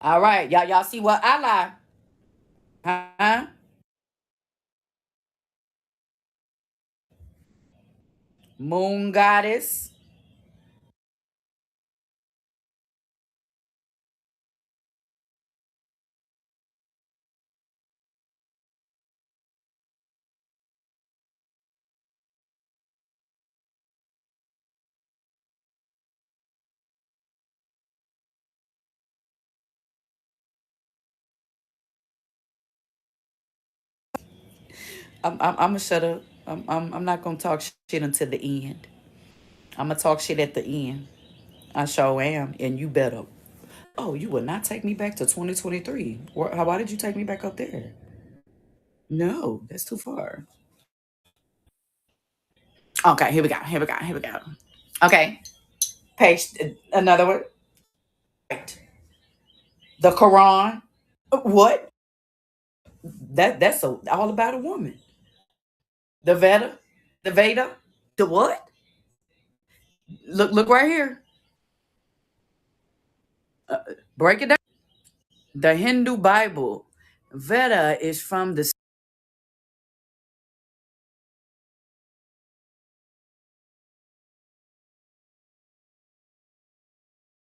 All right, y'all see what I lie? Huh? Moon goddess. I'm gonna shut up. I'm not gonna talk shit until the end. I'm gonna talk shit at the end. I sure am, and you better. Oh, you would not take me back to 2023. Why did you take me back up there? No, that's too far. Okay, here we go. Here we go. Here we go. Okay, page another one. Right. The Quran. What? All about a woman. The Veda. The Veda. The what? Look right here. Break it down. The Hindu Bible. Veda is from the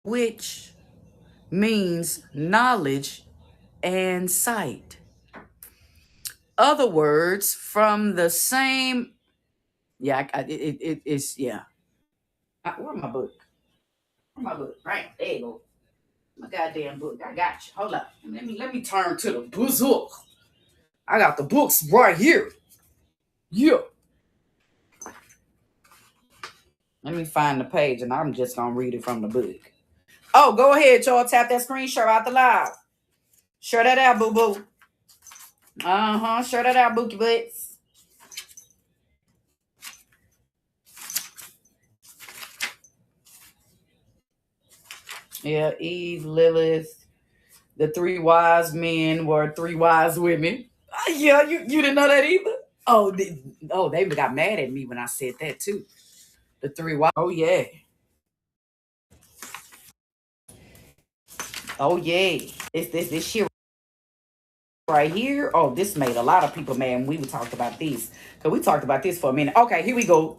which means knowledge and sight. Other words from the same. Yeah, it's yeah. Where's my book? Where's my book? Right there you go. My goddamn book. I got you. Hold up. Let me turn to the book. I got the books right here. Yeah. Let me find the page, and I'm just gonna read it from the book. Oh, go ahead, y'all. Tap that screen share out the live. Share that out, boo boo. Share that out, bookie butts. Yeah, Eve, Lilith, the three wise men were three wise women. Yeah, you didn't know that either. They even got mad at me when I said that too. The three wise. Oh yeah. Oh yeah. It's this shit right here. Oh, this made a lot of people mad when we talked about this. Cause we talked about this for a minute. Okay, here we go.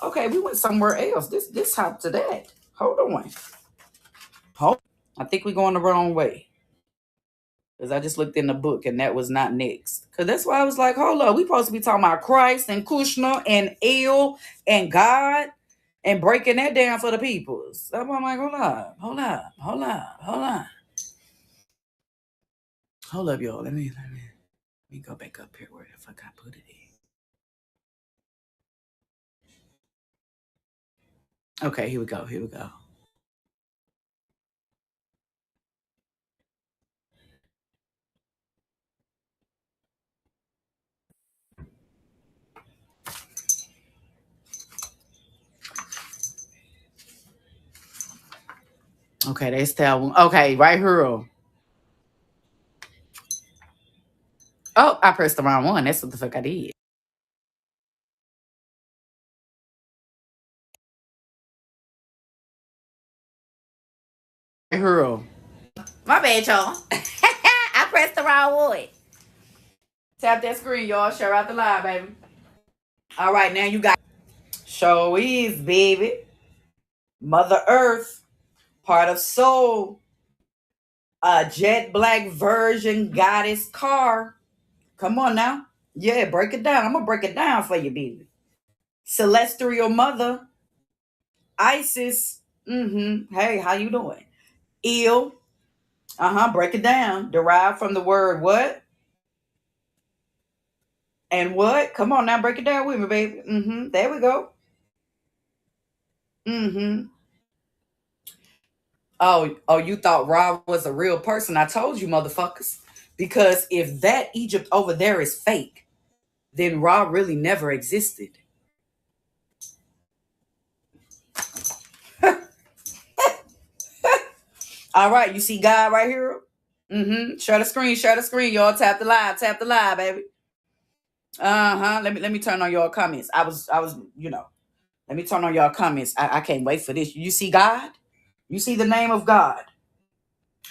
Okay, we went somewhere else. This hop to that. Hold on. Hold. I think we're going the wrong way. Because I just looked in the book and that was not next. Because that's why I was like, hold up, we supposed to be talking about Christ and Kushner and El and God and breaking that down for the peoples. So I'm like, hold on. Hold up, y'all. Let me go back up here where the fuck I put it in. Okay, here we go. Here we go. Okay, that's that one. Okay, right here. Oh, I pressed the wrong one. That's what the fuck I did. Right here. My bad, y'all. I pressed the wrong one. Tap that screen, y'all. Share out the live, baby. All right, now you got show is, baby. Mother Earth, part of Soul, a jet black version goddess car. Come on now. Yeah, break it down. I'm gonna break it down for you, baby. Celestial Mother, Isis. Hey, how you doing? Ill. Break it down. Derived from the word what? And what? Come on now, break it down with me, baby. There we go. Mm-hmm. Oh, you thought Ra was a real person. I told you, motherfuckers. Because if that Egypt over there is fake, then Ra really never existed. All right, you see God right here? Share the screen, y'all. Tap the live, baby. Let me turn on your comments. Let me turn on your comments. I can't wait for this. You see God? You see the name of God?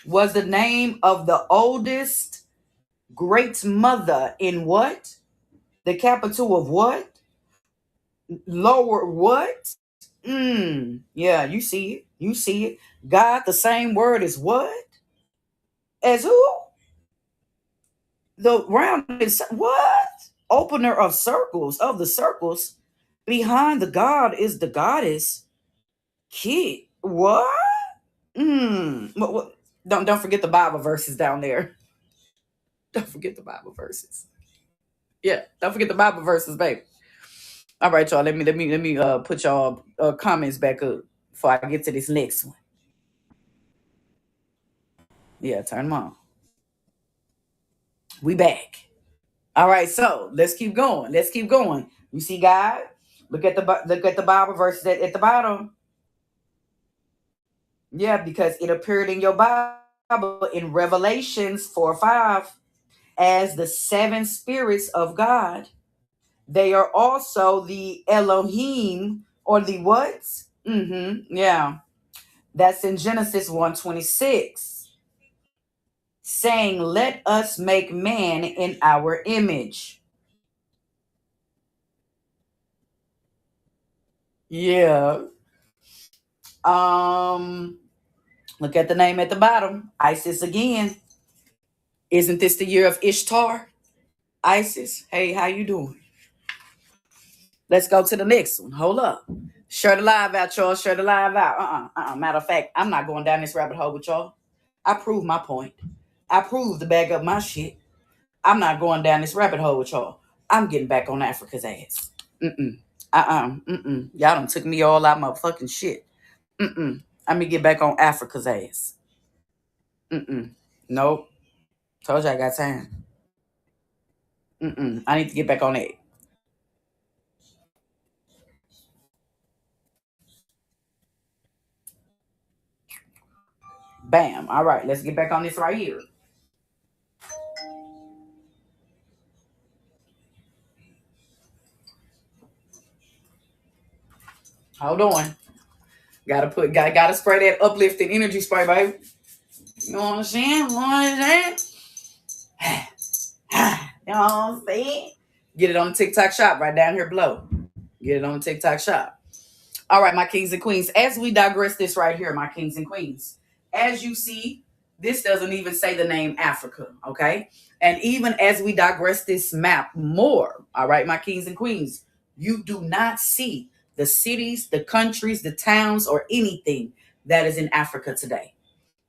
was the name of the oldest great mother in what? The capital of what? Lower what? Yeah, you see it. You see it. God, the same word as what? As who? The round is what? Opener of circles, of the circles. Behind the God is the goddess. Kid. What? What? Don't forget the Bible verses down there. Don't forget the Bible verses. Yeah, don't forget the Bible verses, baby. All right, y'all. Let me put y'all comments back up before I get to this next one. Yeah, turn them on. We back. All right, so let's keep going. Let's keep going. You see, God, look at the Bible verses at the bottom. Yeah, because it appeared in your Bible in Revelations 4:5 as the seven spirits of God. They are also the Elohim or the what? Yeah. That's in Genesis 1:26, saying, "Let us make man in our image." Yeah. Um, Look at the name at the bottom. Isis again. Isn't this the year of Ishtar? Isis. Hey, how you doing? Let's go to the next one. Hold up. Share the live out, y'all. Share the live out. Matter of fact, I'm not going down this rabbit hole with y'all. I proved my point. I proved to back up my shit. I'm not going down this rabbit hole with y'all. I'm getting back on Africa's ass. Y'all done took me all out my fucking shit. I'm gonna get back on Africa's ass. Nope. Told you I got time. I need to get back on that. Bam. All right, let's get back on this right here. Hold on. Gotta spray that uplifting energy spray, baby. You know what I'm saying? You know what I'm saying? You know what I'm saying? Get it on the TikTok shop right down here below. Get it on the TikTok shop. All right, my kings and queens. As we digress this right here, my kings and queens. As you see, this doesn't even say the name Africa, okay? And even as we digress this map more, all right, my kings and queens, you do not see the cities, the countries, the towns, or anything that is in Africa today.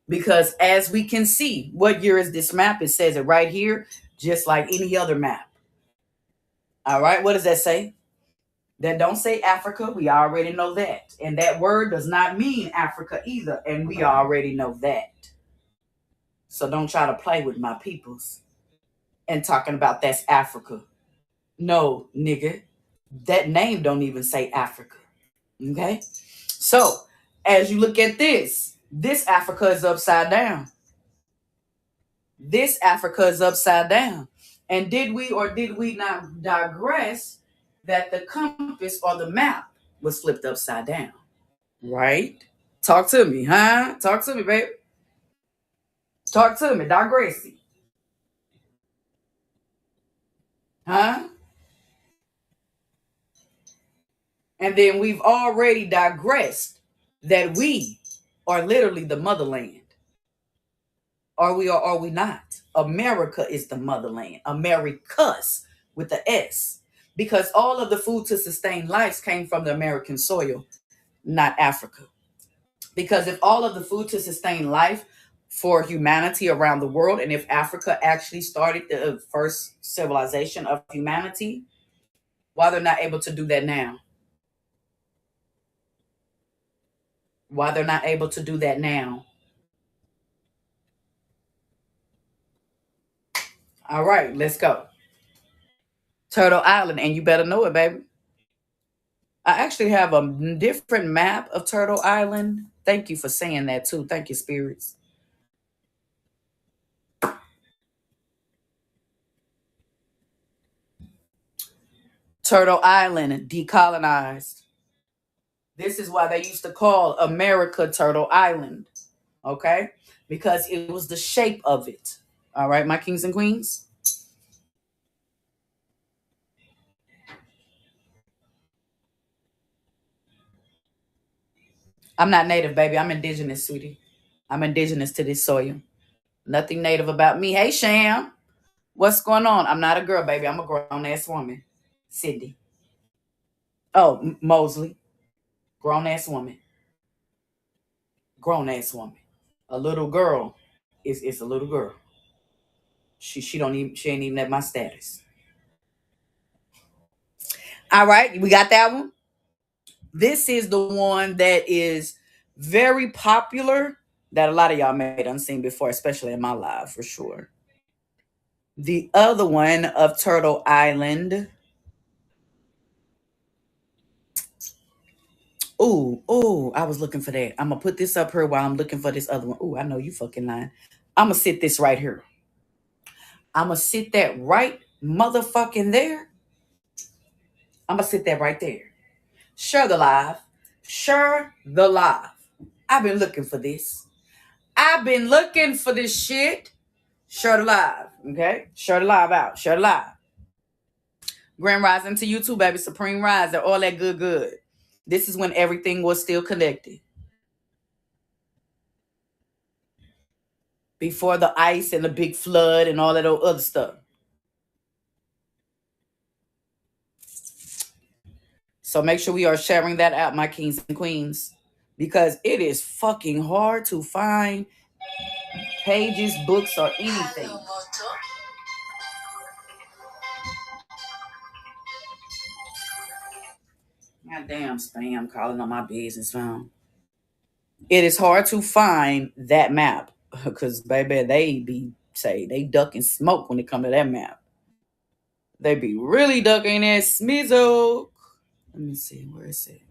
Because as we can see, what year is this map? It says it right here, just like any other map. All right, what does that say? That don't say Africa. We already know that. And that word does not mean Africa either. And we already know that. So don't try to play with my peoples and talking about that's Africa. No, nigga. That name don't even say Africa. Okay? So as you look at this Africa is upside down. This Africa is upside down. And did we or did we not digress that the compass or the map was flipped upside down? Right? Talk to me, huh? Talk to me, baby. Talk to me, digressing. Huh? And then we've already digressed that we are literally the motherland. Are we or are we not? America is the motherland. Americas with the S. Because all of the food to sustain lives came from the American soil, not Africa. Because if all of the food to sustain life for humanity around the world, and if Africa actually started the first civilization of humanity, why they're not able to do that now? Why they're not able to do that now? All right, let's go. Turtle Island, and you better know it, baby. I actually have a different map of Turtle Island. Thank you for saying that too. Thank you, spirits. Turtle Island decolonized. This is why they used to call America Turtle Island. Okay? because it was the shape of it. All right, my kings and queens. I'm not native, baby. I'm indigenous, sweetie. I'm indigenous to this soil. Nothing native about me. Hey, Sham. What's going on? I'm not a girl, baby. I'm a grown ass woman. Sydney. Oh, Mosley. Grown ass woman. Grown ass woman. A little girl is a little girl. She ain't even at my status. All right, we got that one. This is the one that is very popular that a lot of y'all may have seen before, especially in my live for sure. The other one of Turtle Island. Ooh, I was looking for that. I'm gonna put this up here while I'm looking for this other one. Ooh, I know you fucking lying. I'm gonna sit this right here. I'm gonna sit that right motherfucking there. I'm gonna sit that right there. Share the live. Share the live. I've been looking for this. I've been looking for this shit. Share the live. Okay? Share the live out. Share the live. Grand Rising to you too, baby. Supreme Rise. They're all that good. This is when everything was still connected. Before the ice and the big flood and all that other stuff. So make sure we are sharing that out, my kings and queens, because it is fucking hard to find pages, books, or anything. Goddamn spam calling on my business phone. It is hard to find that map because baby, they ducking smoke when it come to that map. They be really ducking that smizzle. Let me see, where is it?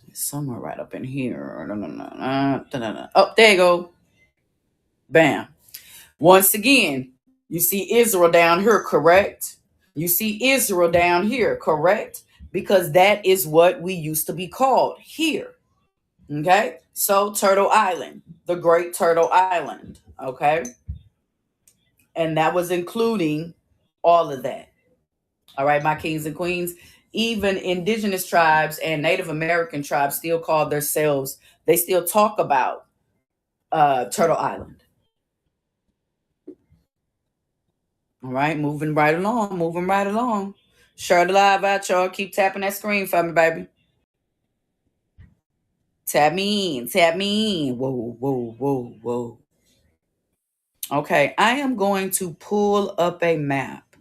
It's somewhere right up in here. Oh, there you go. Bam. Once again, you see Israel down here, correct? You see Israel down here, correct? Because that is what we used to be called here. Okay? So, Turtle Island, the Great Turtle Island. Okay? And that was including all of that. All right, my kings and queens. Even indigenous tribes and Native American tribes still call themselves, they still talk about Turtle Island. All right, moving right along, moving right along. Share the live out, y'all. Keep tapping that screen for me, baby. Tap me in, tap me in. Whoa. Okay, I am going to pull up a map,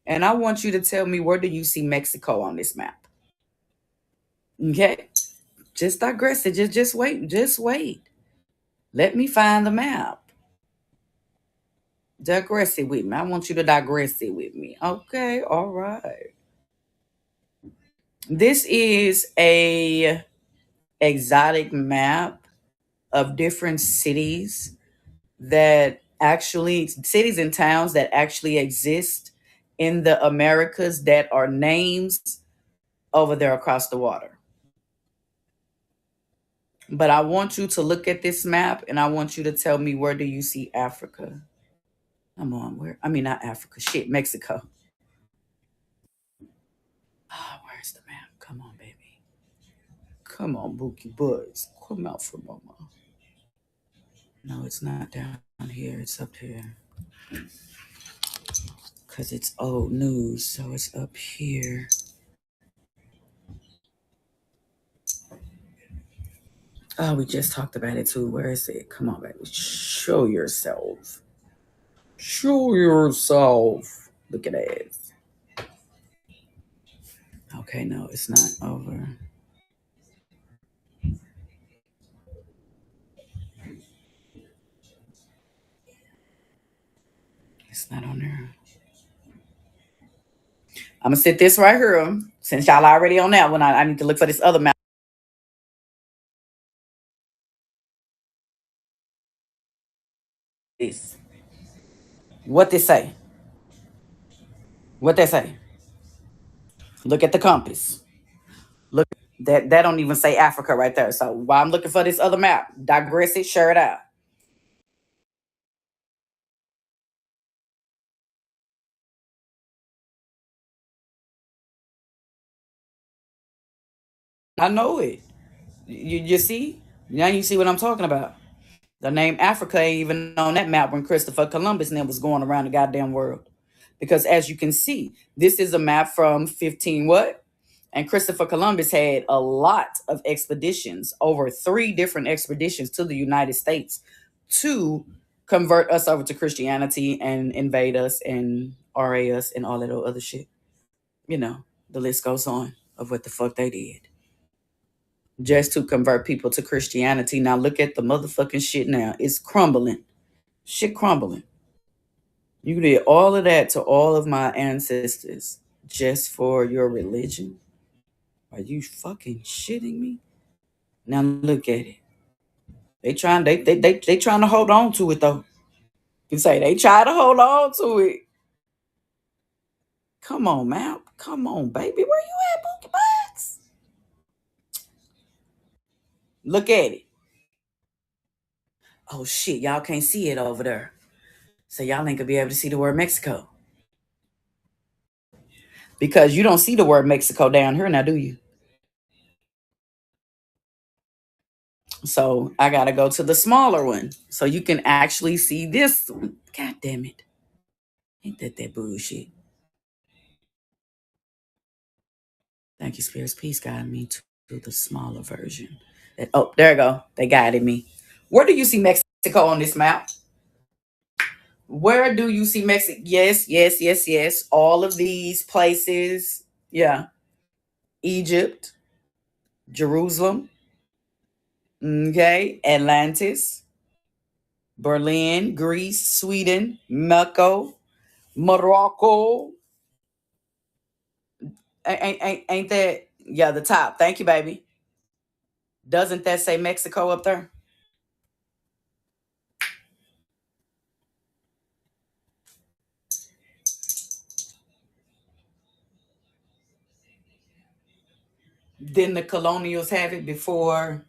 and I want you to tell me, where do you see Mexico on this map? Okay, just digress it. Just wait, just wait. Let me find the map. Digress it with me. I want you to digress it with me. Okay, all right. This is a exotic map of different cities and towns that actually exist in the Americas that are names over there across the water. But I want you to look at this map and I want you to tell me, where do you see Africa? Come on, where? I mean, not Africa. Shit, Mexico. Ah, where's the map? Come on, baby. Come on, Bookie Buzz. Come out for mama. No, it's not down here. It's up here. Because it's old news, so it's up here. Oh, we just talked about it too. Where is it? Come on, baby. Show yourself. Show yourself. Look at that. Okay, no, it's not over. It's not on there. I'm gonna sit this right here. Since y'all already on that one, I need to look for this other map. This. What they say? What they say? Look at the compass. Look, that don't even say Africa right there. So while I'm looking for this other map, digress it, share it out. I know it. You see? Now you see what I'm talking about. The name Africa ain't even on that map when Christopher Columbus then was going around the goddamn world. Because as you can see, this is a map from 15 what? And Christopher Columbus had a lot of expeditions, over 3 different expeditions to the United States to convert us over to Christianity and invade us and RA us and all that other shit. You know, the list goes on of what the fuck they did just to convert people to Christianity. Now look at the motherfucking shit now. It's crumbling. Shit crumbling. You did all of that to all of my ancestors just for your religion? Are you fucking shitting me? Now look at it. They trying to hold on to it though. You say they try to hold on to it. Come on, man. Come on, baby. Where you at, Bookie Bucks? Look at it. Oh shit, y'all can't see it over there. So y'all ain't gonna be able to see the word Mexico. Because you don't see the word Mexico down here now, do you? So I gotta go to the smaller one so you can actually see this one. God damn it. Ain't that bullshit? Thank you, Spirits. Peace guide me to the smaller version. Oh, there you go. They guided me. Where do you see Mexico on this map? Where do you see Mexico? Yes, yes, yes, yes. All of these places. Yeah. Egypt, Jerusalem, okay, Atlantis, Berlin, Greece, Sweden, Morocco. Ain't that, yeah, the top? Thank you, baby. Doesn't that say Mexico up there? Didn't the colonials have it before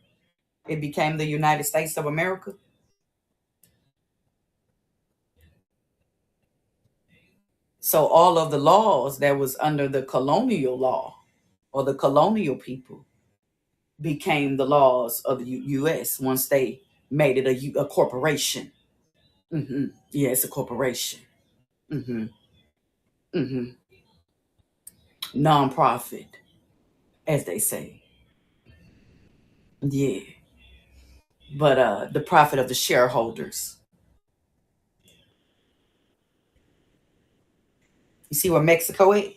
it became the United States of America? So all of the laws that was under the colonial law or the colonial people became the laws of the U.S. once they made it a corporation. Yeah, it's a corporation. hmm hmm Non-profit, as they say. Yeah, but the profit of the shareholders. You see where Mexico is?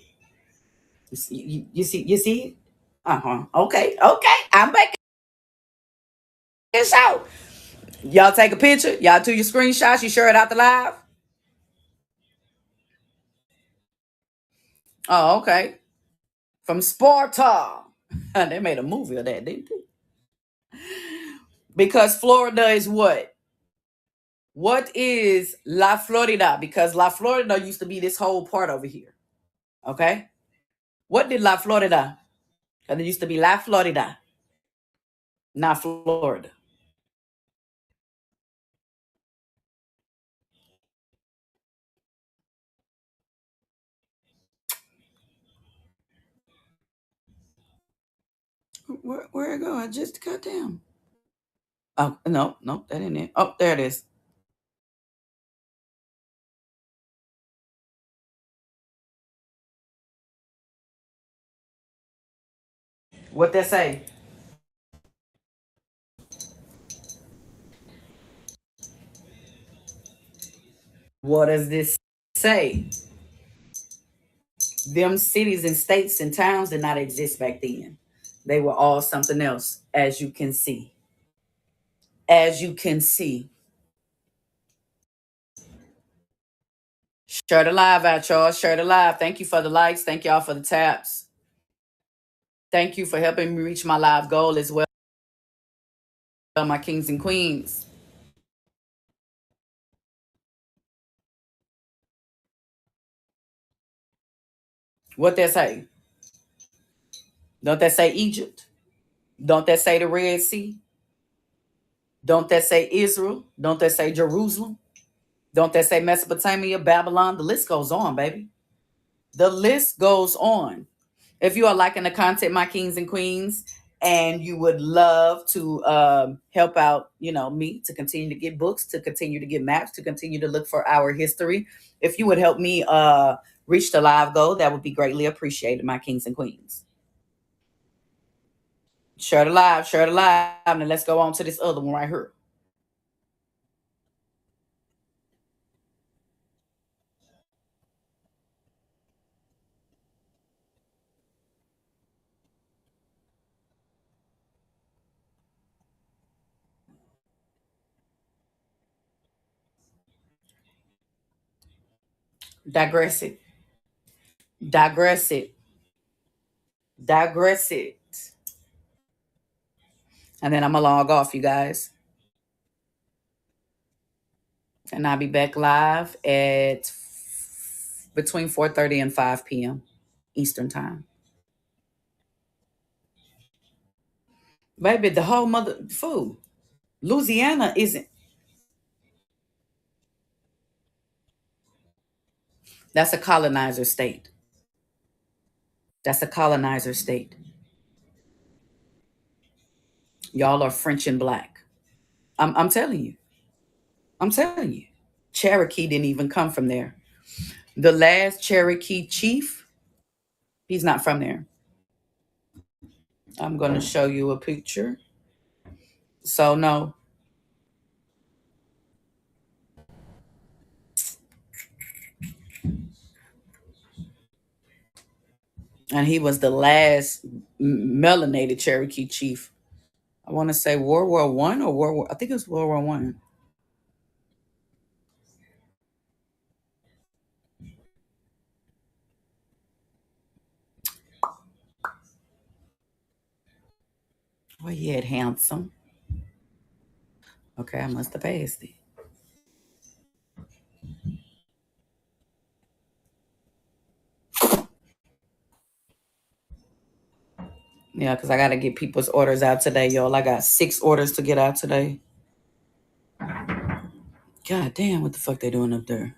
You see? Uh-huh. Okay, okay. I'm making this out. Y'all take a picture. Y'all do your screenshots. You share it out the live. Oh, okay. From Sparta. They made a movie of that, didn't they? Because Florida is what? What is La Florida? Because La Florida used to be this whole part over here. Okay? What did La Florida? Because it used to be La Florida, not Florida. Where it go? I just got down. Oh, no, no, that ain't it. Oh, there it is. What that say? What does this say? Them cities and states and towns did not exist back then. They were all something else, as you can see. As you can see. Share the live out, y'all. Share the live. Thank you for the likes. Thank y'all for the taps. Thank you for helping me reach my live goal as well, my kings and queens. What that say? Don't that say Egypt? Don't that say the Red Sea? Don't that say Israel? Don't that say Jerusalem? Don't that say Mesopotamia, Babylon? The list goes on, baby. The list goes on. If you are liking the content, my kings and queens, and you would love to help out, me to continue to get books, to continue to get maps, to continue to look for our history, if you would help me reach the live goal, that would be greatly appreciated, my kings and queens. Share the live, and let's go on to this other one right here. Digress it. Digress it. Digress it. And then I'm gonna log off, you guys. And I'll be back live at between 4:30 and 5 p.m. Eastern time. Baby, the whole mother food. Louisiana isn't. That's a colonizer state. That's a colonizer state. Y'all are French and black. I'm telling you. I'm telling you. Cherokee didn't even come from there. The last Cherokee chief, he's not from there. I'm going to show you a picture. So, no. And he was the last melanated Cherokee chief. I want to say World War One or World War. I think it was World War One. Oh, he had handsome. Okay, I must have passed it. Yeah, because I got to get people's orders out today, y'all. I got 6 orders to get out today. God damn, what the fuck they doing up there?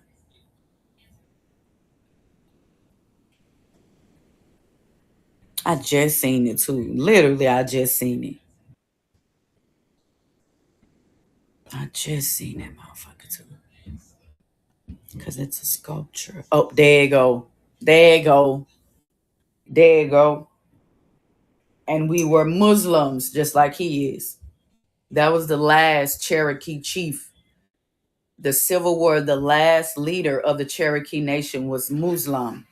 I just seen it too. Literally, I just seen it. I just seen that motherfucker too. Because it's a sculpture. Oh, there you go. There you go. There you go. And we were Muslims, just like he is. That was the last Cherokee chief. The Civil War, the last leader of the Cherokee Nation was Muslim.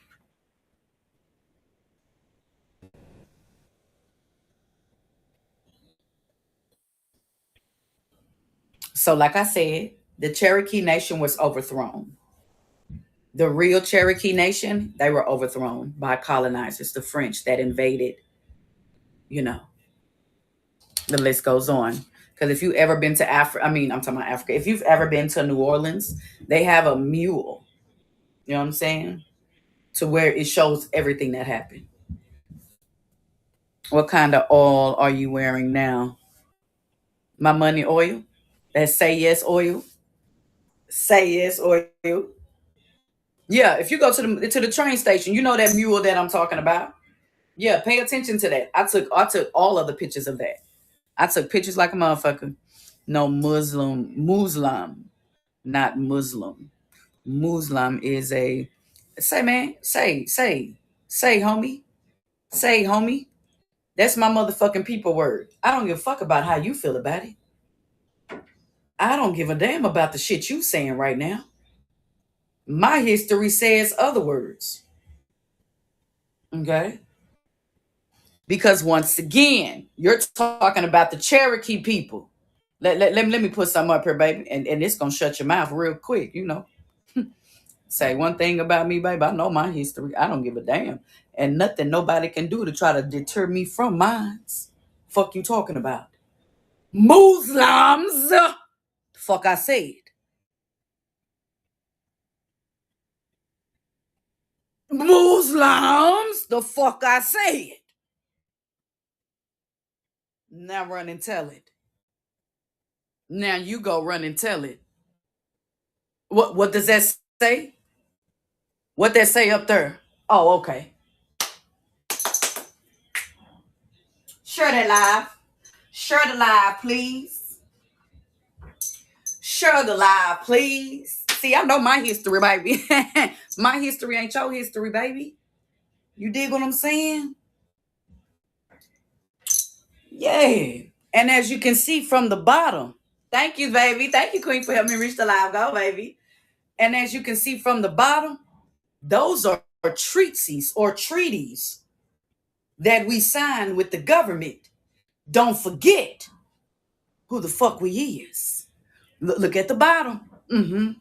So, like I said, the Cherokee Nation was overthrown. The real Cherokee Nation, they were overthrown by colonizers, the French that invaded, you know, the list goes on. Because if you've ever been to Africa, I mean, I'm talking about Africa. If you've ever been to New Orleans, they have a mule, you know what I'm saying? To where it shows everything that happened. What kind of oil are you wearing now? My money oil? That say yes oil? Say yes oil. Yeah, if you go to the train station, you know that mule that I'm talking about. Yeah, pay attention to that. I took all of the pictures of that. I took pictures like a motherfucker. No Muslim, not Muslim. Muslim is a say man, say homie, say homie. That's my motherfucking people word. I don't give a fuck about how you feel about it. I don't give a damn about the shit you saying right now. My history says other words. Okay? Because once again, you're talking about the Cherokee people. Let me put something up here, baby. And it's gonna shut your mouth real quick. Say one thing about me, baby. I know my history. I don't give a damn. And nothing nobody can do to try to deter me from mine. Fuck you talking about? Muslims. Fuck I said. Muslims. The fuck I said. Now run and tell it. Now you go run and tell it. What does that say? What that say up there? Oh, okay. Share that live. Share the live, please. Share the live, please. See, I know my history, baby. My history ain't your history, baby. You dig what I'm saying? Yeah. And as you can see from the bottom, thank you, baby. Thank you, Queen, for helping me reach the live goal, baby. And as you can see from the bottom, those are treaties or treaties that we signed with the government. Don't forget who the fuck we is. Look at the bottom. Mm-hmm.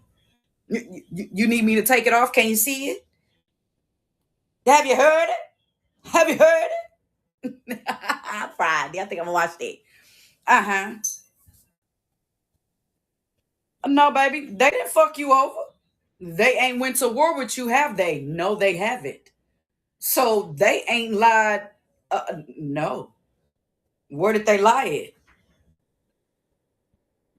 You need me to take it off? Can you see it? Have you heard it? Have you heard it? Friday. I think I'm gonna watch that. Uh-huh. No, baby, they didn't fuck you over. They ain't went to war with you, have they? No, they haven't. So they ain't lied. No. Where did they lie at?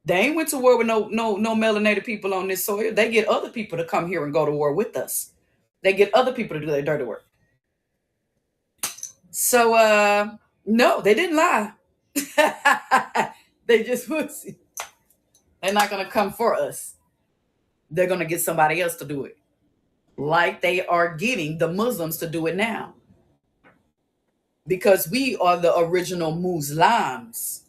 They ain't went to war with no melanated people on this soil. They get other people to come here and go to war with us. They get other people to do their dirty work. So no, they didn't lie. They just pussy. They're not gonna come for us. They're gonna get somebody else to do it. Like they are getting the Muslims to do it now. Because we are the original Muslims.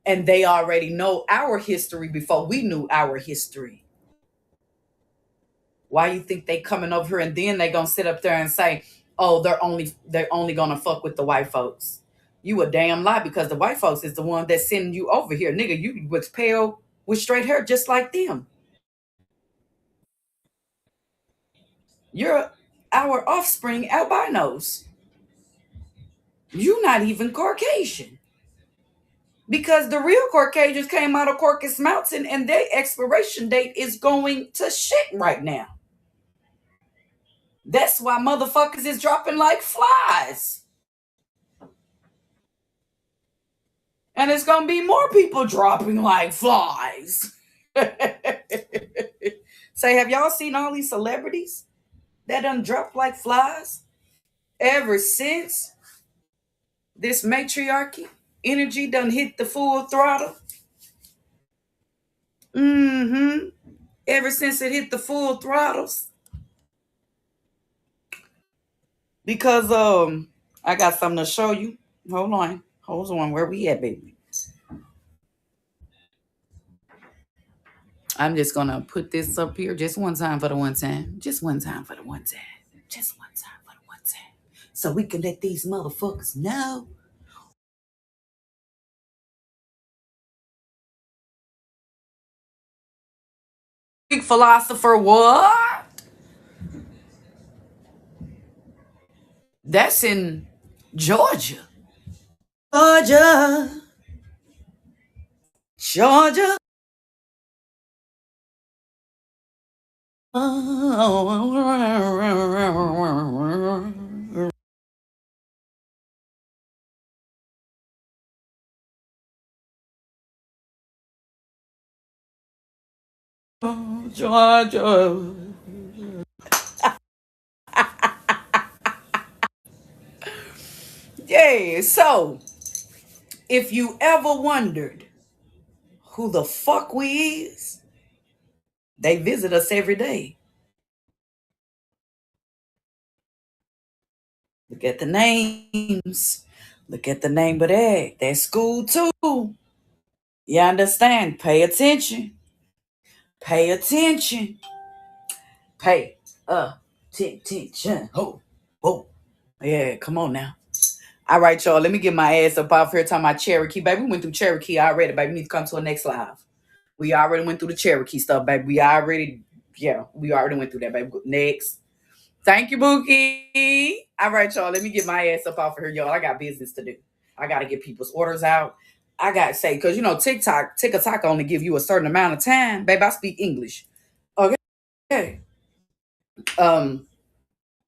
And they already know our history before we knew our history. Why you think they coming over here and then they gonna sit up there and say, oh, they're only gonna fuck with the white folks? You a damn lie, because the white folks is the one that's sending you over here. Nigga, you was pale with straight hair just like them. You're our offspring albinos. You not even Caucasian. Because the real Caucasians came out of Caucasus Mountain and their expiration date is going to shit right now. That's why motherfuckers is dropping like flies. And it's going to be more people dropping like flies. Say, have y'all seen all these celebrities that done dropped like flies ever since this matriarchy energy done hit the full throttle? Mm-hmm. Ever since it hit the full throttles. Because I got something to show you. Hold on. Hold on. Where we at, baby? I'm just gonna put this up here just one time for the one time. Just one time for the one time. Just one time for the one time. So we can let these motherfuckers know. Greek philosopher what? That's in Georgia. Georgia. Georgia. Georgia. Yeah, so if you ever wondered who the fuck we is, they visit us every day. Look at the names. Look at the name of that. That's school too. You understand? Pay attention. Pay attention. Pay attention. Oh, oh. Yeah, come on now. All right, y'all. Let me get my ass up off here talking about Cherokee. Baby, we went through Cherokee already, baby. We need to come to a next live. We already went through the Cherokee stuff, baby. We already went through that, baby. Next. Thank you, Bookie. All right, y'all. Let me get my ass up off of here, y'all. I got business to do. I got to get people's orders out. I got to say, because, TikTok only give you a certain amount of time. Baby, I speak English. Okay.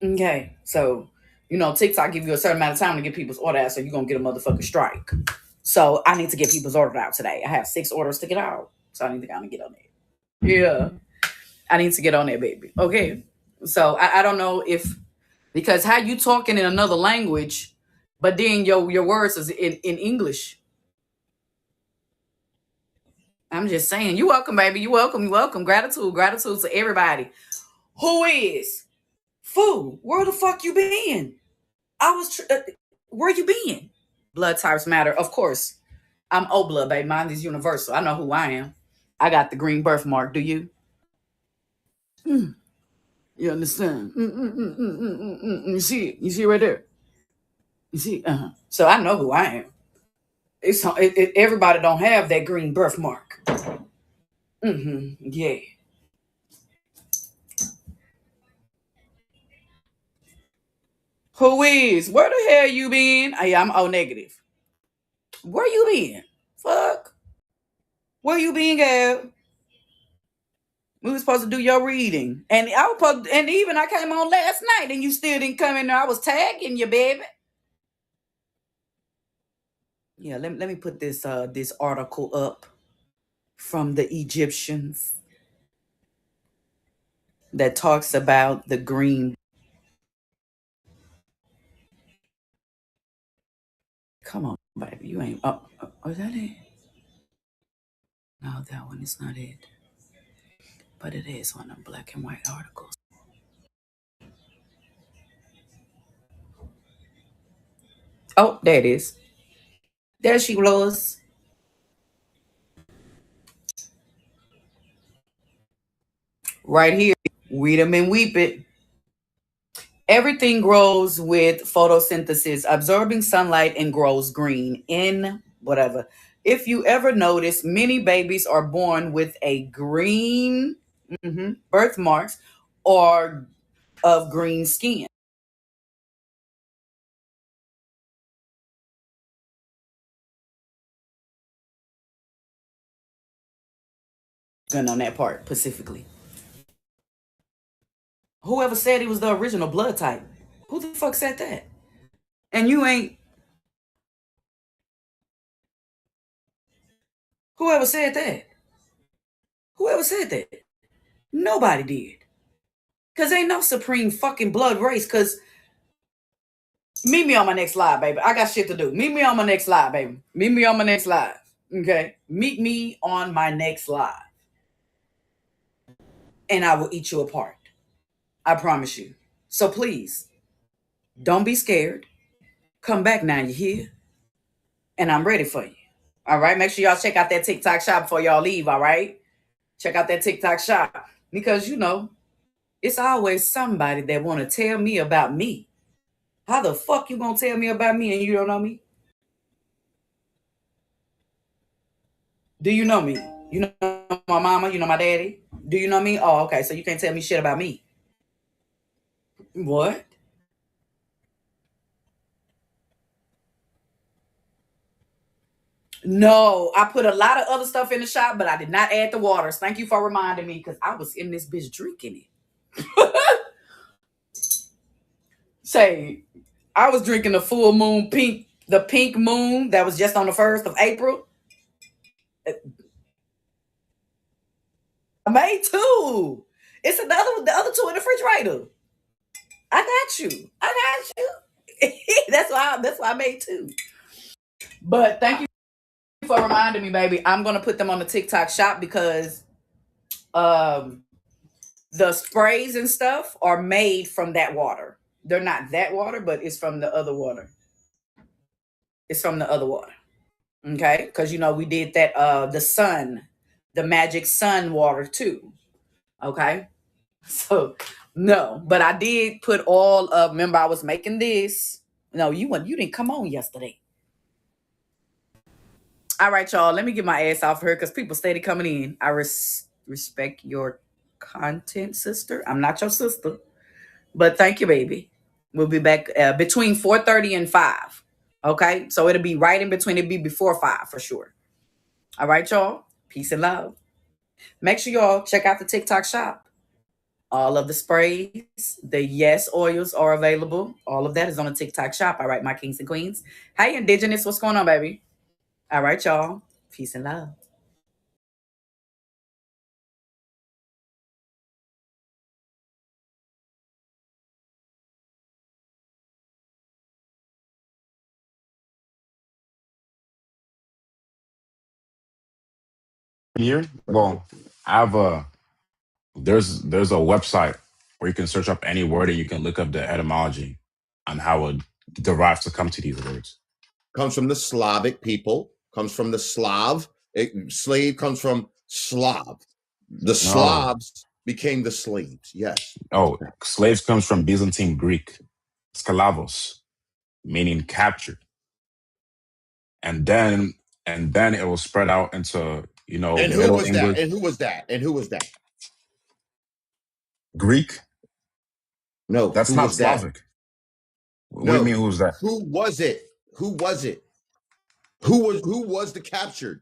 Okay. So, TikTok give you a certain amount of time to get people's order out, so you're going to get a motherfucking strike. So, I need to get people's orders out today. I have 6 orders to get out. So, I need to kind of get on there. Yeah. I need to get on there, baby. Okay. So, I don't know if, because how you talking in another language, But then your words is in English. I'm just saying, you welcome, baby. You welcome. You welcome. Gratitude. Gratitude to everybody. Who is? Fool, where the fuck you been? I was, where you been? Blood types matter. Of course. I'm O blood, baby. Mine is universal. I know who I am. I got the green birthmark. Do you? Mm. You understand? You see it? You see it right there? You see? So I know who I am. Everybody don't have that green birthmark. Yeah. Who is? Where the hell you been? I'm O negative. Where you been? Fuck. Where you been, girl? We were supposed to do your reading, and I was supposed, and even I came on last night, and you still didn't come in there. I was tagging you, baby. Yeah, let me put this article up from the Egyptians that talks about the green. Come on, baby, you ain't. Oh, is that it? No, that one is not it. But it is one of them black and white articles. Oh, there it is. There she was. Right here. Weed 'em and weep it. Everything grows with photosynthesis, absorbing sunlight and grows green in whatever. If you ever notice, many babies are born with a green birthmarks or of green skin. Good on that part specifically. Whoever said he was the original blood type? Who the fuck said that? And you ain't. Whoever said that? Whoever said that? Nobody did. Cause ain't no supreme fucking blood race. Cause meet me on my next live, baby. I got shit to do. Meet me on my next live, baby. Meet me on my next live. Okay. Meet me on my next live. And I will eat you apart. I promise you. So please, don't be scared. Come back now. You're here. And I'm ready for you. All right. Make sure y'all check out that TikTok shop before y'all leave. All right. Check out that TikTok shop. Because it's always somebody that want to tell me about me. How the fuck you gonna tell me about me and you don't know me? Do you know me? You know my mama? You know my daddy? Do you know me? Oh, okay. So you can't tell me shit about me. What? No, I put a lot of other stuff in the shop, but I did not add the waters. Thank you for reminding me because I was in this bitch drinking it. Say, I was drinking the full moon pink, the pink moon that was just on the 1st of April. I made two. It's the other two in the refrigerator. I got you. I got you. That's why I made two. But thank you for reminding me, baby. I'm gonna put them on the TikTok shop because um the sprays and stuff are made from that water. They're not that water, but it's from the other water. It's from the other water. Okay? Because we did that the sun, the magic sun water too. Okay? So no, but I did put all of remember I was making this. No, you didn't come on yesterday. All right, y'all. Let me get my ass off her because people steady coming in. I respect your content, sister. I'm not your sister, but thank you, baby. We'll be back between 4:30 and 5. Okay, so it'll be right in between. It'll be before 5 for sure. All right, y'all. Peace and love. Make sure y'all check out the TikTok shop. All of the sprays, the yes oils are available. All of that is on the TikTok shop. All right, my kings and queens. Hey, Indigenous, what's going on, baby? All right, y'all. Peace and love. Here, well, I have a there's a website where you can search up any word and you can look up the etymology on how it derives to come to these words. Comes from the Slavic people, comes from the Slav. Slave comes from Slav. The Slavs became the slaves. Yes. Oh, slaves comes from Byzantine Greek, skalavos, meaning captured. And then it will spread out into, And who Middle was that? English. And who was that? And who was that? Greek? No, That's who not was that? Slavic. What do you mean No, who's that? who was it? Who was it? Who was the captured?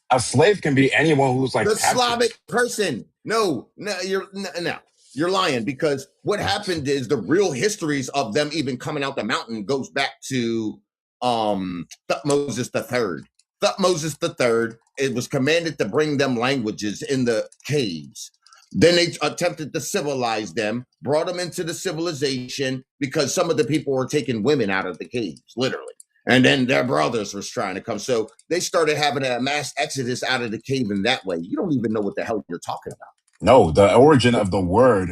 A slave can be anyone who's like The captured. Slavic person. No, you're lying, because what happened is the real histories of them even coming out the mountain goes back to Thutmose III. Thutmose III, it was commanded to bring them languages in the caves. Then they attempted to civilize them, brought them into the civilization because some of the people were taking women out of the caves, literally. And then their brothers was trying to come. So they started having a mass exodus out of the cave in that way. You don't even know what the hell you're talking about. No, the origin of the word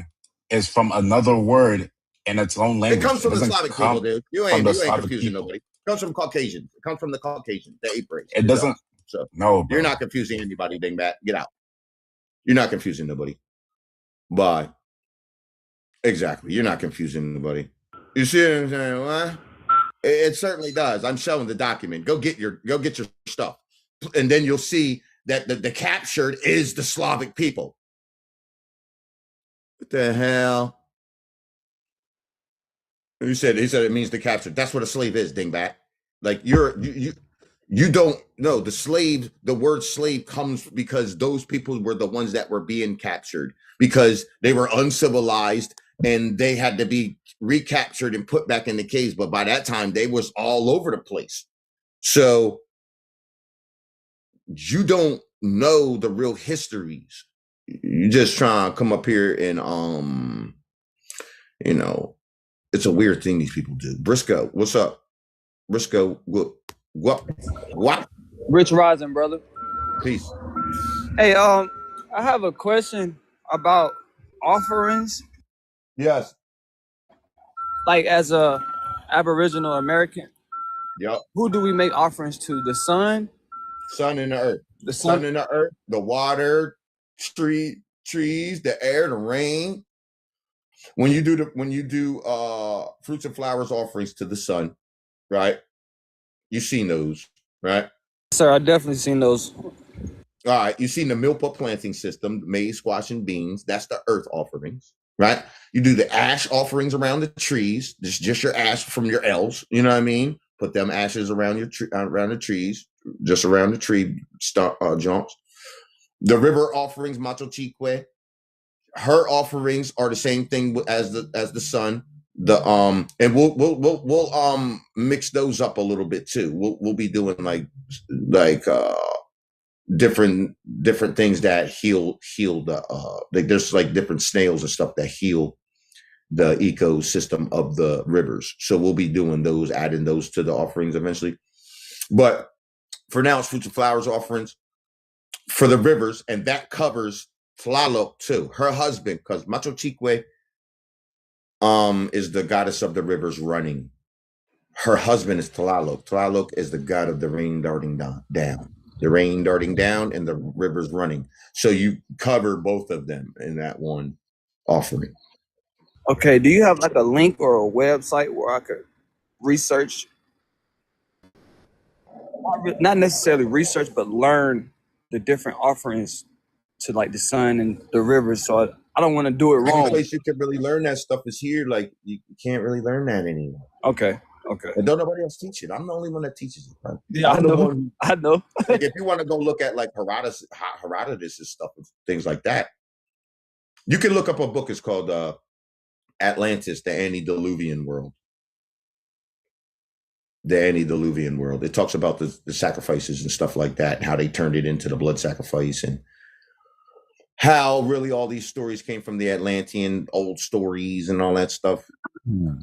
is from another word in its own language. It comes from the Slavic people, dude. You ain't confusing people. nobody. It comes from Caucasians. It comes from the Caucasians, the ape race. It doesn't. So no, bro. You're not confusing anybody, dingbat. Get out. You're not confusing nobody. Bye. Exactly. You're not confusing nobody. You see what I'm saying? What? It certainly does. I'm showing the document. Go get your stuff, and then you'll see that the captured is the Slavic people. What the hell? He said it means the captured. That's what a slave is, dingbat. Like you don't know the slave. The word slave comes because those people were the ones that were being captured because they were uncivilized and they had to be recaptured and put back in the caves. But by that time, they was all over the place. So you don't know the real histories. You just trying to come up here and it's a weird thing these people do. Briscoe, what's up? Briscoe, what? Rich Rising, brother. Peace. Hey, I have a question about offerings. Yes. Like, as a Aboriginal American, Yep. who do we make offerings to? The sun? Sun and the earth. The sun and the earth, the water, trees, the air, the rain. When you do fruits and flowers offerings to the sun, right? You've seen those, right? Sir, I definitely seen those. All right, you've seen the milpa planting system, maize, squash, and beans. That's the earth offerings, right? You do the ash offerings around the trees. Just your ash from your elves. You know what I mean? Put them ashes around around the trees, just around the tree jumps. The river offerings, Macho Chique. Her offerings are the same thing as the sun. And we'll mix those up a little bit too. We'll be doing like different things that heal the like there's like different snails and stuff that heal the ecosystem of the rivers. So we'll be doing those, adding those to the offerings eventually. But for now, it's fruits and flowers offerings for the rivers, and that covers Tlaloc too, her husband, because Macho Chique is the goddess of the rivers running. Her husband is Tlaloc. Tlaloc is the god of the rain darting down. The rain darting down and the rivers running. So you cover both of them in that one offering. Okay, do you have like a link or a website where I could research? Not necessarily research, but learn the different offerings to like the sun and the rivers. So I don't want to do it wrong. The place you can really learn that stuff is here. Like you can't really learn that anymore. Okay. And don't nobody else teach it. I'm the only one that teaches it. Right? Yeah, I know. Like if you want to go look at like Herodotus' stuff and things like that, you can look up a book. It's called Atlantis, the Antediluvian World. The Antediluvian World. It talks about the sacrifices and stuff like that, and how they turned it into the blood sacrifice, and how really all these stories came from the Atlantean old stories and all that stuff.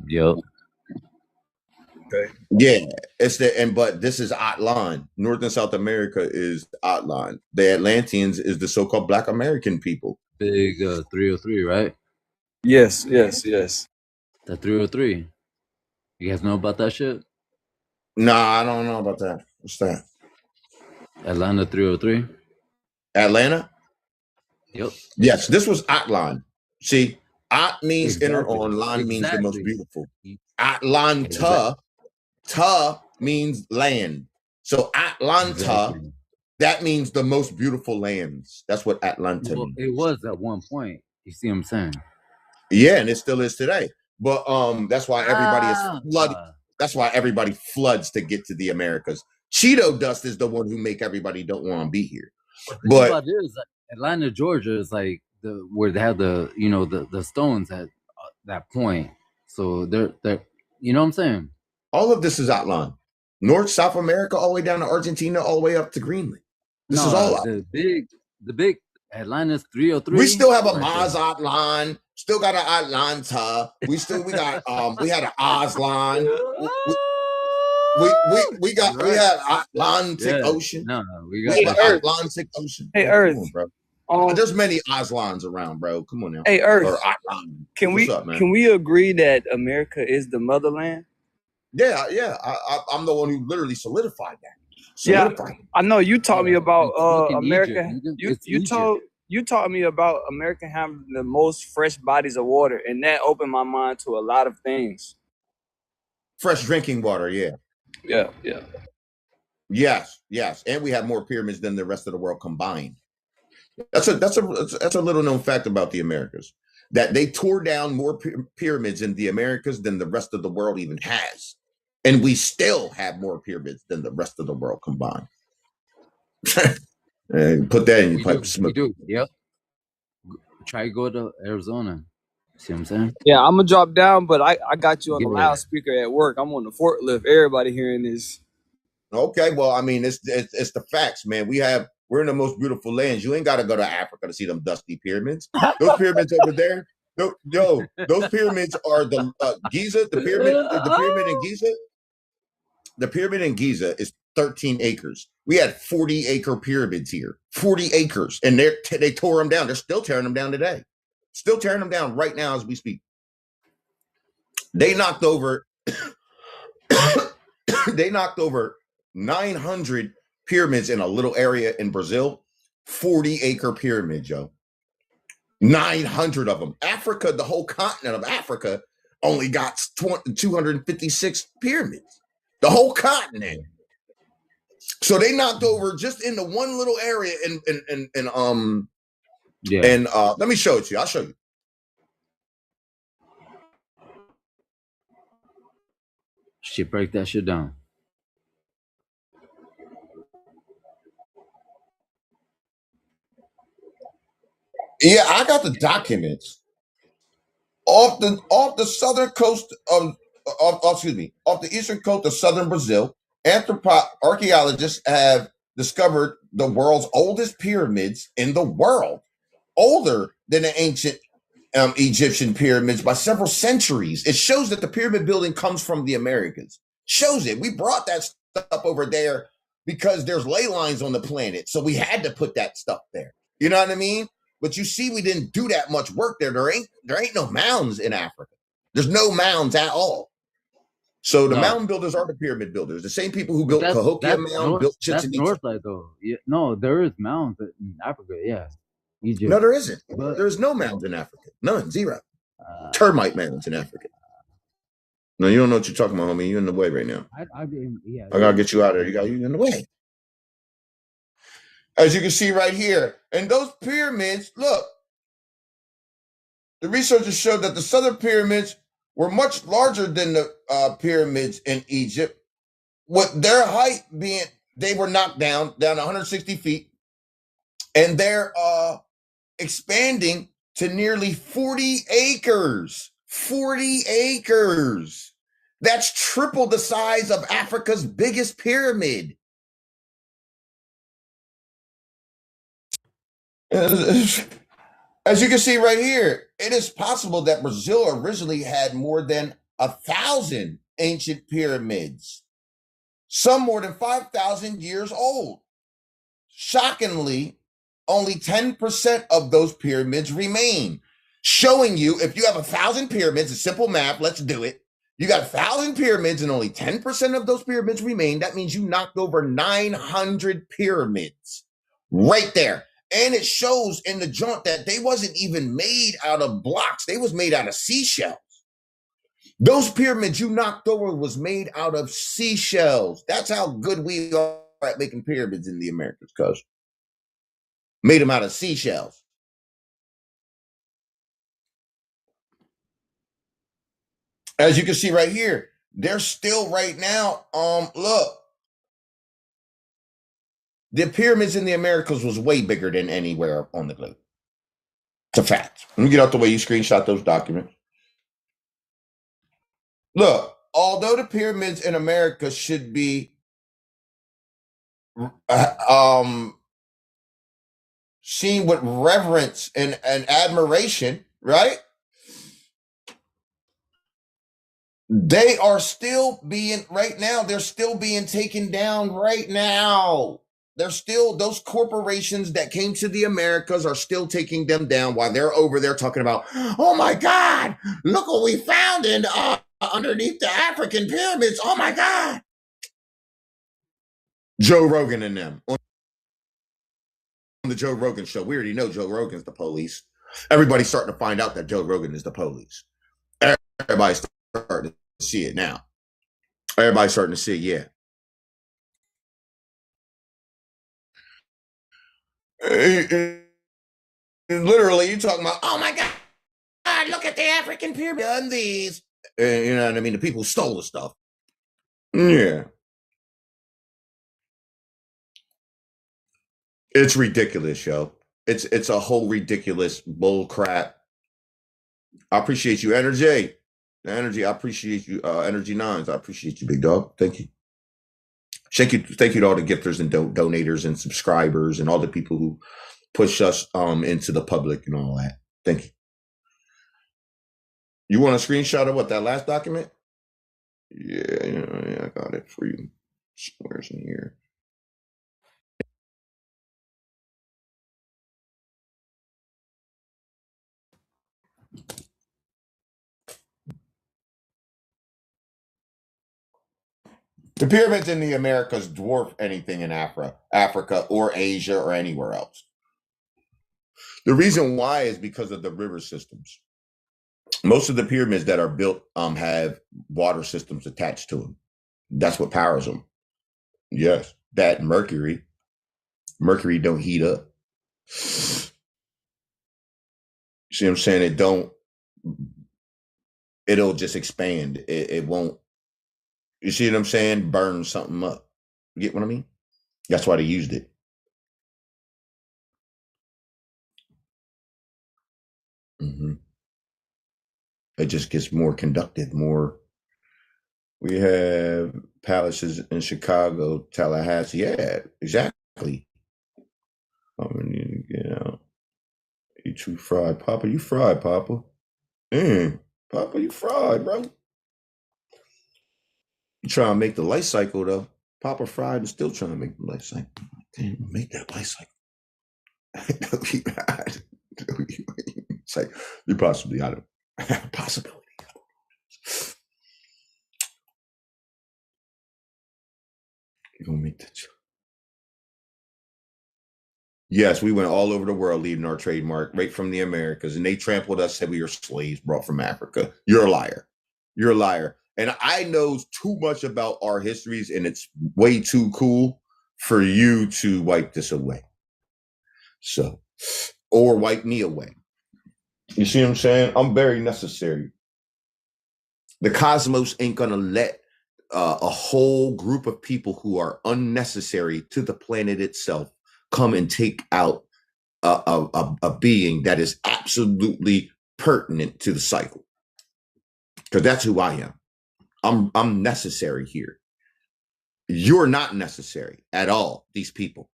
Yep. Okay. Yeah, it's but this is Atlan. North and South America is Atlan. The Atlanteans is the so-called Black American people. Big 303, right? Yes. The 303. You guys know about that shit? Nah, I don't know about that. What's that? Atlanta 303. Atlanta? Yep. Yes, this was Atlan. See, At means inner Exactly. on, Lan means the most Exactly. beautiful. Atlanta, Ta means land. So Atlanta, Exactly. that means the most beautiful lands. That's what Atlanta Well, means. it was at one point. You see what I'm saying? Yeah, and it still is today. But that's why everybody is flooded. Ah. That's why everybody floods to get to the Americas. Cheeto dust is the one who make everybody don't want to be here. The thing But about it is like Atlanta, Georgia is like where they have the stones at that point. So they're you know what I'm saying? all of this is outlined. North, South America, all the way down to Argentina, all the way up to Greenland. This is all the big Atlanta's 303. We still have a right Maz there. outline. Still got an Atlanta. We had an Aslan. We had Atlantic Ocean. No, we We got have Atlantic Ocean. Hey, Come Earth. on, bro. There's many Aslans around, bro. Come on now. Hey, Earth. Or Atlan. Can What's up, man? can we agree that America is the motherland? Yeah. I'm the one who literally solidified that. I know you taught me about It's fucking America. Egypt. You taught me about America having the most fresh bodies of water, and that opened my mind to a lot of things. Fresh drinking water, yeah. Yeah. Yes. And we have more pyramids than the rest of the world combined. That's a little known fact about the Americas, that they tore down more pyramids in the Americas than the rest of the world even has. And we still have more pyramids than the rest of the world combined. And put that in your pipe of smoke. You do. Yep. Try to go to Arizona. See what I'm saying? Yeah, I'm gonna drop down, but I got you on the Yeah. loudspeaker at work. I'm on the forklift. Everybody hearing this. Okay, well, I mean, it's the facts, man. We're in the most beautiful lands. You ain't got to go to Africa to see them dusty pyramids. Those pyramids over there, those pyramids are the Giza. The pyramid in Giza. The pyramid in Giza is 13 acres. We had 40-acre pyramids here, 40 acres, and they tore them down. They're still tearing them down today. Still tearing them down right now as we speak. They knocked over. They knocked over 900 pyramids in a little area in Brazil. 40-acre pyramid, Joe. 900 of them. Africa, the whole continent of Africa, only got 256 pyramids. The whole continent. So they knocked over just in the one little area let me show it to you. I'll show you. Shit, break that shit down. Yeah, I got the documents. Off the southern coast of off the eastern coast of southern Brazil, archaeologists have discovered the world's oldest pyramids in the world, older than the ancient Egyptian pyramids by several centuries. It shows that the pyramid building comes from the Americas. Shows it. We brought that stuff over there because there's ley lines on the planet, so we had to put that stuff there. You know what I mean? But you see, we didn't do that much work there. There ain't no mounds in Africa. There's no mounds at all. So the mound builders are the pyramid builders. The same people who built Cahokia Mound, built Chichen Itza. North side though. Yeah, no, there is mounds in Africa. Yeah, Egypt. No, there isn't. But there's no mounds in Africa. None. Zero. Termite mounds in Africa. No, you don't know what you're talking about, homie. You're in the way right now. I gotta get you out of there. You in the way. As you can see right here, and those pyramids, look, the researchers showed that the southern pyramids were much larger than the pyramids in Egypt, with their height being, they were knocked down 160 feet, and they're expanding to nearly 40 acres. 40 acres. That's triple the size of Africa's biggest pyramid. As you can see right here, it is possible that Brazil originally had more than 1,000 ancient pyramids, some more than 5,000 years old. Shockingly, only 10% of those pyramids remain, showing you if you have 1,000 pyramids, it's simple math, let's do it. You got 1,000 pyramids and only 10% of those pyramids remain. That means you knocked over 900 pyramids right there. And it shows in the joint that they wasn't even made out of blocks. They was made out of seashells. Those pyramids you knocked over was made out of seashells. That's how good we are at making pyramids in the Americas, cuz. Made them out of seashells. As you can see right here, they're still right now, look. The pyramids in the Americas was way bigger than anywhere on the globe. It's a fact. Let me get out the way you screenshot those documents. Look, although the pyramids in America should be seen with reverence and admiration, right? They are still being, right now, they're still being taken down right now. They're still, those corporations that came to the Americas are still taking them down while they're over there talking about, oh my God, look what we found in underneath the African pyramids. Oh my God. Joe Rogan and them on the Joe Rogan show. We already know Joe Rogan's the police. Everybody's starting to find out that Joe Rogan is the police. Everybody's starting to see it now. Everybody's starting to see, yeah. Literally, you're talking about, oh my God, look at the African pyramid and these. You know what I mean? The people stole the stuff. Yeah. It's ridiculous, yo. It's a whole ridiculous bull crap. I appreciate you, Energy. Energy, I appreciate you. Energy Nines, I appreciate you, big dog. Thank you. Thank you to all the gifters and donators and subscribers and all the people who push us into the public and all that. Thank you. You want a screenshot of what, that last document? Yeah, I got it for you. Somewhere's in here. The pyramids in the Americas dwarf anything in Africa or Asia or anywhere else. The reason why is because of the river systems. Most of the pyramids that are built have water systems attached to them. That's what powers them. Yes, that Mercury don't heat up. See what I'm saying? It'll just expand. It won't. You see what I'm saying? Burn something up. You get what I mean? That's why they used it. Mm-hmm. It just gets more conductive, more. We have palaces in Chicago, Tallahassee. Yeah, exactly. I'm gonna need to get out. You too fried, Papa. You fried, Papa. Papa, you fried, bro. You trying to make the life cycle though. Papa fried and still trying to make the life cycle. Damn, make that life cycle. Don't be mad. It's like you possibly out of possibility. You're gonna make that. Yes, we went all over the world leaving our trademark right from the Americas, and they trampled us, said we were slaves brought from Africa. You're a liar. You're a liar. And I know too much about our histories, and it's way too cool for you to wipe this away. So, or wipe me away. You see what I'm saying? I'm very necessary. The cosmos ain't gonna let a whole group of people who are unnecessary to the planet itself come and take out a being that is absolutely pertinent to the cycle. Because that's who I am. I'm necessary here. You're not necessary at all, these people.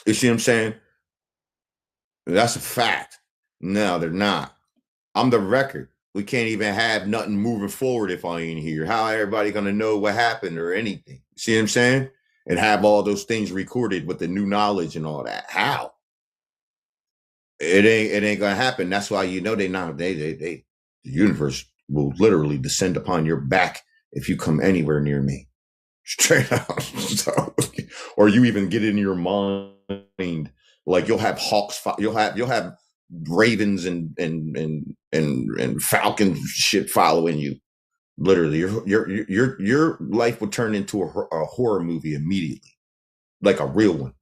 You see what I'm saying? That's a fact. No, they're not. I'm the record. We can't even have nothing moving forward if I ain't here. How everybody gonna know what happened or anything? See what I'm saying? And have all those things recorded with the new knowledge and all that. How? It ain't gonna happen. That's why the universe will literally descend upon your back if you come anywhere near me. Straight out. So, or you even get in your mind, like you'll have hawks, you'll have ravens and falcons shit following you. Literally, your life would turn into a horror movie immediately, like a real one.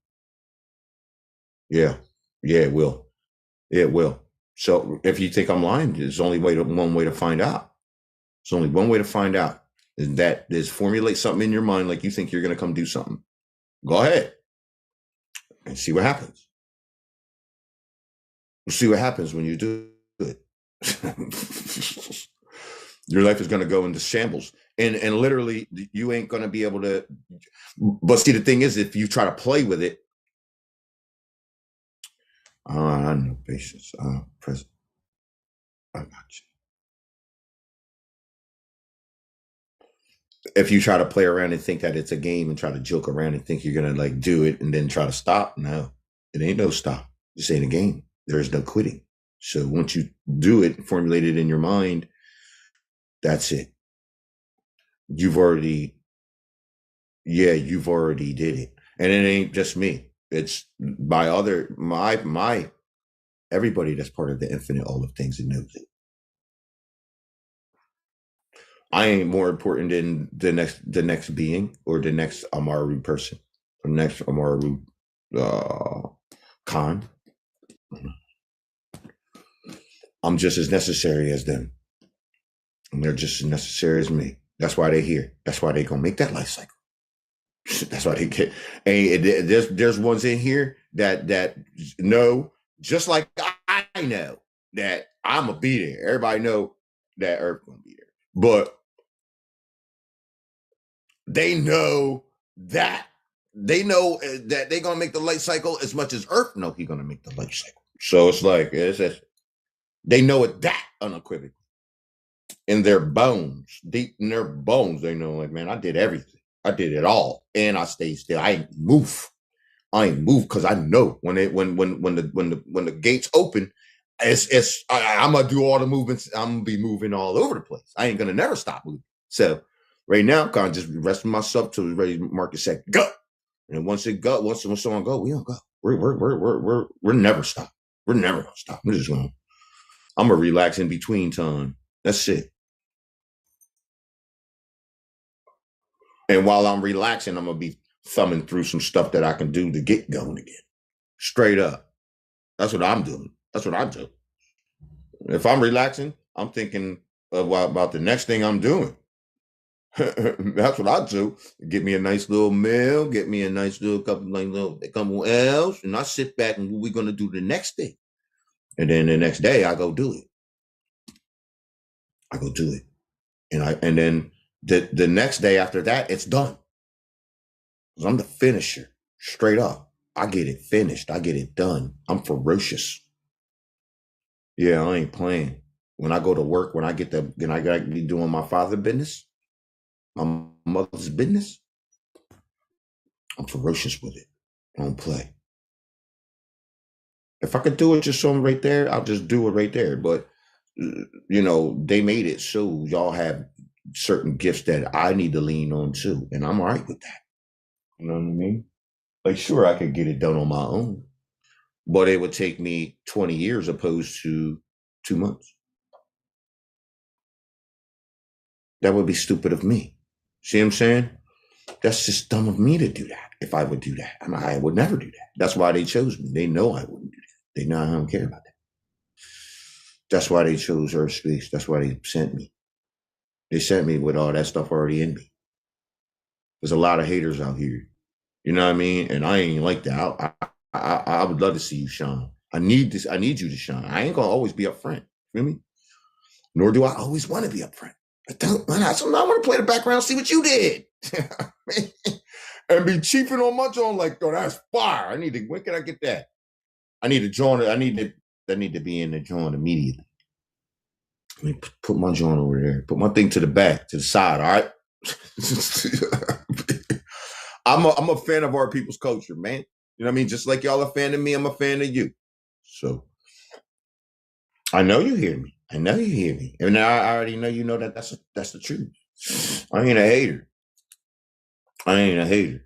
Yeah, it will. It will. So if you think I'm lying, there's only one way to find out. There's only one way to find out. And that is formulate something in your mind like you think you're going to come do something. Go ahead and see what happens. We'll see what happens when you do it. Your life is going to go into shambles. And literally, you ain't going to be able to. But see, the thing is, if you try to play with it, I know patience. Present. I got you. If you try to play around and think that it's a game and try to joke around and think you're going to like do it and then try to stop, no, it ain't no stop. This ain't a game. There is no quitting. So once you do it, formulate it in your mind, that's it. You've already did it. And it ain't just me. It's my everybody that's part of the infinite all of things that knows it. I ain't more important than the next being or the next Amaru person, the next Amaru Khan. I'm just as necessary as them. And they're just as necessary as me. That's why they're here. That's why they're gonna make that life cycle. That's why they get. And there's ones in here that know, just like I know that I'm gonna be there. Everybody know that Earth gonna be there, but they know that they're gonna make the light cycle as much as Earth know he's gonna make the light cycle. So it's like they know it that unequivocally. In their bones, deep in their bones, they know, like, man, I did everything. I did it all. And I stayed still. I ain't move because I know when the gates open, I'm gonna do all the movements. I'm gonna be moving all over the place. I ain't gonna never stop moving. So right now, I'm kind of just resting myself till ready to mark it set go. And once someone go, we don't go. We're never stop. We're never gonna stop. I'm gonna relax in between time. That's it. And while I'm relaxing, I'm gonna be thumbing through some stuff that I can do to get going again. Straight up. That's what I'm doing. That's what I do. If I'm relaxing, I'm thinking about the next thing I'm doing. That's what I do. Get me a nice little meal, get me a nice little couple else, and I sit back and what we're gonna do the next day. And then the next day I go do it. And then the next day after that, it's done. I'm the finisher. Straight up. I get it finished. I get it done. I'm ferocious. Yeah, I ain't playing. When I go to work, when I gotta be doing my father's business, my mother's business, I'm ferocious with it. I don't play. If I could do it just so right there, I'll just do it right there. But they made it so y'all have certain gifts that I need to lean on too. And I'm all right with that. You know what I mean? Like, sure, I could get it done on my own, but it would take me 20 years opposed to 2 months. That would be stupid of me. See what I'm saying? That's just dumb of me to do that. If I would do that, I would never do that. That's why they chose me. They know I wouldn't do that. They know I don't care about that. That's why they chose Earth Space. That's why they sent me. They sent me with all that stuff already in me. There's a lot of haters out here. You know what I mean? And I ain't like that. I would love to see you shine. I need this. I need you to shine. I ain't gonna always be up front. Feel me? Nor do I always want to be up front. I don't. I want to play the background, see what you did, and be cheaping on my joint like, oh, that's fire. When can I get that? I need to join it. I need to be in the joint immediately. Let me put my joint over there. Put my thing to the back, to the side. All right. I'm a fan of our people's culture, man. You know what I mean? Just like y'all a fan of me, I'm a fan of you. So I know you hear me. I know you hear me. And I already know you know that that's the truth. I ain't a hater. I ain't a hater.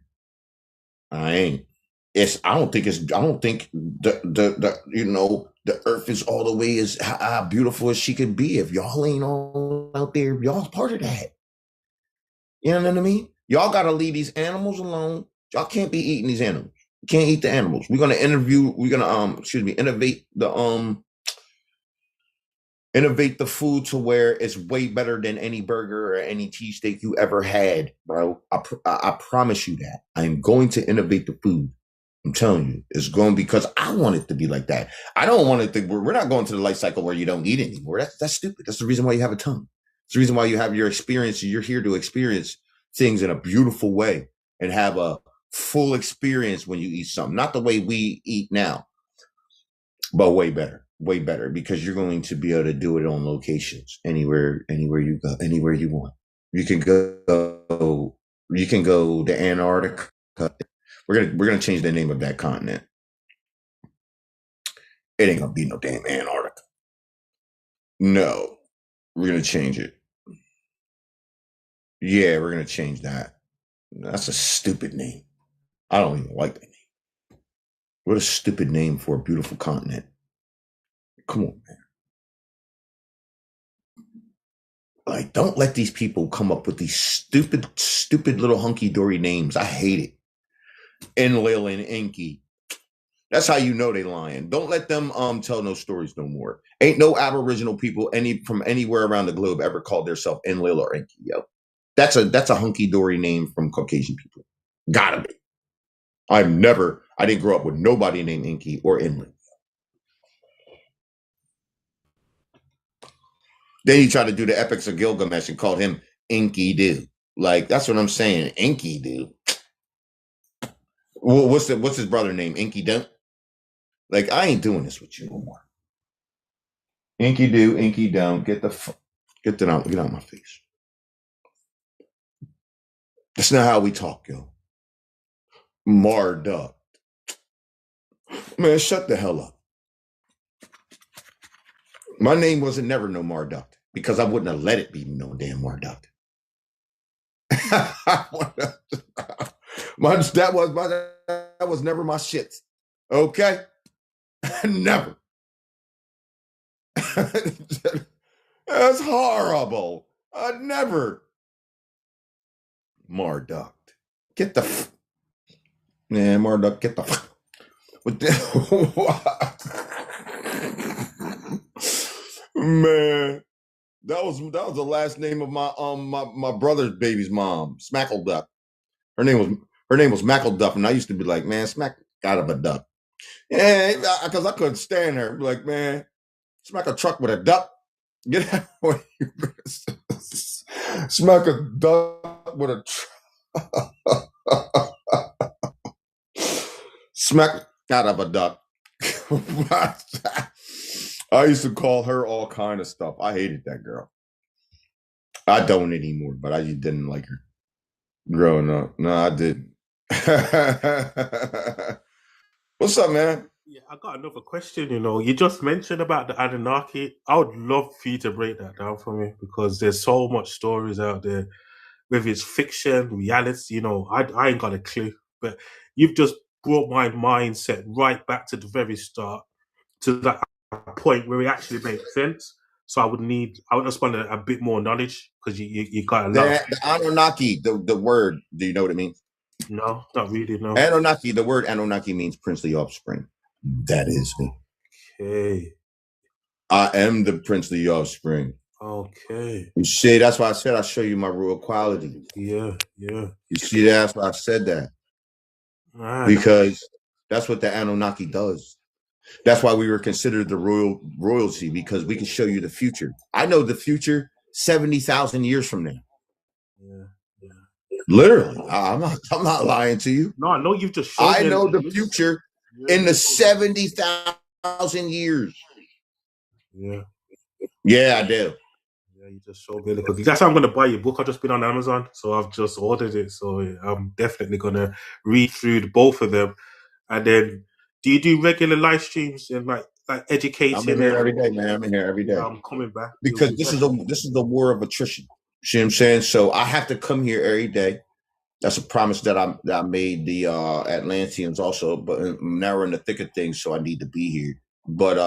I ain't. I don't think the you know the earth is all the way as how beautiful as she could be. If y'all ain't all out there, y'all's part of that. You know what I mean? Y'all gotta leave these animals alone. Y'all can't be eating these animals. You can't eat the animals. We're gonna innovate the food to where it's way better than any burger or any cheesesteak you ever had, bro. I promise you that. I'm going to innovate the food. I'm telling you, it's going because I want it to be like that. I don't want it to. We're not going to the life cycle where you don't eat anymore. That's stupid. That's the reason why you have a tongue. It's the reason why you have your experience. You're here to experience things in a beautiful way and have a full experience when you eat something. Not the way we eat now, but way better because you're going to be able to do it on locations anywhere you go, anywhere you want. You can go to Antarctica. We're gonna change the name of that continent. It ain't gonna be no damn Antarctica. No, we're gonna change it. Yeah, we're gonna change that. That's a stupid name. I don't even like that name. What a stupid name for a beautiful continent. Come on, man. Like, don't let these people come up with these stupid little hunky dory names. I hate it. Enlil and Enki. That's how you know they lying. Don't let them tell no stories no more. Ain't no Aboriginal people from anywhere around the globe ever called themselves Enlil or Enki, yo. That's a hunky dory name from Caucasian people. Gotta be. I didn't grow up with nobody named Enki or Enlil. Then he tried to do the epics of Gilgamesh and called him Enki Do. Like, that's what I'm saying. Enki Do. Well, what's his brother name? Enki Don't? Like, I ain't doing this with you no more. Inky do, inky don't. Get out my face. That's not how we talk, yo. Marduk. Man, shut the hell up. My name wasn't never no Marduk because I wouldn't have let it be no damn Marduk. that was never my shit. Okay? Never. That's horrible. Never. Marduk. Get the man, Marduk, get the with the man. That was the last name of my brother's baby's mom, Smackle Duck. Her name was Mackle Duck, and I used to be like, man, smack out of a duck. Yeah, because I couldn't stand her. Be like, man, smack a truck with a duck. Get out of here. Smack a duck with a truck. Smack out of a duck. I used to call her all kind of stuff. I hated that girl. I don't anymore, but I just didn't like her growing up. No, I didn't. What's up, man? Yeah, I got another question. You just mentioned about the Anunnaki. I would love for you to break that down for me because there's so much stories out there, whether it's fiction, reality. I ain't got a clue, but you've just brought my mindset right back to the very start, to that point where it actually makes sense. So I would just want a bit more knowledge because you got a lot. The Anunnaki, the word, do you know what it means? No, not really, no. Anunnaki, the word Anunnaki means princely offspring. That is me. Okay. I am the princely offspring. Okay. You see, that's why I said I'll show you my real quality. Yeah. You see, that's why I said that. Right. Because that's what the Anunnaki does. That's why we were considered the royalty, because we can show you the future. I know the future 70,000 years from now. Yeah. Literally. I'm not lying to you. No, I know you've just shown I me know the future in the 70,000 years. Yeah. Yeah, I do. Yeah, you just showed me a little. That's how I'm gonna buy your book. I've just been on Amazon, so I've just ordered it. So I'm definitely gonna read through both of them. And then, do you do regular live streams and like I'm educating? in here every day, man. I'm in here every day. Yeah, I'm coming back because this is the war of attrition. See what I'm saying? So I have to come here every day. That's a promise that I made the Atlanteans also, but now we're in the thick of things, so I need to be here. But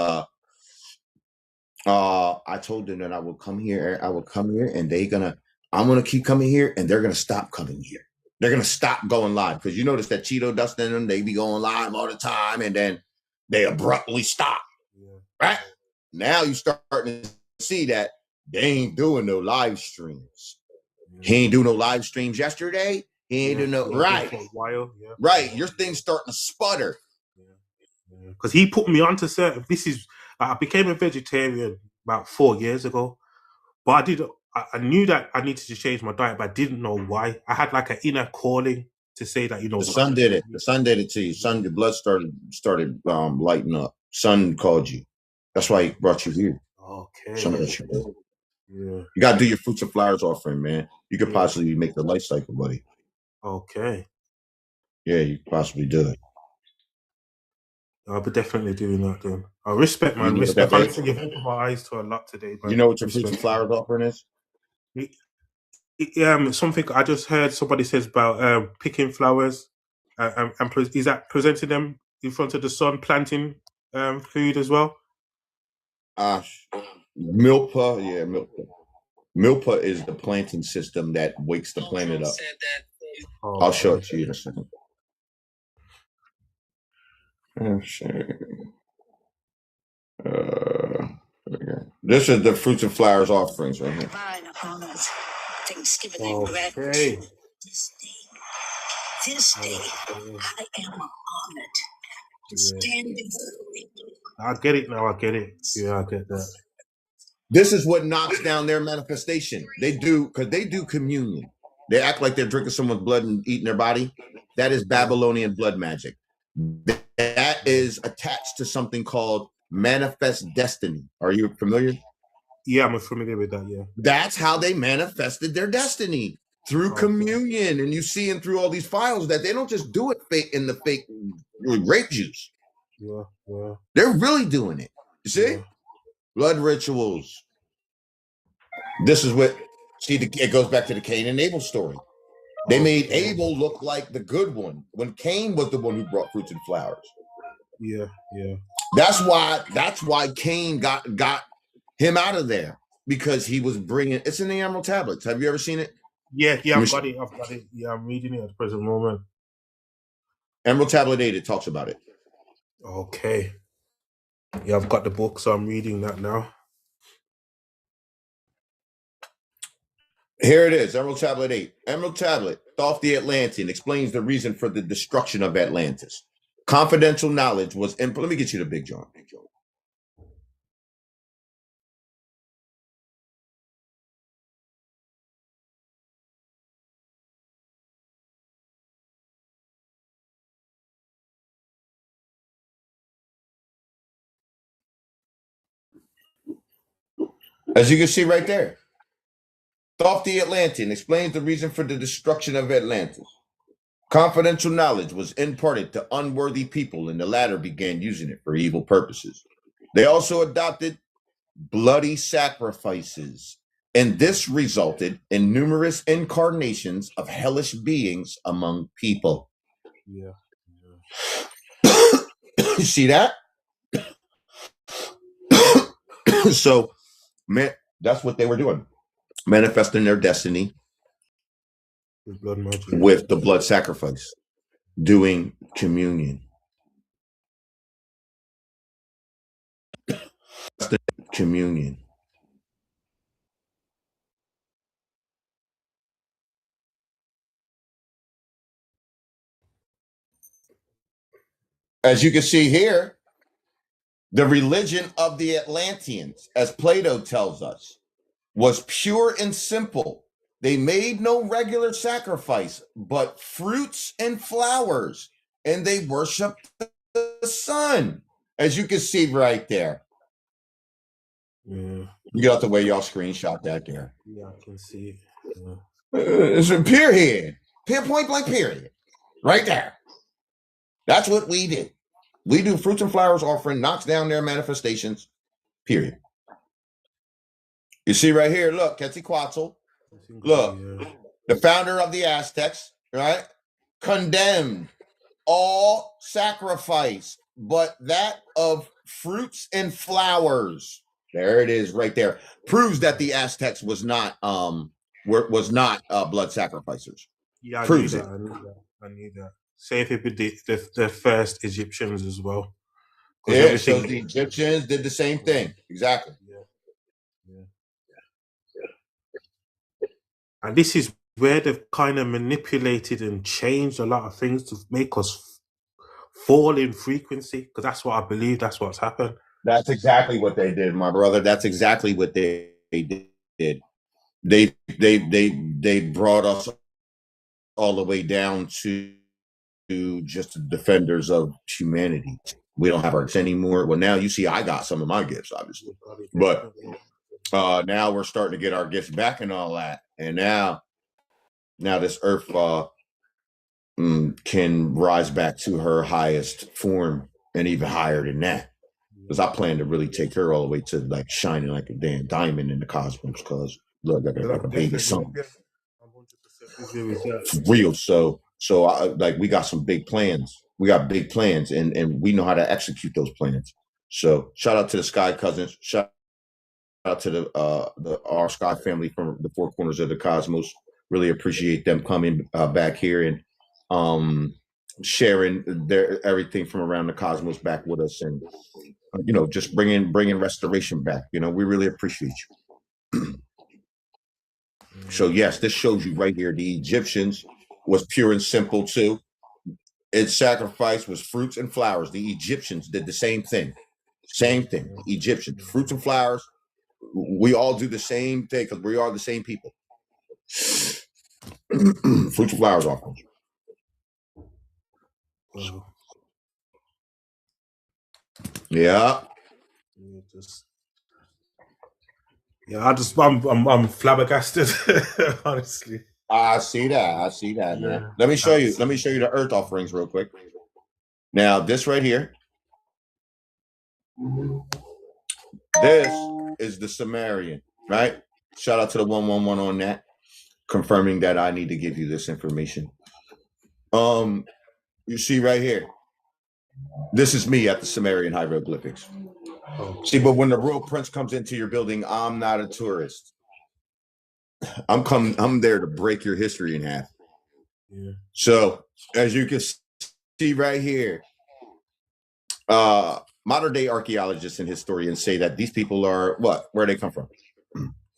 I told them that I will come here. I will come here, and I'm gonna keep coming here, and they're gonna stop coming here. They're gonna stop going live because you notice that Cheeto Dustin and them, they be going live all the time, and then they abruptly stop. Yeah. Right now, you starting to see that they ain't doing no live streams. Yeah. He ain't doing no live streams yesterday. He ain't doing no right. For a while, yeah. Right, your thing's starting to sputter. Because he put me onto certain. I became a vegetarian about 4 years ago, but I knew that I needed to change my diet, but I didn't know why. I had like an inner calling to say that, the sun did it. The sun did it to you. Sun, your blood started lighting up. Sun called you. That's why he brought you here. Okay. Yeah. You got to do your fruits and flowers offering, man. You could possibly make the life cycle, buddy. Okay. Yeah, you could possibly do it. I'll be definitely doing that then. I respect, man. Respect. Honestly, you've opened my eyes to a lot today, man. You know what your fruits and flowers offering is? Something I just heard somebody says about picking flowers and is that presenting them in front of the sun, planting food as well? Milpa, yeah, Milpa. Milpa is the planting system that wakes the planet up. I'll show it to you in a second. This is the fruits and flowers offerings right here. Thanksgiving and gratitude. This day, I am honored to stand before you. I get it now. I get it. Yeah, I get that. This is what knocks down their manifestation. They do communion. They act like they're drinking someone's blood and eating their body. That is Babylonian blood magic. That is attached to something called manifest destiny. Are you familiar? Yeah, I'm familiar with that, yeah. That's how they manifested their destiny, through communion. And you see in through all these files that they don't just do it fake in the fake grape juice. Yeah. They're really doing it. You see? Yeah. Blood rituals. This is what, it goes back to the Cain and Abel story. They made Abel look like the good one when Cain was the one who brought fruits and flowers. Yeah. That's why Cain got him out of there, because he was bringing. It's in the Emerald Tablets. Have you ever seen it? Yeah. I've got it. Yeah, I'm reading it at the present moment. Emerald Tablet 8. It talks about it. Okay. Yeah, I've got the book, so I'm reading that now. Here it is, Emerald Tablet 8. Emerald Tablet, Thoth the Atlantean, explains the reason for the destruction of Atlantis. Confidential knowledge was. Let me get you the Big John. As you can see right there, Thoth the Atlantean explains the reason for the destruction of Atlantis. Confidential knowledge was imparted to unworthy people, and the latter began using it for evil purposes. They also adopted bloody sacrifices, and this resulted in numerous incarnations of hellish beings among people. Yeah. You see that? So, man, that's what they were doing. Manifesting their destiny with the blood sacrifice, doing communion. Communion. As you can see here, the religion of the Atlanteans, as Plato tells us, was pure and simple. They made no regular sacrifice, but fruits and flowers, and they worshiped the sun, as you can see right there. Yeah. You get out the way, y'all screenshot that there. Yeah, I can see it. Yeah. It's a period. Point blank period. Right there. That's what we do. We do fruits and flowers offering, knocks down their manifestations, period. You see right here, look, Quetzalcoatl, look, the founder of the Aztecs, right, condemned all sacrifice but that of fruits and flowers. There it is right there. Proves that the Aztecs was not blood sacrificers. Yeah, I Proves knew it. that. I knew that. Same thing with the first Egyptians as well. Yeah, so the Egyptians did the same thing. Exactly. Yeah. And this is where they've kind of manipulated and changed a lot of things to make us fall in frequency, because that's what I believe. That's what's happened. That's exactly what they did, my brother. That's exactly what they did. They brought us all the way down to just the defenders of humanity. We don't have our gifts anymore. Well, now you see, I got some of my gifts, obviously, but now we're starting to get our gifts back and all that. And now this earth can rise back to her highest form and even higher than that. Because I plan to really take her all the way to like shining like a damn diamond in the cosmos. Because look, I got like a baby son. Real. So we got some big plans. We got big plans, and we know how to execute those plans. So shout out to the Sky Cousins. Shout out to our Sky family from the four corners of the cosmos. Really appreciate them coming back here and sharing everything from around the cosmos back with us, and just bringing restoration back. We really appreciate you. So yes, this shows you right here. The Egyptians was pure and simple too. Its sacrifice was fruits and flowers. The Egyptians did the same thing. Same thing. The Egyptians, fruits and flowers. We all do the same thing because we are the same people. Fruits and flowers offerings. Wow. Yeah. I'm flabbergasted, honestly. I see that, man. Let me show you the earth offerings real quick. Now, this right here, this is the Sumerian, right? Shout out to the 111 on that, confirming that I need to give you this information. You see right here, this is me at the Sumerian hieroglyphics. See, but when the royal prince comes into your building, I'm not a tourist. I'm there to break your history in half. Yeah. So as you can see right here, modern day archaeologists and historians say that these people are what? Where they come from?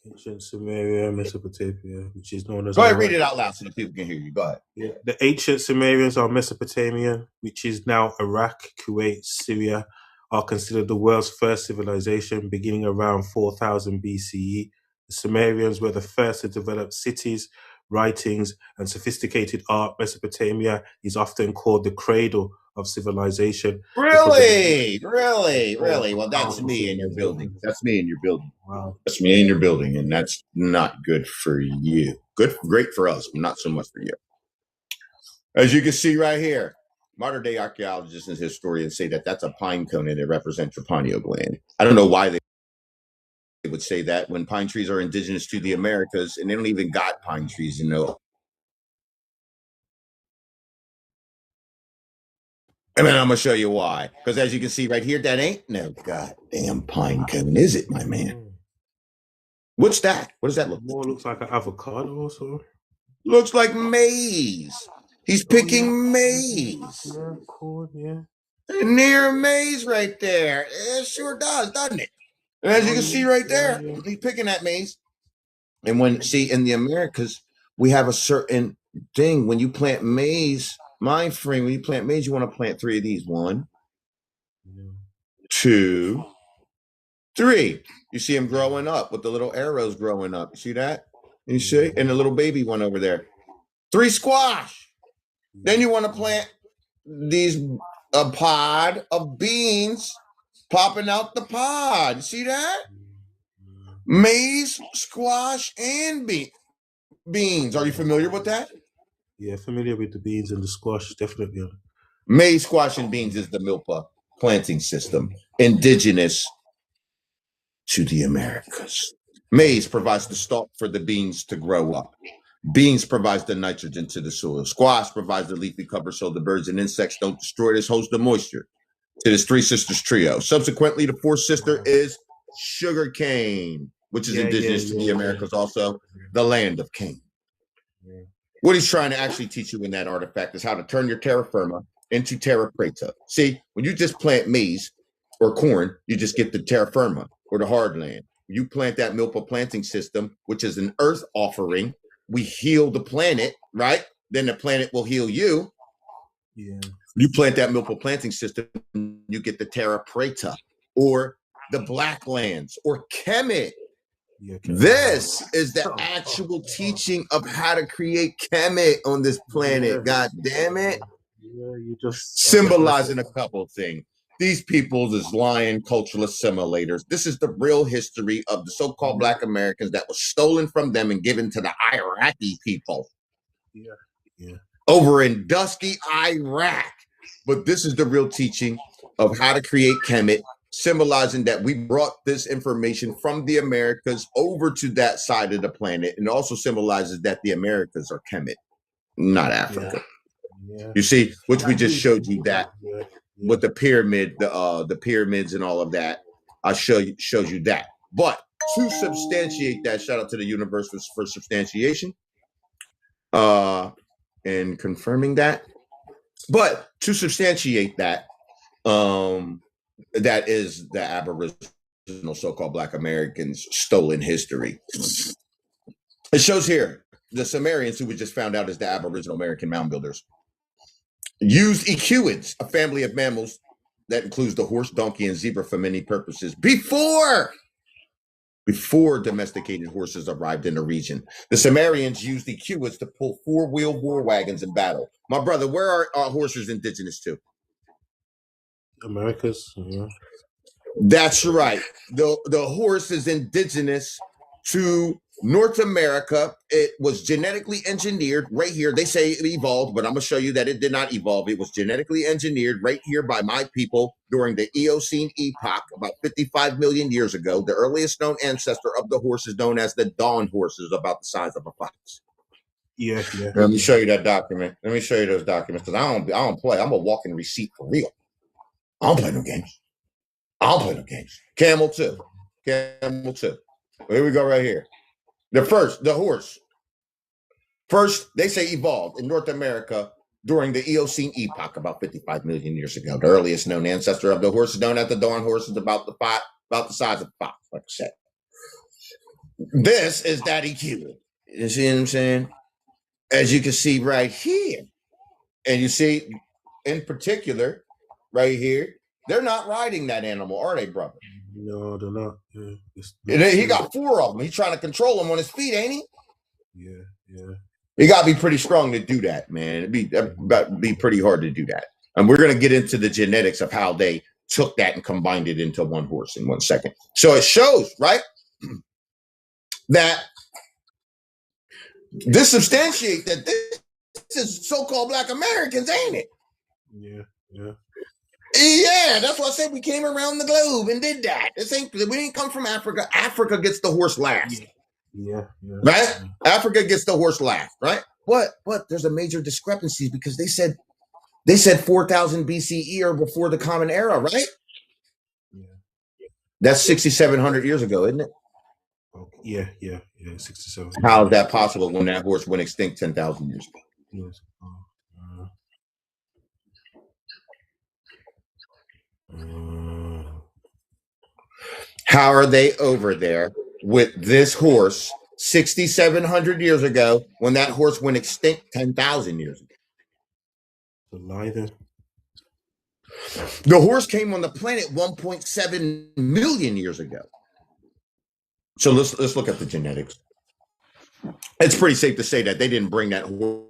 Ancient Sumeria, Mesopotamia, which is known as. Go ahead, read it out loud so the people can hear you. Go ahead. Yeah, the ancient Sumerians are Mesopotamian, which is now Iraq, Kuwait, Syria, are considered the world's first civilization, beginning around 4000 BCE. The Sumerians were the first to develop cities, writings, and sophisticated art. Mesopotamia is often called the cradle of civilization. Really? Well, that's me in your building. Wow. That's me in your building, and that's not good for you. Great for us, but not so much for you. As you can see right here, modern day archaeologists and historians say that that's a pine cone and it represents your pineal gland. I don't know why they would say that when pine trees are indigenous to the Americas, and they don't even got pine trees, And then I'm gonna show you why. Because as you can see right here, that ain't no goddamn pine cone, is it, my man? What's that? What does that look like? More looks like an avocado or something. Looks like maize. He's picking maize. Yeah, cool, yeah. Near maize right there. It sure does, doesn't it? And as you can see right there, he's picking that maize. And in the Americas, we have a certain thing. When you plant maize, mind frame, when you plant maize, you want to plant 3 of these. 1, 2, 3. You see them growing up with the little arrows growing up. You see that? You see? And the little baby one over there. 3 squash. Then you want to plant a pod of beans popping out the pod. You see that? Maize, squash, and beans. Are you familiar with that? Yeah, familiar with the beans and the squash, definitely. Maize, squash, and beans is the milpa planting system, indigenous to the Americas. Maize provides the stalk for the beans to grow up. Beans provides the nitrogen to the soil. Squash provides the leafy cover so the birds and insects don't destroy this, holds the moisture to this three sisters trio. Subsequently, the fourth sister is sugarcane, which is indigenous to the Americas, also the land of cane. Yeah. What he's trying to actually teach you in that artifact is how to turn your terra firma into terra preta. See, when you just plant maize or corn, you just get the terra firma or the hard land. You plant that milpa planting system, which is an earth offering. We heal the planet, right? Then the planet will heal you. Yeah. You plant that milpa planting system, you get the terra preta or the black lands or Kemet. Yeah, This is the actual teaching of how to create Kemet on this planet. God damn it. Yeah, you just Symbolizing a couple of things. These peoples is lying cultural assimilators. This is the real history of the so-called Black Americans that was stolen from them and given to the Iraqi people. Yeah, yeah. Over in dusty Iraq. But this is the real teaching of how to create Kemet, symbolizing that we brought this information from the Americas over to that side of the planet, and also symbolizes that the Americas are Kemet, not Africa. Yeah. You see, which we just showed you that with the pyramid, the pyramids and all of that. I showed you that. But to substantiate that, shout out to the universe for substantiation, and confirming that. But to substantiate that, that is the Aboriginal so-called Black Americans' stolen history. It shows here the Sumerians, who we just found out is the Aboriginal American mound builders, used equids, a family of mammals that includes the horse, donkey, and zebra for many purposes before domesticated horses arrived in the region. The Sumerians used equids to pull four-wheel war wagons in battle. My brother, where are our horses indigenous to? Americas. Yeah. That's right. The horse is indigenous to North America. It was genetically engineered right here. They say it evolved, but I'm going to show you that it did not evolve. It was genetically engineered right here by my people during the Eocene epoch, about 55 million years ago. The earliest known ancestor of the horse is known as the dawn horse, is about the size of a fox. Yeah, yeah. Let me show you that document. Let me show you those documents, because I don't play. I'm a walking receipt for real. I don't play no games. I'll play no games. Camel 2. Camel 2. Here we go right here. The horse. First, they say evolved in North America during the Eocene epoch, about 55 million years ago. The earliest known ancestor of the horse is known as the dawn horse, is about the size of a fox, like I said. This is that EQ. You see what I'm saying? As you can see right here. And you see, in particular, right here, they're not riding that animal, are they, brother? No, they're not. Yeah. He got 4 of them. He's trying to control them on his feet, ain't he? Yeah, yeah. You got to be pretty strong to do that, man. It'd be pretty hard to do that. And we're going to get into the genetics of how they took that and combined it into one horse in 1 second. So it shows, right, that this substantiates that this is so-called Black Americans, ain't it? Yeah, yeah. Yeah, that's why I said we came around the globe and did that. We didn't come from Africa. Africa gets the horse last. Yeah, yeah. Right? Yeah. Africa gets the horse last, right? But there's a major discrepancy because they said 4,000 BCE or before the Common Era, right? Yeah. That's 6,700 years ago, isn't it? Okay. Yeah, 67. How is that possible when that horse went extinct 10,000 years ago? Yes. How are they over there with this horse 6,700 years ago when that horse went extinct 10,000 years ago? The lie then. The horse came on the planet 1.7 million years ago. So let's look at the genetics. It's pretty safe to say that they didn't bring that horse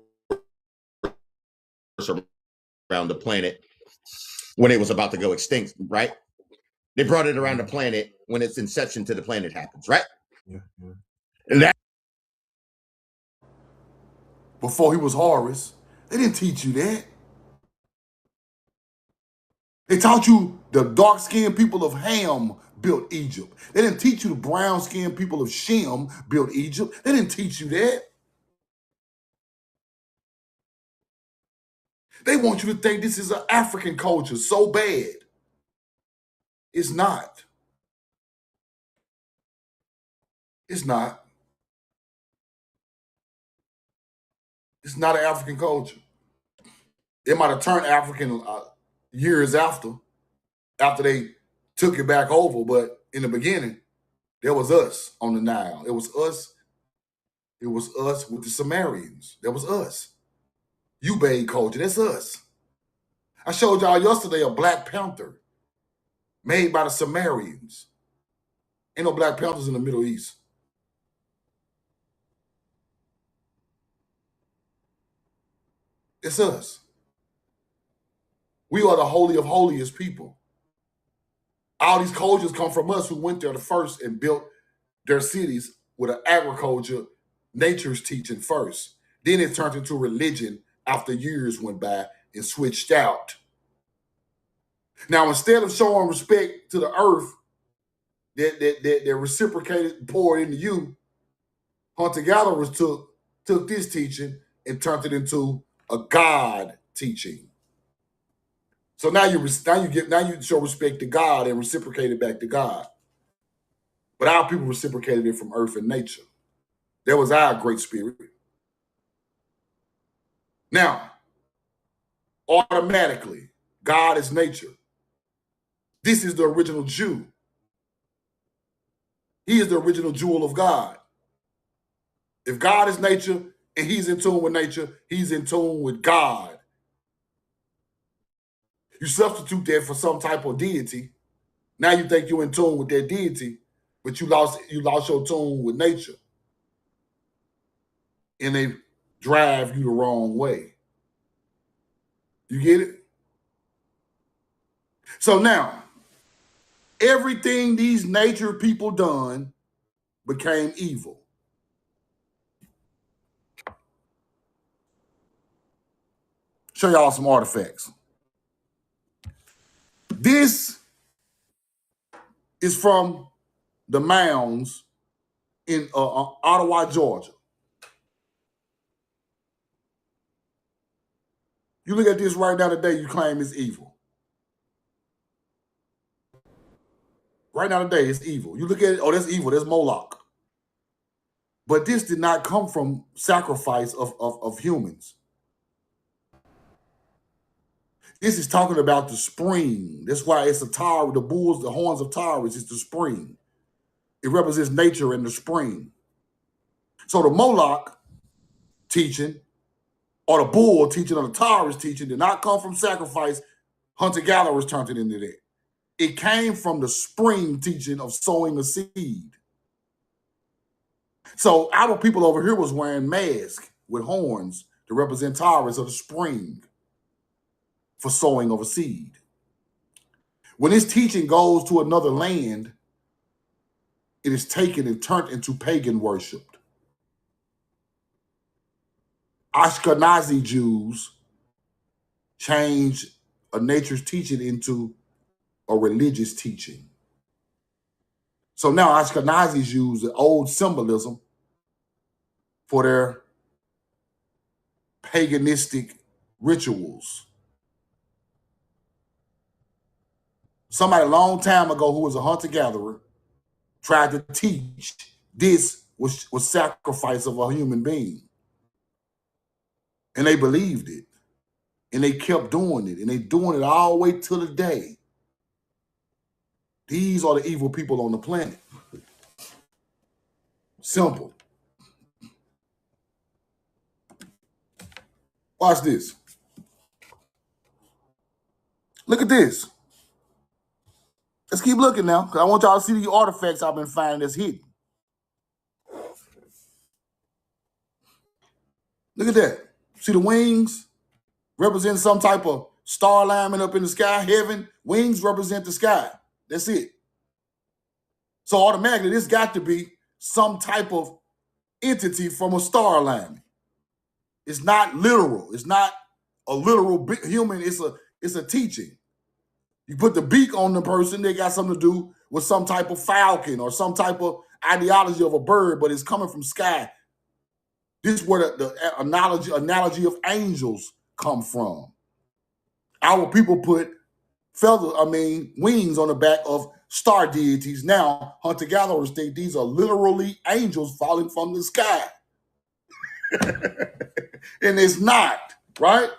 around the planet when it was about to go extinct, right? They brought it around the planet when its inception to the planet happens, right? Yeah. And that Before he was Horus. They didn't teach you that. They taught you the dark-skinned people of Ham built Egypt. They didn't teach you the brown-skinned people of Shem built Egypt. They didn't teach you that. They want you to think this is an African culture so bad. It's not. It's not. It's not an African culture. It might have turned African years after they took it back over, but in the beginning, there was us on the Nile. It was us. It was us with the Sumerians. That was us. Ubaid culture, that's us. I showed y'all yesterday a Black Panther made by the Sumerians. Ain't no Black Panthers in the Middle East. It's us. We are the holy of holiest people. All these cultures come from us who went there the first and built their cities with an agriculture, nature's teaching first. Then it turned into religion after years went by and switched out. Now, instead of showing respect to the earth that reciprocated and poured into you, hunter-gatherers took this teaching and turned it into a God teaching. So now you show respect to God and reciprocate it back to God. But our people reciprocated it from earth and nature. That was our great spirit. Now, automatically, God is nature. This is the original Jew. He is the original jewel of God. If God is nature and he's in tune with nature, he's in tune with God. You substitute that for some type of deity. Now you think you're in tune with that deity, but you lost your tune with nature. And they drive you the wrong way. You get it? So now, everything these nature people done became evil. Show y'all some artifacts. This is from the mounds in Ottawa, Georgia. You look at this right now today, you claim it's evil. Right now today, it's evil. You look at it, oh, that's evil, that's Moloch. But this did not come from sacrifice of humans. This is talking about the spring. That's why it's a tower, the bulls, the horns of Taurus is the spring. It represents nature and the spring. So the Moloch teaching, or the bull teaching, or the Taurus teaching did not come from sacrifice. Hunter-gatherers turned it into that. It came from the spring teaching of sowing a seed. So our people over here was wearing masks with horns to represent Taurus of the spring for sowing of a seed. When this teaching goes to another land, it is taken and turned into pagan worship. Ashkenazi Jews changed a nature's teaching into a religious teaching. So now Ashkenazis use the old symbolism for their paganistic rituals. Somebody a long time ago who was a hunter-gatherer tried to teach this was sacrifice of a human being. And they believed it. And they kept doing it. And they doing it all the way to the day. These are the evil people on the planet. Simple. Watch this. Look at this. Let's keep looking now, because I want y'all to see the artifacts I've been finding that's hidden. Look at that. See the wings? Represent some type of star alignment up in the sky, heaven. Wings represent the sky. That's it. So automatically, this got to be some type of entity from a star alignment. It's not literal. It's not a literal human. It's a teaching. You put the beak on the person, they got something to do with some type of falcon or some type of ideology of a bird, but it's coming from sky. This is where the analogy of angels come from. Our people put wings on the back of star deities. Now, hunter-gatherers think these are literally angels falling from the sky. And it's not, right?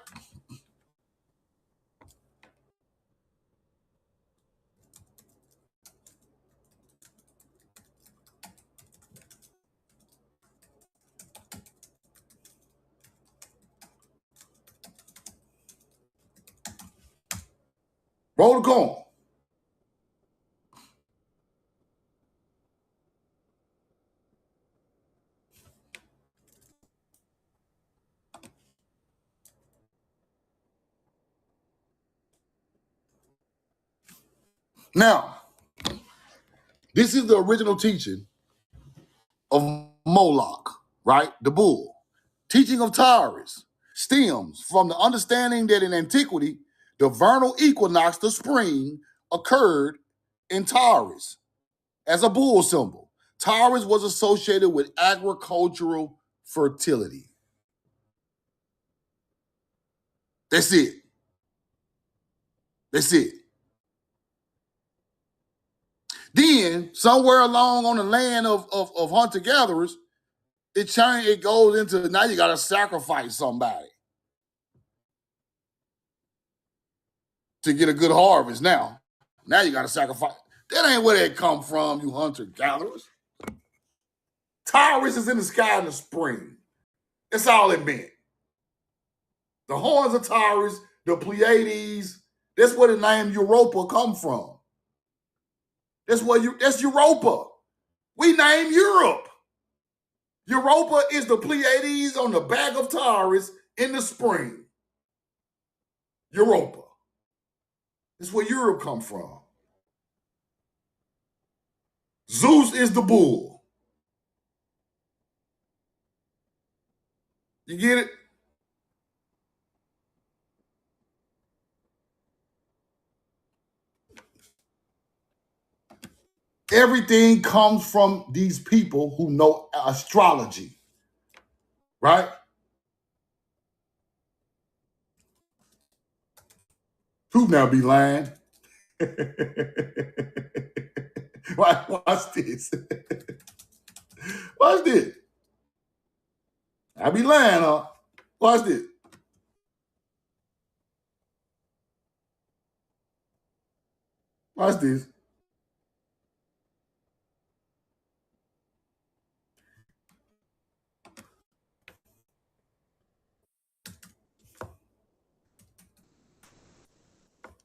Roll the coin. Now, this is the original teaching of Moloch, right? The bull. Teaching of Taurus stems from the understanding that in antiquity, the vernal equinox, the spring, occurred in Taurus as a bull symbol. Taurus was associated with agricultural fertility. That's it. That's it. Then, somewhere along on the land of hunter-gatherers, it goes into, now you got to sacrifice somebody to get a good harvest now. Now you got to sacrifice. That ain't where that come from, you hunter-gatherers. Taurus is in the sky in the spring. That's all it meant. The horns of Taurus, the Pleiades, that's where the name Europa come from. That's Europa. We name Europe. Europa is the Pleiades on the back of Taurus in the spring. Europa. That's where Europe come from. Zeus is the bull. You get it? Everything comes from these people who know astrology, right? Who now be lying? Watch this. Watch this. I be lying, huh? Watch this. Watch this.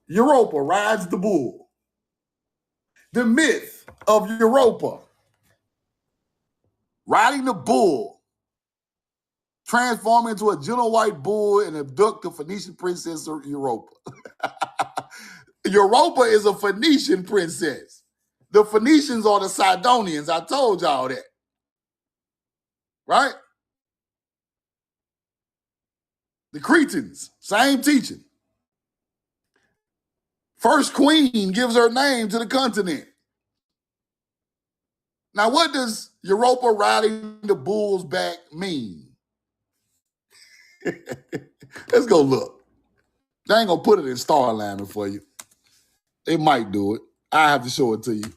Europa rides the bull. The myth of Europa riding the bull, transform into a gentle white bull and abduct the Phoenician princess Europa. Europa is a Phoenician princess. The Phoenicians are the Sidonians. I told y'all that. Right? The Cretans, same teaching. First queen gives her name to the continent. Now, what does Europa riding the bull's back mean? Let's go look. They ain't gonna put it in star alignment for you. They might do it. I have to show it to you.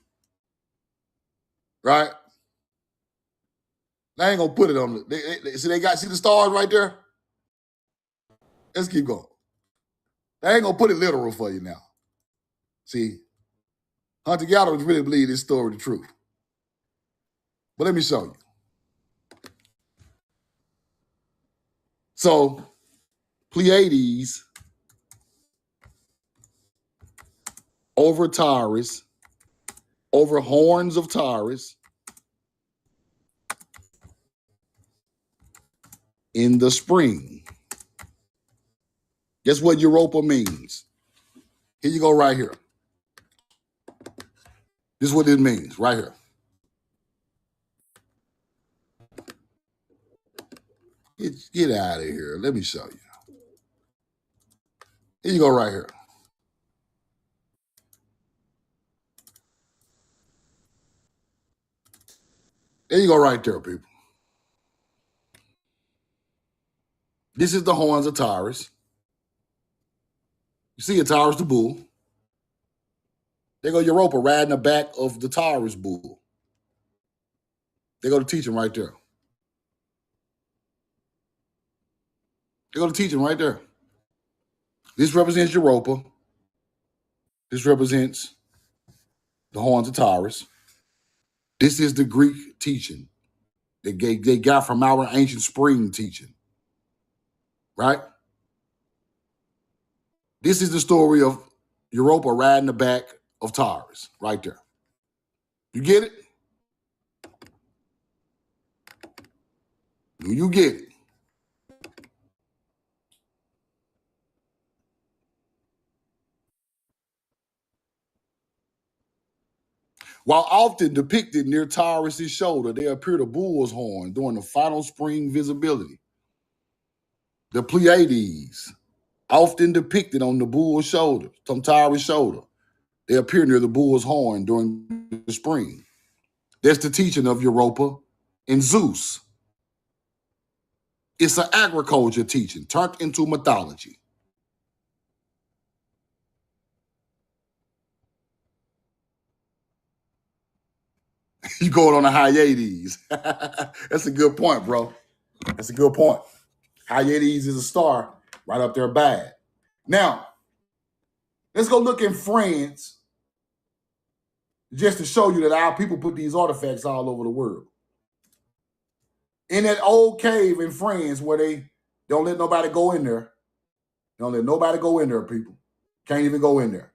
Right? They ain't gonna put it on the. See the stars right there? Let's keep going. They ain't gonna put it literal for you now. See, hunter-gatherers really believe this story the truth. But let me show you. So, Pleiades over Taurus, over horns of Taurus in the spring. Guess what Europa means? Here you go right here. This is what it means right here. Get out of here. Let me show you. Here you go right here. There you go right there, people. This is the horns of Taurus. You see a Taurus the bull. There go Europa riding the back of the Taurus bull. They go to teaching right there. They go to teaching right there. This represents Europa. This represents the horns of Taurus. This is the Greek teaching that they got from our ancient spring teaching. Right? This is the story of Europa riding the back of Taurus right there. You get it? Do you get it? While often depicted near Taurus' shoulder, they appear the bull's horn during the final spring visibility. The Pleiades, often depicted on the bull's shoulder, from Taurus' shoulder, they appear near the bull's horn during the spring. That's the teaching of Europa and Zeus. It's an agriculture teaching turned into mythology. You going on the Hyades. That's a good point, bro. That's a good point. Hyades is a star right up there bad. Now, let's go look in France just to show you that our people put these artifacts all over the world. In that old cave in France where they don't let nobody go in there. Don't let nobody go in there, people. Can't even go in there.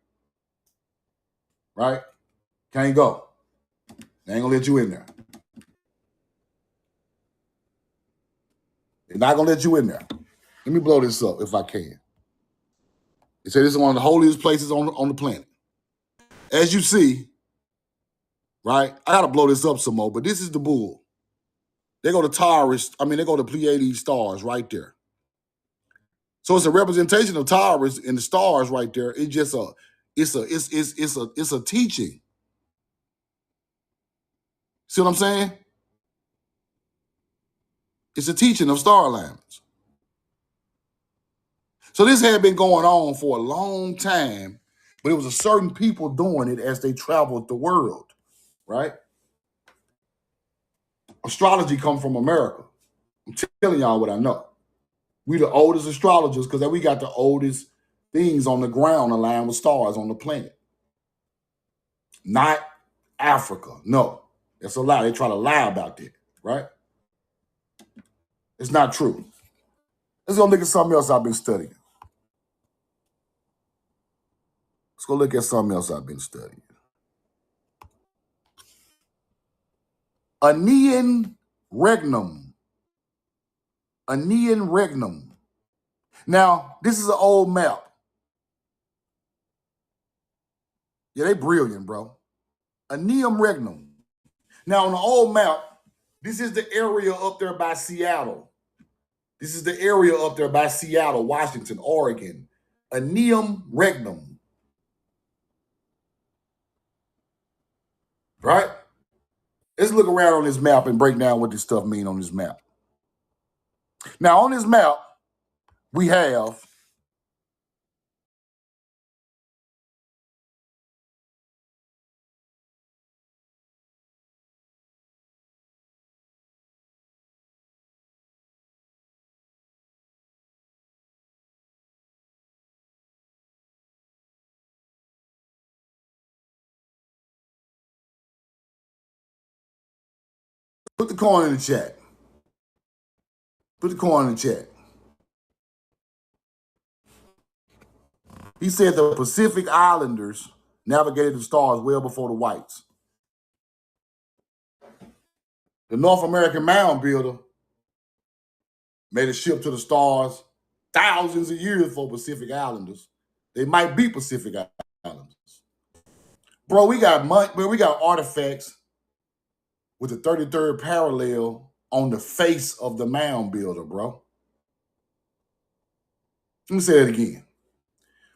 Right? Can't go. They ain't gonna let you in there. They're not gonna let you in there. Let me blow this up if I can. They say this is one of the holiest places on the planet. As you see, right? I gotta blow this up some more, but this is the bull. They go to Taurus, they go to Pleiades stars right there. So it's a representation of Taurus and the stars right there. It's just it's a teaching. See what I'm saying? It's a teaching of star alignments. So this had been going on for a long time, but it was a certain people doing it as they traveled the world, right? Astrology comes from America. I'm telling y'all what I know. We the oldest astrologers because we got the oldest things on the ground aligned with stars on the planet. Not Africa. No. That's a lie. They try to lie about that, right? It's not true. Let's go look at something else I've been studying. Let's go look at something else I've been studying. Aenean regnum. Aenean regnum. Now, this is an old map. Yeah, they brilliant, bro. Aenean regnum. Now, on the old map, this is the area up there by Seattle. This is the area up there by Seattle, Washington, Oregon. Aenean regnum. Right? Let's look around on this map and break down what this stuff means on this map. Now, on this map, we have put the coin in the chat. Put the coin in the chat. He said the Pacific Islanders navigated the stars well before the whites. The North American mound builder made a ship to the stars thousands of years before Pacific Islanders. They might be Pacific Islanders. Bro, we got artifacts with the 33rd parallel on the face of the mound builder, bro. Let me say it again.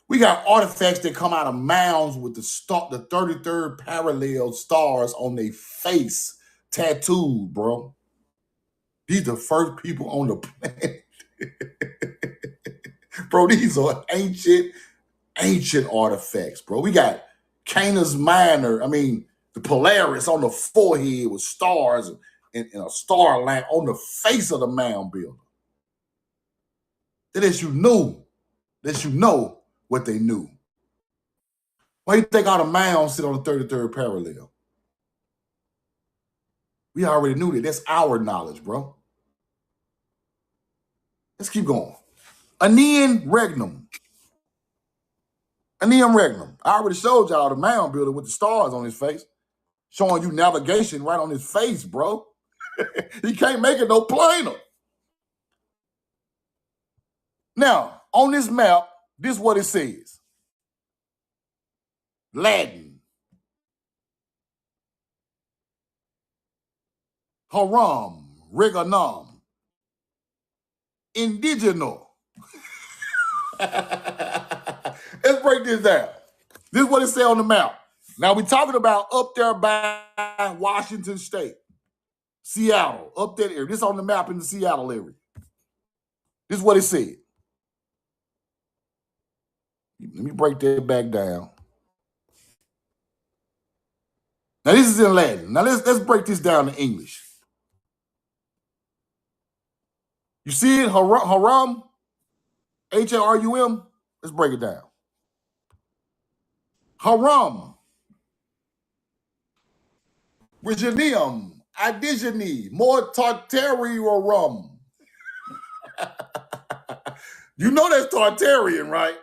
We got artifacts that come out of mounds with the 33rd parallel stars on their face tattooed, bro. These are the first people on the planet. Bro, these are ancient artifacts, bro. We got Canis Minor, the Polaris on the forehead with stars and a star lamp on the face of the mound builder. That lets you know what they knew. Why do you think all the mounds sit on the 33rd parallel? We already knew that. That's our knowledge, bro. Let's keep going. Aenean Regnum. I already showed y'all the mound builder with the stars on his face, showing you navigation right on his face, bro. He can't make it no plainer. Now, on this map, this is what it says. Latin. Haram. Reganam. Indigenous. Let's break this down. This is what it says on the map. Now, we're talking about up there by Washington State. Seattle, up that area. This is on the map in the Seattle area. This is what it said. Let me break that back down. Now, this is in Latin. Now, let's break this down in English. You see it? Haram? H-A-R-U-M? Let's break it down. Haram. Reginium. Adigeny. More Tartarium. You know that's Tartarian, right?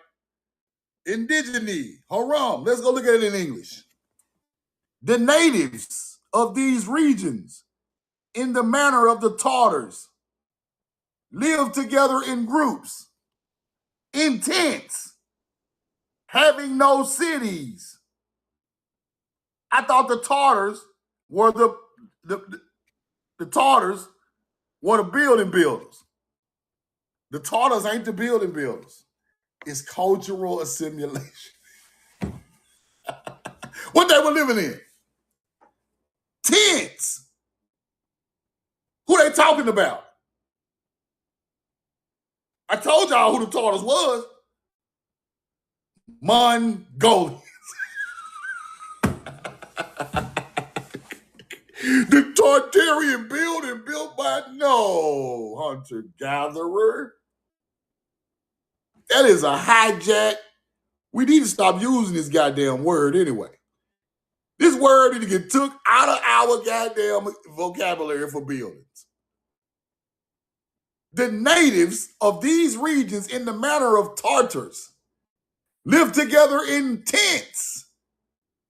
Indigeny. Haram. Let's go look at it in English. The natives of these regions, in the manner of the Tartars, live together in groups, in tents, having no cities. I thought the Tartars were the Tartars were the building builders. The Tartars ain't the building builders. It's cultural assimilation. What they were living in? Tents. Who they talking about? I told y'all who the Tartars was. Mongolians. The Tartarian building built by no hunter-gatherer. That is a hijack. We need to stop using this goddamn word anyway. This word need to get took out of our goddamn vocabulary for buildings. The natives of these regions, in the manner of Tartars, live together in tents,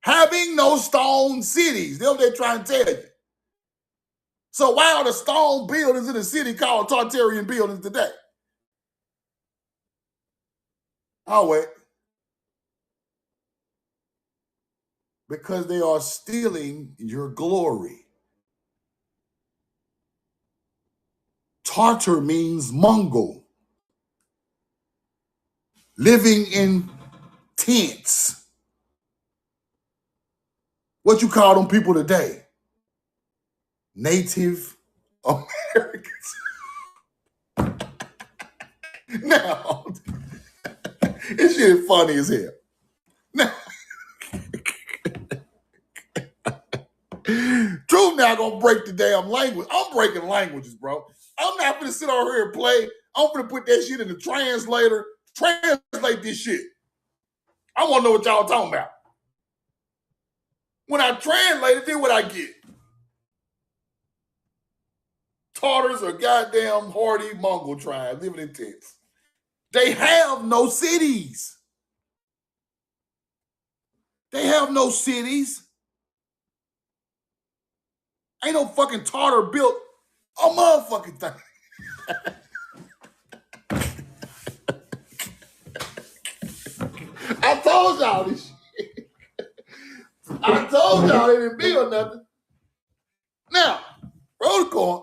having no stone cities. That's what they're trying to tell you. So why are the stone buildings in the city called Tartarian buildings today? Oh, wait. Because they are stealing your glory. Tartar means Mongol. Living in tents. What you call them people today? Native Americans. Now, this shit is funny as hell. Now, Truth now gonna break the damn language. I'm breaking languages, bro. I'm not gonna sit over here and play. I'm gonna put that shit in the translator. Translate this shit. I wanna know what y'all talking about. When I translate it, then what I get? Tartars are goddamn hardy Mongol tribe living in tents. They have no cities. They have no cities. Ain't no fucking Tartar built a motherfucking thing. I told y'all this shit. I told y'all they didn't build nothing. Now, roll the corn.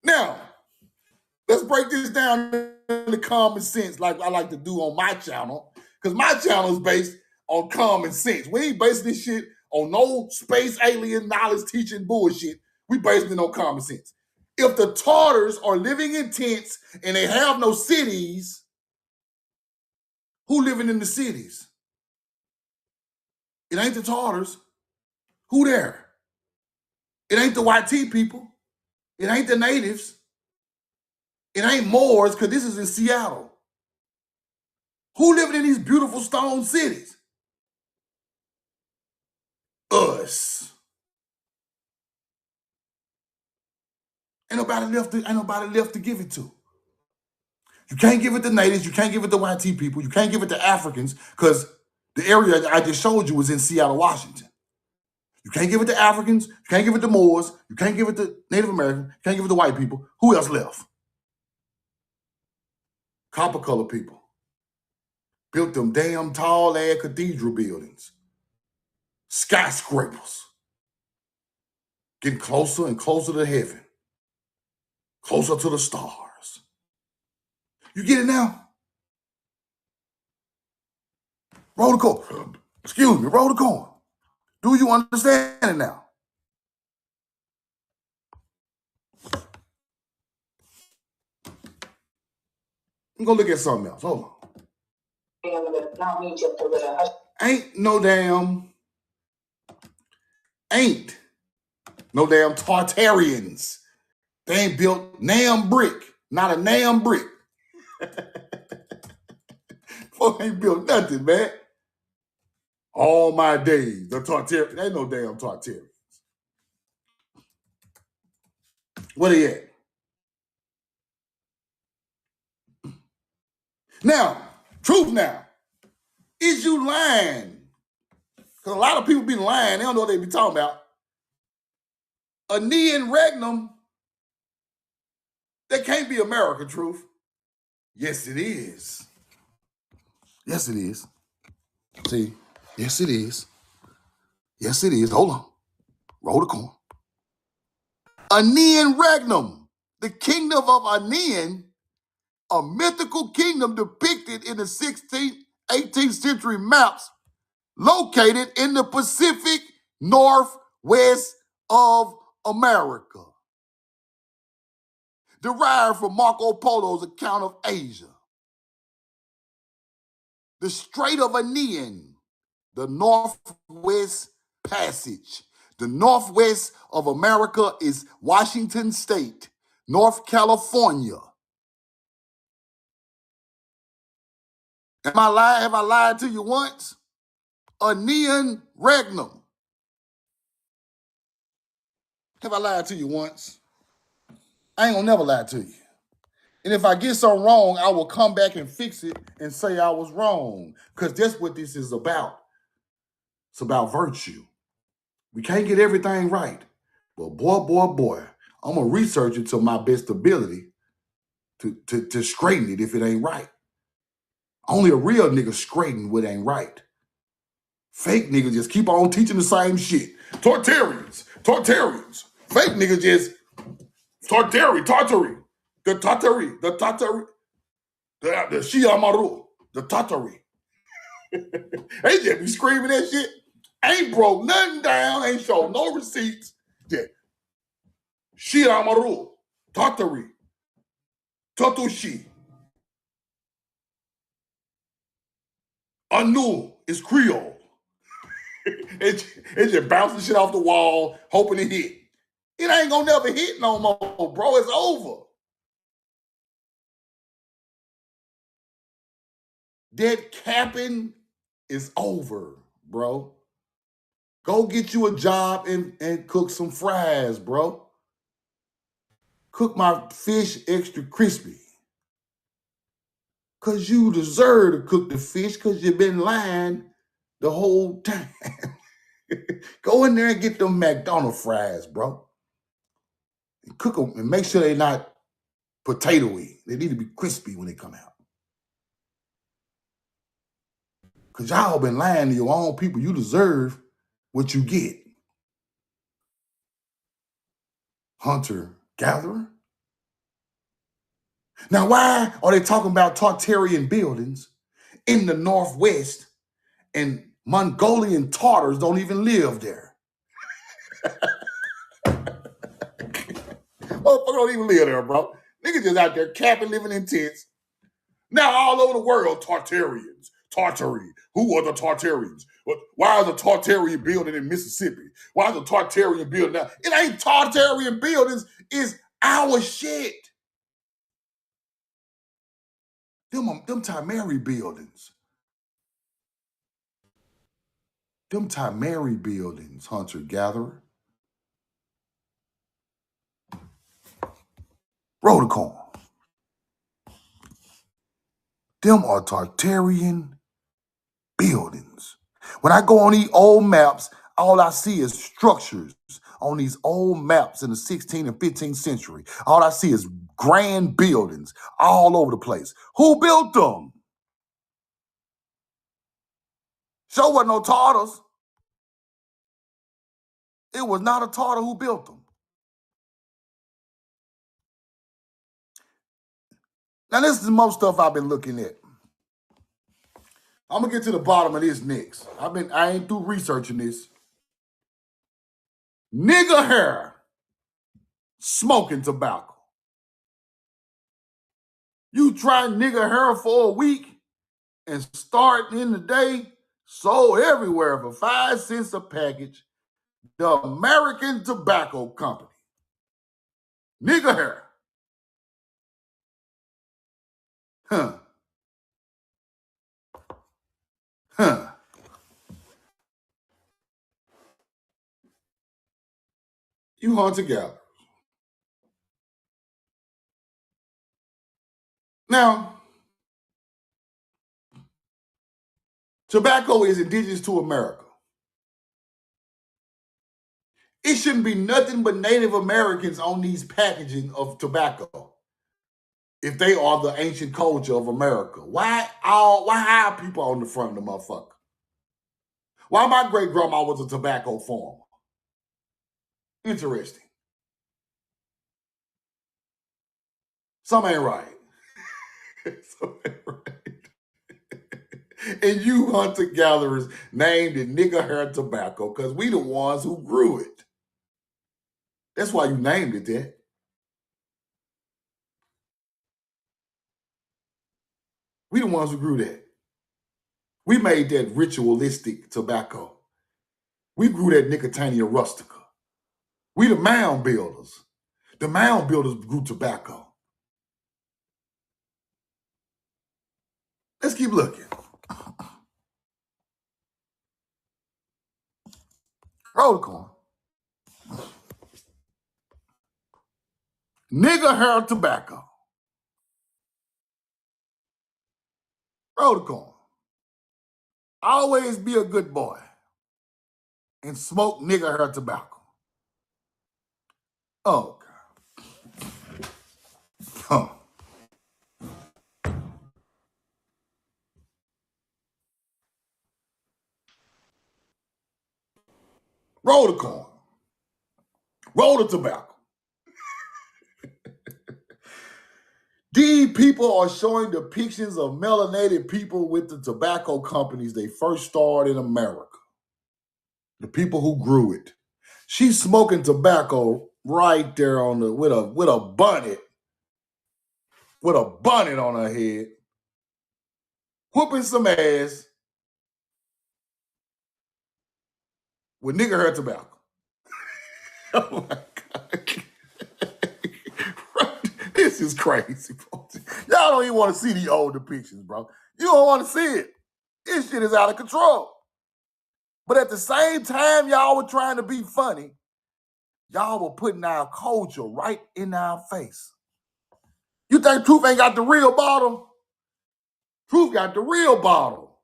Now, Let's break this down into common sense, like I like to do on my channel, because my channel is based on common sense. We ain't basing this shit on no space alien knowledge teaching bullshit. We basing it on common sense. If the Tartars are living in tents and they have no cities, who living in the cities? It ain't the Tartars. Who there? It ain't the YT people. It ain't the natives. It ain't Moors, because this is in Seattle. Who living in these beautiful stone cities? Us. Ain't nobody left to give it to. You can't give it to natives. You can't give it to YT people. You can't give it to Africans, because the area I just showed you was in Seattle, Washington. You can't give it to Africans. You can't give it to Moors. You can't give it to Native Americans. You can't give it to white people. Who else left? Copper color people. Built them damn tall ass cathedral buildings. Skyscrapers. Getting closer and closer to heaven. Closer to the stars. You get it now? Roll the coin. Excuse me, roll the coin. Do you understand it now? I'm gonna look at something else. Hold on. Ain't no damn Tartarians. They ain't built damn brick. Not a damn brick. Folk ain't built nothing, man. All my days, the Tartarians. Ain't no damn Tartarians. Where they at? Now, truth now. Is you lying? Because a lot of people be lying. They don't know what they be talking about. Aenean Regnum, that can't be America, truth. Yes, it is. Yes, it is. See? Yes, it is. Yes, it is. Hold on. Roll the coin. Aenean Regnum, the kingdom of Aenean, a mythical kingdom depicted in the 16th, 18th century maps, located in the Pacific Northwest of America. Derived from Marco Polo's account of Asia. The Strait of Aenean, the Northwest Passage. The Northwest of America is Washington State, North California. Am I lying? Have I lied to you once? Aenean Regnum. Have I lied to you once? I ain't gonna never lie to you. And if I get something wrong, I will come back and fix it and say I was wrong. Because that's what this is about. It's about virtue. We can't get everything right. But boy, I'm going to research it to my best ability to straighten it if it ain't right. Only a real nigga straighten what ain't right. Fake niggas just keep on teaching the same shit. Tartarians. Fake niggas just Tartary. The Shiamaru. The Tartary. They just be screaming that shit. Ain't broke nothing down, ain't show no receipts. Yeah. Shiamaru. Tartary. Totushi. Anu is Creole. it just bouncing shit off the wall, hoping it hit. It ain't gonna never hit no more, bro. It's over. That capping is over, bro. Go get you a job and cook some fries, bro. Cook my fish extra crispy. Because you deserve to cook the fish because you've been lying the whole time. Go in there and get them McDonald's fries, bro. And cook them and make sure they're not potato-y. They need to be crispy when they come out. Because y'all been lying to your own people. You deserve what you get. Hunter-gatherer? Now, why are they talking about Tartarian buildings in the Northwest and Mongolian Tartars don't even live there? Motherfuckers don't even live there, bro. Niggas just out there capping, living in tents. Now all over the world, Tartarians, Tartary. Who are the Tartarians? Why is a Tartarian building in Mississippi? Why is a Tartarian building now? It ain't Tartarian buildings, it's our shit. Them Timeri buildings. Them Timeri buildings, hunter-gatherer. Roticorn. Them are Tartarian buildings. When I go on these old maps, all I see is structures on these old maps in the 16th and 15th century. All I see is grand buildings all over the place. Who built them? Sure wasn't no Tartars. It was not a Tartar who built them. Now this is the most stuff I've been looking at. I'm gonna get to the bottom of this next. I ain't through researching this. Nigger hair, smoking tobacco. You try nigger hair for a week and start in the day, sold everywhere for 5 cents a package. The American Tobacco Company. Nigger hair. Huh. Huh. You hunter-gatherers. Now, tobacco is indigenous to America. It shouldn't be nothing but Native Americans on these packaging of tobacco if they are the ancient culture of America. Why are people on the front of the motherfucker? Why my great-grandma was a tobacco farmer? Interesting. Some ain't right. Some ain't right. And you hunter-gatherers named it nigger hair tobacco because we the ones who grew it. That's why you named it that. We the ones who grew that. We made that ritualistic tobacco. We grew that Nicotania rustica. We the mound builders. The mound builders grew tobacco. Let's keep looking. Roticorn. Nigger hair tobacco. Roticorn. Always be a good boy and smoke nigger hair tobacco. Oh, God. Huh. Roticorn. Roll the tobacco. These people are showing depictions of melanated people with the tobacco companies they first started in America. The people who grew it. She's smoking tobacco right there on the with a bonnet on her head, whooping some ass with nigger hair tobacco. Oh my God. This is crazy, folks. Y'all don't even want to see the old depictions, bro. You don't want to see it. This shit is out of control. But at the same time, y'all were trying to be funny. Y'all were putting our culture right in our face. You think Truth ain't got the real bottle? Truth got the real bottle.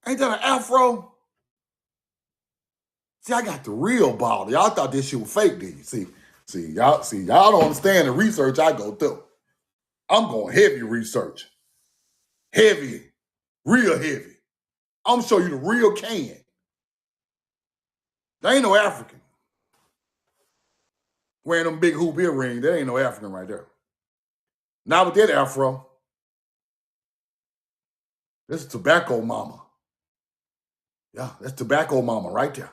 Ain't that an afro? See, I got the real bottle. Y'all thought this shit was fake, did you? Y'all don't understand the research I go through. I'm going heavy research. Heavy. Real heavy. I'm gonna show you the real can. There ain't no African. wearing them big hoop earrings. That ain't no African right there. Not with that afro. This is tobacco mama. Yeah, that's tobacco mama right there.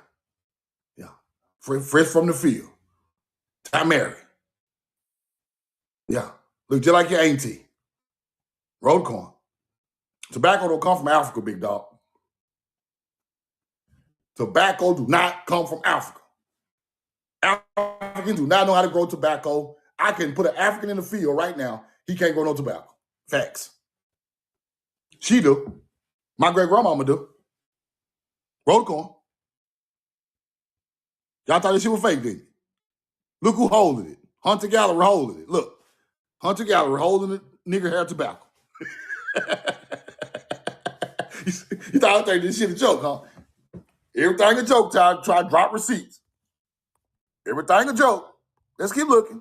Yeah, fresh from the field. Tamari. Yeah, look just like your auntie. Road corn. Tobacco don't come from Africa, big dog. Tobacco do not come from Africa. Africans do not know how to grow tobacco. I can put an African in the field right now. He can't grow no tobacco. Facts. She do. My great-grandmama do. Road corn. Y'all thought this shit was fake, didn't you? Look who holding it. Hunter Gallery holding it. Look. Hunter Gallery holding it. Nigger hair tobacco. You thought I think this shit a joke, huh? Everything a joke, time. Try to drop receipts. Everything a joke. Let's keep looking.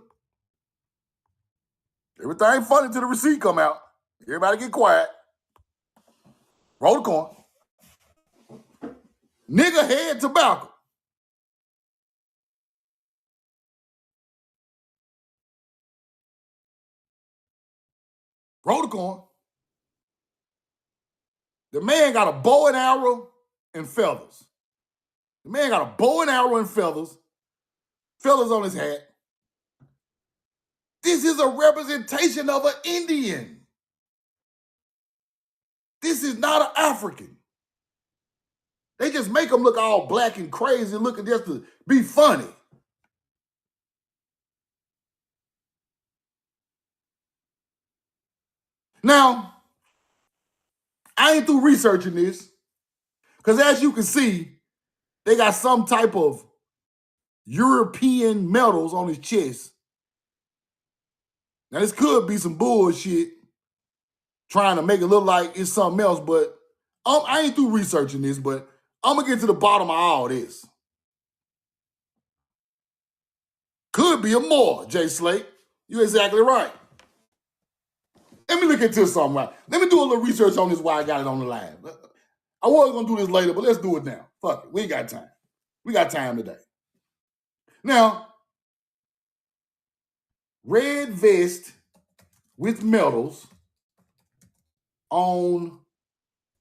Everything funny till the receipt come out. Everybody get quiet. Roll the coin. Nigger head tobacco. Roll the coin. The man got a bow and arrow and feathers. The man got a bow and arrow and feathers. Feathers on his hat. This is a representation of an Indian. This is not an African. They just make them look all black and crazy, looking just to be funny. Now, I ain't through researching this, because as you can see, they got some type of European medals on his chest. Now, this could be some bullshit trying to make it look like it's something else, but I ain't through researching this, but I'm going to get to the bottom of all this. Could be a more, Jay Slate. You're exactly right. Let me look into something right. Let me do a little research on this while I got it on the line. I was going to do this later, but let's do it now. Fuck it. We ain't got time. We got time today. Now, red vest with medals on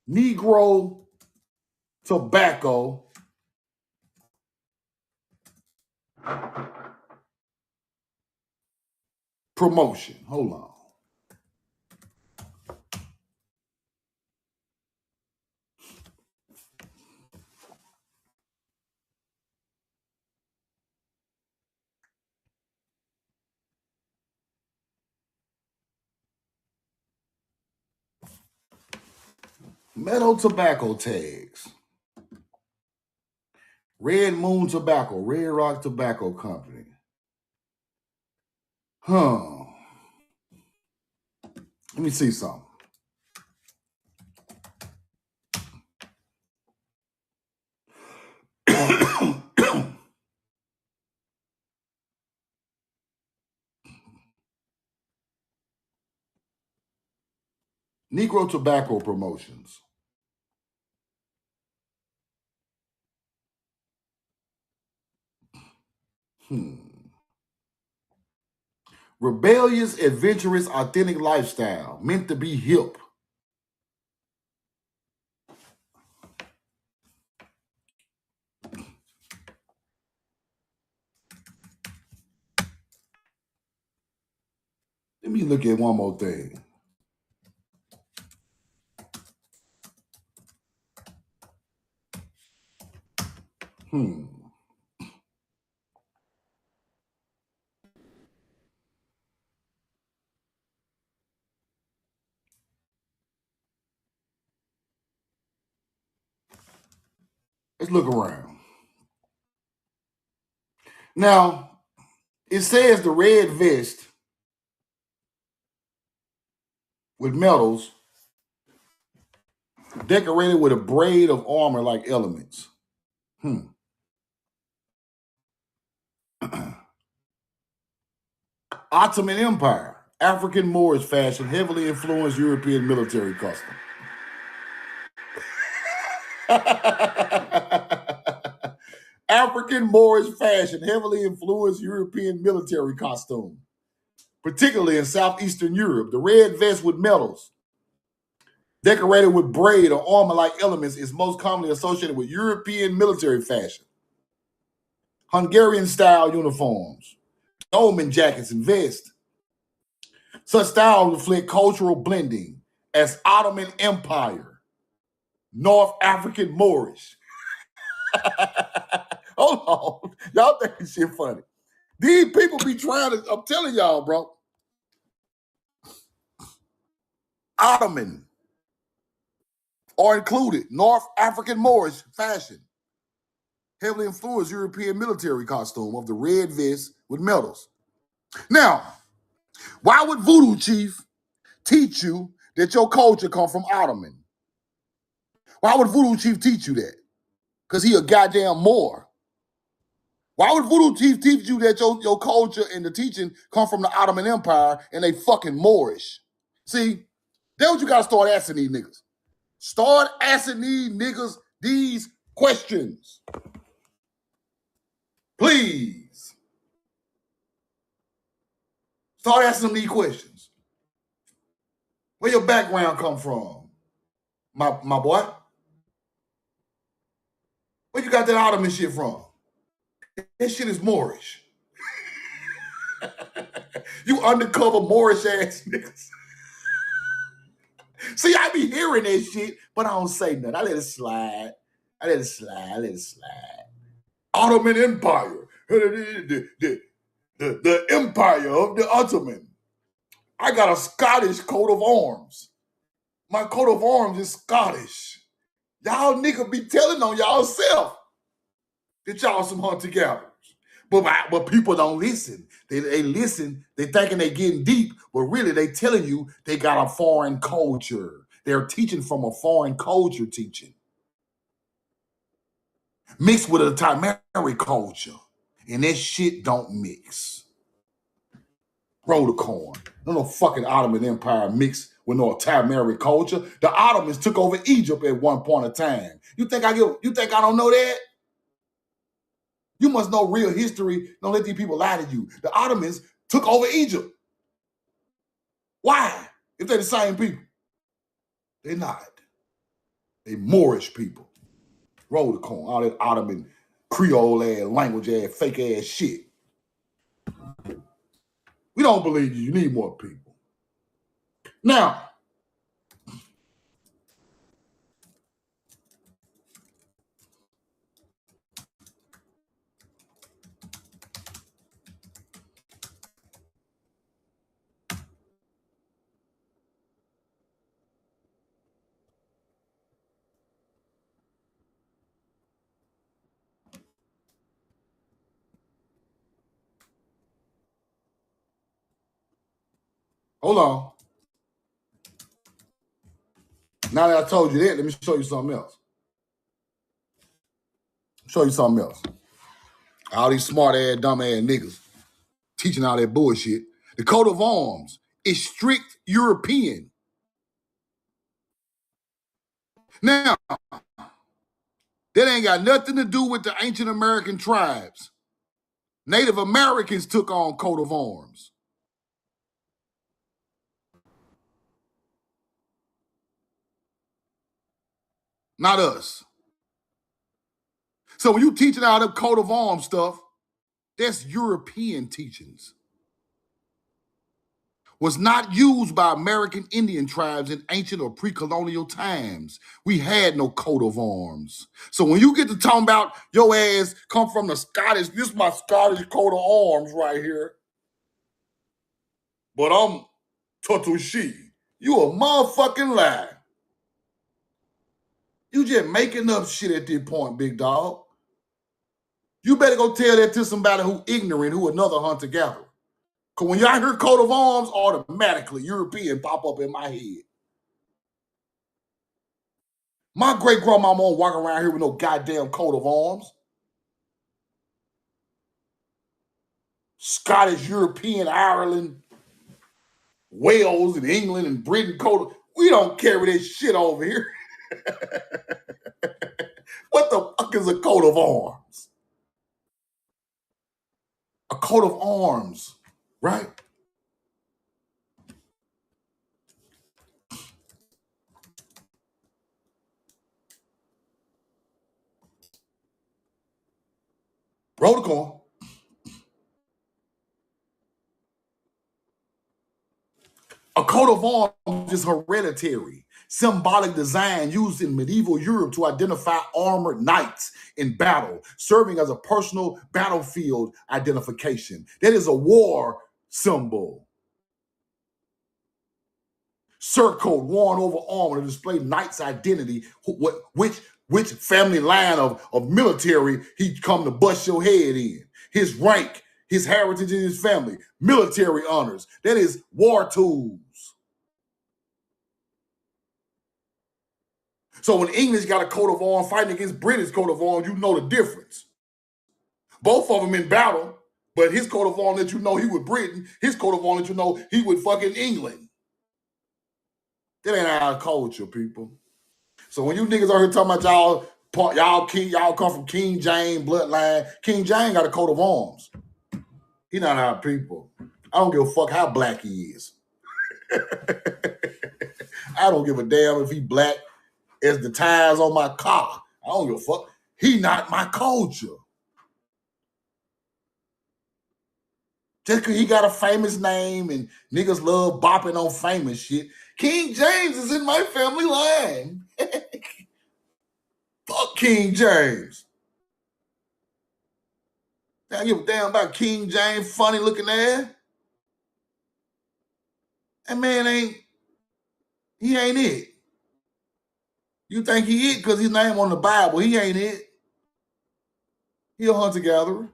Negro tobacco promotion. Hold on. Metal tobacco tags. Red Moon Tobacco, Red Rock Tobacco Company. Huh. Let me see something. Negro tobacco promotions. Rebellious, adventurous, authentic lifestyle, meant to be hip. Let me look at one more thing. Let's look around. Now, it says the red vest with medals decorated with a braid of armor like elements. Ottoman Empire, African Moorish fashion, heavily influenced European military custom. African Moorish fashion heavily influenced European military costume, particularly in Southeastern Europe. The red vest with medals, decorated with braid or armor-like elements, is most commonly associated with European military fashion. Hungarian-style uniforms, yeoman jackets and vests. Such styles reflect cultural blending as Ottoman Empire, North African Moorish. Hold on. Y'all think this shit funny. These people be trying to, I'm telling y'all, bro. Ottoman are included. North African Moorish fashion heavily influenced European military costume of the red vest with medals. Now, why would Voodoo Chief teach you that your culture come from Ottoman? Why would Voodoo Chief teach you that? Because he a goddamn Moor. Why would Voodoo Chief teach you that your culture and the teaching come from the Ottoman Empire and they fucking Moorish? See, that's what you gotta start asking these niggas. Start asking these niggas these questions. Please. Start asking them these questions. Where your background come from, my boy? Where you got that Ottoman shit from? That shit is Moorish. You undercover Moorish ass niggas. See, I be hearing that shit, but I don't say nothing. I let it slide. Ottoman Empire. The empire of the Ottoman. I got a Scottish coat of arms. My coat of arms is Scottish. Y'all niggas be telling on y'all self that y'all some hunter-gatherers. But people don't listen. They listen. They thinking they getting deep, but really they telling you they got a foreign culture. They're teaching from a foreign culture teaching. Mixed with a Tamari culture. And that shit don't mix. Roll the corn. No fucking Ottoman Empire mixed with no Tamari culture. The Ottomans took over Egypt at one point in time. You think I don't know that? You must know real history. Don't let these people lie to you. The Ottomans took over Egypt. Why? If they're the same people. They're not. They Moorish people. Roll the corn. All that Ottoman Creole ass, language ass, fake ass shit. We don't believe you. You need more people. Now, hold on. Now that I told you that, let me show you something else. All these smart ass, dumb ass niggas teaching all that bullshit. The coat of arms is strict European. Now, that ain't got nothing to do with the ancient American tribes. Native Americans took on coat of arms. Not us. So when you teaching all that coat of arms stuff, that's European teachings. Was not used by American Indian tribes in ancient or pre-colonial times. We had no coat of arms. So when you get to talking about your ass come from the Scottish, this is my Scottish coat of arms right here. But I'm Tutushi. You a motherfucking lie. You just making up shit at this point, big dog. You better go tell that to somebody who ignorant, who another hunter-gatherer. Because when y'all hear coat of arms, automatically European pop up in my head. My great-grandmama won't walk around here with no goddamn coat of arms. Scottish, European, Ireland, Wales, and England, and Britain coat of... We don't carry that shit over here. What the fuck is a coat of arms? coat of arms, right? Roll the coin. A coat of arms is hereditary, symbolic design used in medieval Europe to identify armored knights in battle, serving as a personal battlefield identification. That is a war symbol. Surcoat worn over armor to display knight's identity, which family line of military he come to bust your head in. His rank, his heritage in his family, military honors. That is war tools. So when English got a coat of arms fighting against British coat of arms, you know the difference. Both of them in battle, but his coat of arms let you know he was Britain. His coat of arms let you know he was fucking England. That ain't our culture, people. So when you niggas out here talking about y'all come from King James bloodline, King James got a coat of arms. He not our people. I don't give a fuck how black he is. I don't give a damn if he black as the tires on my car. I don't give a fuck. He not my culture. Just because he got a famous name and niggas love bopping on famous shit. King James is in my family line. Fuck King James. I give a damn about King James, funny looking ass. That man ain't it. You think he it because his name on the Bible. He ain't it. He a hunter-gatherer.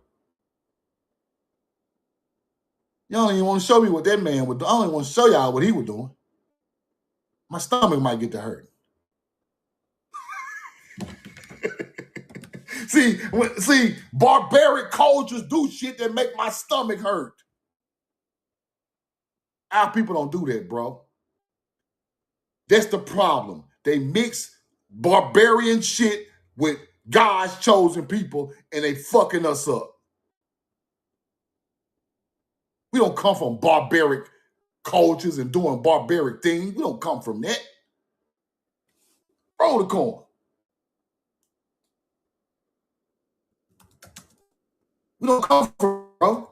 You don't even want to show me what that man would do. I don't even want to show y'all what he was doing. My stomach might get to hurt. See, barbaric cultures do shit that make my stomach hurt. Our people don't do that, bro. That's the problem. They mix barbarian shit with God's chosen people and they fucking us up. We don't come from barbaric cultures and doing barbaric things. We don't come from that. Roll the coin. We don't come from, bro.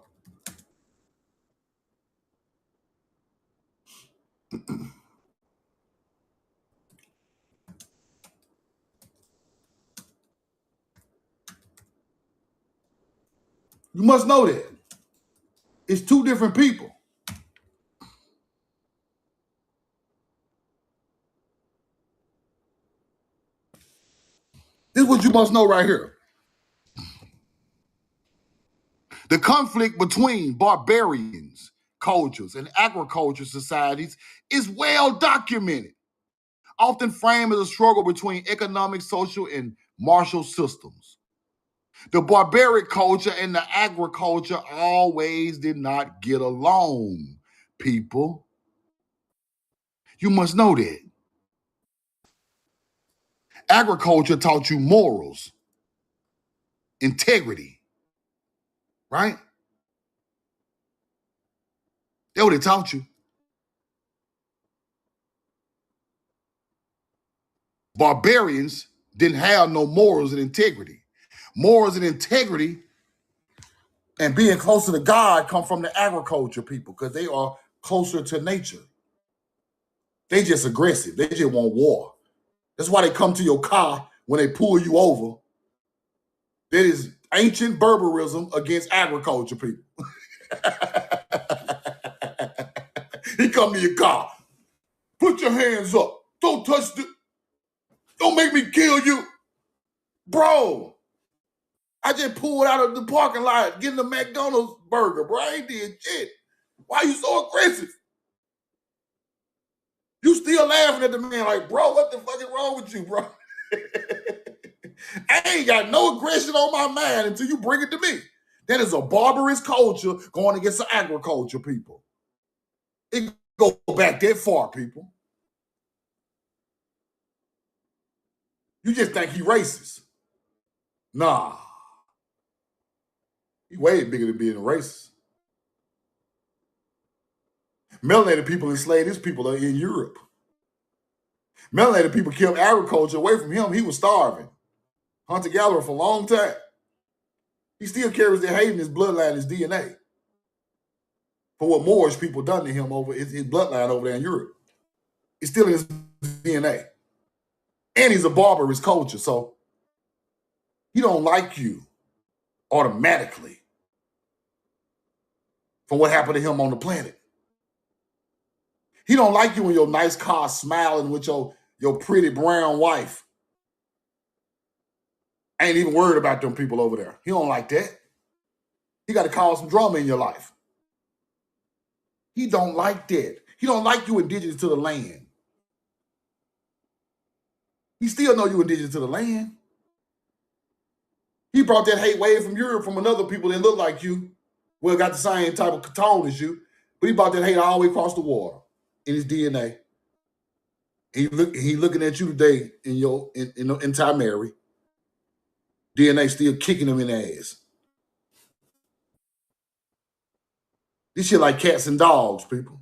You must know that. It's two different people. This is what you must know right here. The conflict between barbarians, cultures, and agriculture societies is well documented, often framed as a struggle between economic, social, and martial systems. The barbaric culture and the agriculture always did not get along, people. You must know that. Agriculture taught you morals, integrity, right? That's what it taught you. Barbarians didn't have no morals and integrity. Morals and integrity and being closer to God come from the agriculture people because they are closer to nature. They just aggressive. They just want war. That's why they come to your car when they pull you over. That is ancient barbarism against agriculture people. He come to your car. Put your hands up. Don't touch the... Don't make me kill you. Bro, I just pulled out of the parking lot getting a McDonald's burger, bro. I ain't did shit. Why you so aggressive? You still laughing at the man like, bro, what the fuck is wrong with you, bro? I ain't got no aggression on my mind until you bring it to me. That is a barbarous culture going against the agriculture people. It go back that far, people. You just think he racist. Nah. He way bigger than being a racist. Melanated people enslaved his people in Europe. Melanated people kept agriculture away from him. He was starving. Hunter-gatherer for a long time. He still carries the hate in his bloodline, his DNA, for what Moorish people done to him over his bloodline over there in Europe. It's still in his DNA. And he's a barbarous culture, so he don't like you automatically from what happened to him on the planet. He don't like you in your nice car smiling with your pretty brown wife. Ain't even worried about them people over there. He don't like that. He got to cause some drama in your life. He don't like that. He don't like you indigenous to the land. He still know you indigenous to the land. He brought that hate wave from Europe from another people that look like you. Well, got the same type of tone as you. But he brought that hate all the way across the water in his DNA. He looking at you today in your entire Mary. DNA still kicking him in the ass. This shit like cats and dogs, people.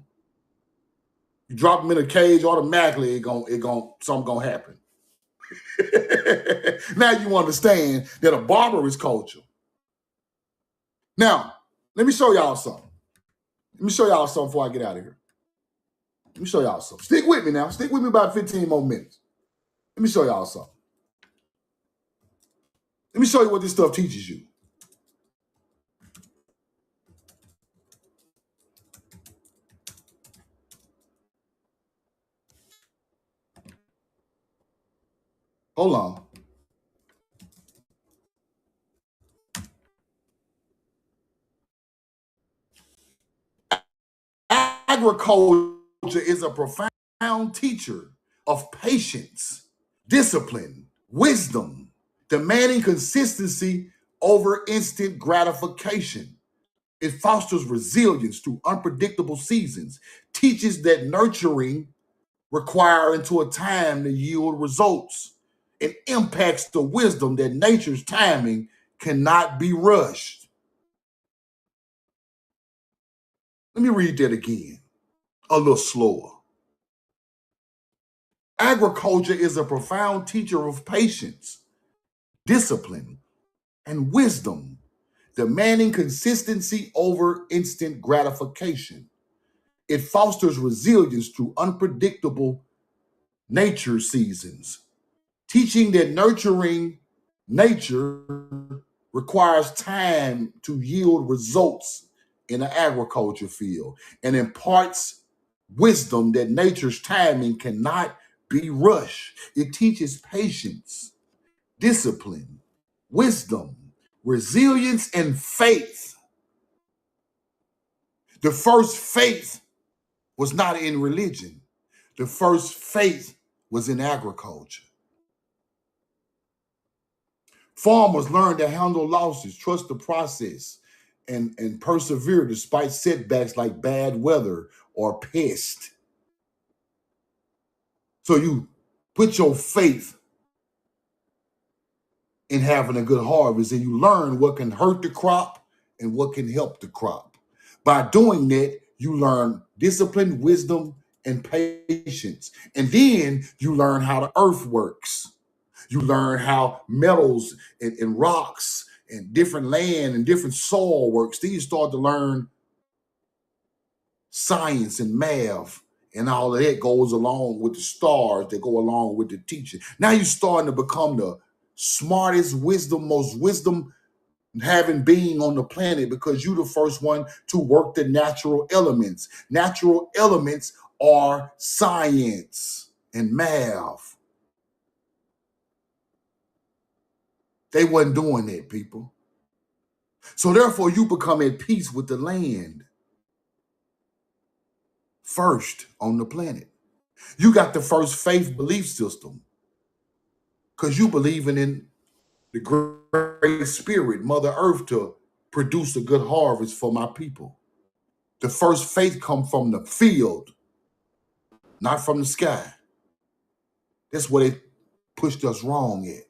You drop them in a cage, automatically something gonna happen. Now you understand that a barbarous culture. Now, let me show y'all something. Let me show y'all something before I get out of here. Let me show y'all something. Stick with me now. Stick with me about 15 more minutes. Let me show y'all something. Let me show you what this stuff teaches you. Hold on. Agriculture is a profound teacher of patience, discipline, wisdom, demanding consistency over instant gratification. It fosters resilience through unpredictable seasons, teaches that nurturing requires into a time to yield results. It impacts the wisdom that nature's timing cannot be rushed. Let me read that again, a little slower. Agriculture is a profound teacher of patience, discipline, and wisdom, demanding consistency over instant gratification. It fosters resilience through unpredictable nature seasons, teaching that nurturing nature requires time to yield results in the agriculture field, and imparts wisdom that nature's timing cannot be rushed. It teaches patience, discipline, wisdom, resilience, and faith. The first faith was not in religion. The first faith was in agriculture. Farmers learned to handle losses, trust the process, and persevere despite setbacks like bad weather or pest. So you put your faith in having a good harvest, and you learn what can hurt the crop and what can help the crop. By doing that, you learn discipline, wisdom, and patience. And then you learn how the earth works. You learn how metals and rocks and different land and different soil works. Then you start to learn science and math, and all of that goes along with the stars that go along with the teaching. Now you're starting to become the smartest, most wisdom having being on the planet, because you're the first one to work the natural elements. Natural elements are science and math. They wasn't doing that, people. So therefore, you become at peace with the land first on the planet. You got the first faith belief system because you believing in the great spirit, Mother Earth, to produce a good harvest for my people. The first faith come from the field, not from the sky. That's where they pushed us wrong at.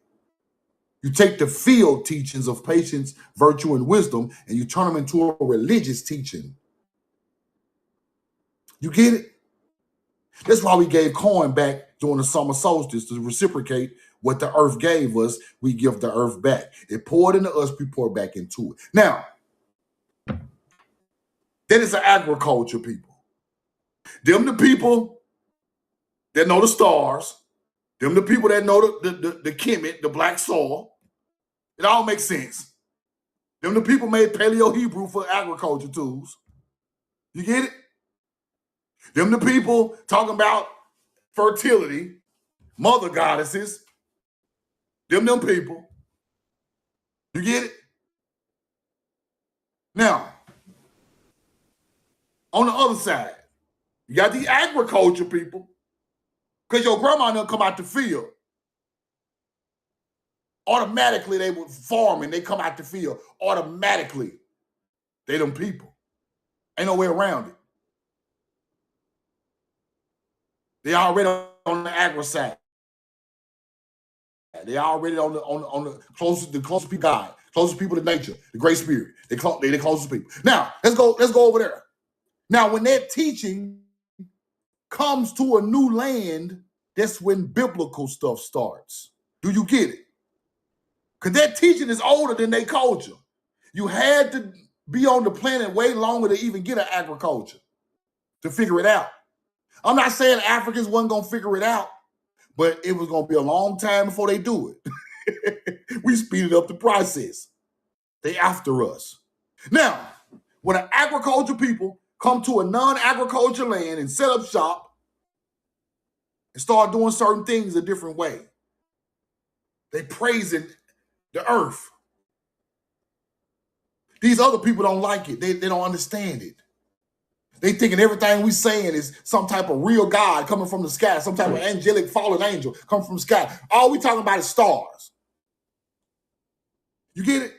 You take the field teachings of patience, virtue, and wisdom, and you turn them into a religious teaching You get it? That's why we gave corn back during the summer solstice to reciprocate what the earth gave us. We give the earth back. It poured into us, we pour back into it. Now, that is an agriculture people. Them the people that know the stars. Them the people that know the Kemet, the black soil. It all makes sense. Them the people made Paleo-Hebrew for agriculture tools. You get it? Them the people talking about fertility, mother goddesses. Them people. You get it? Now, on the other side, you got the agriculture people, because your grandma done come out the field. Automatically, they were farming. They come out the field. Automatically, they them people. Ain't no way around it. They already on the agri side. They already on the closest people God, closest people to nature, the Great Spirit. They the closest people. Now let's go over there. Now when that teaching comes to a new land, that's when biblical stuff starts. Do you get it? Because that teaching is older than their culture. You had to be on the planet way longer to even get an agriculture to figure it out. I'm not saying Africans wasn't going to figure it out, but it was going to be a long time before they do it. We speeded up the process. They after us. Now, when an agriculture people come to a non-agriculture land and set up shop and start doing certain things a different way, they praising the earth. These other people don't like it. They don't understand it. They thinking everything we saying is some type of real God coming from the sky, some type of angelic fallen angel coming from the sky. All we talking about is stars. You get it?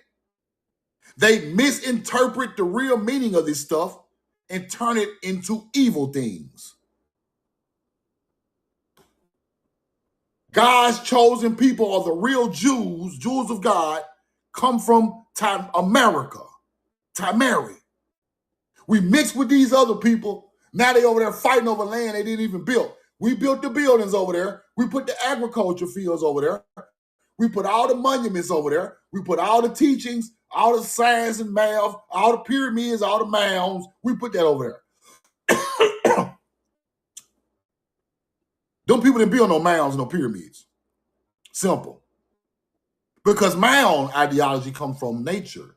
They misinterpret the real meaning of this stuff and turn it into evil things. God's chosen people are the real Jews, Jews of God, come from America, Tamari. We mixed with these other people. Now they over there fighting over land they didn't even build. We built the buildings over there. We put the agriculture fields over there. We put all the monuments over there. We put all the teachings, all the science and math, all the pyramids, all the mounds. We put that over there. Them people didn't build no mounds, no pyramids. Simple. Because mound ideology comes from nature.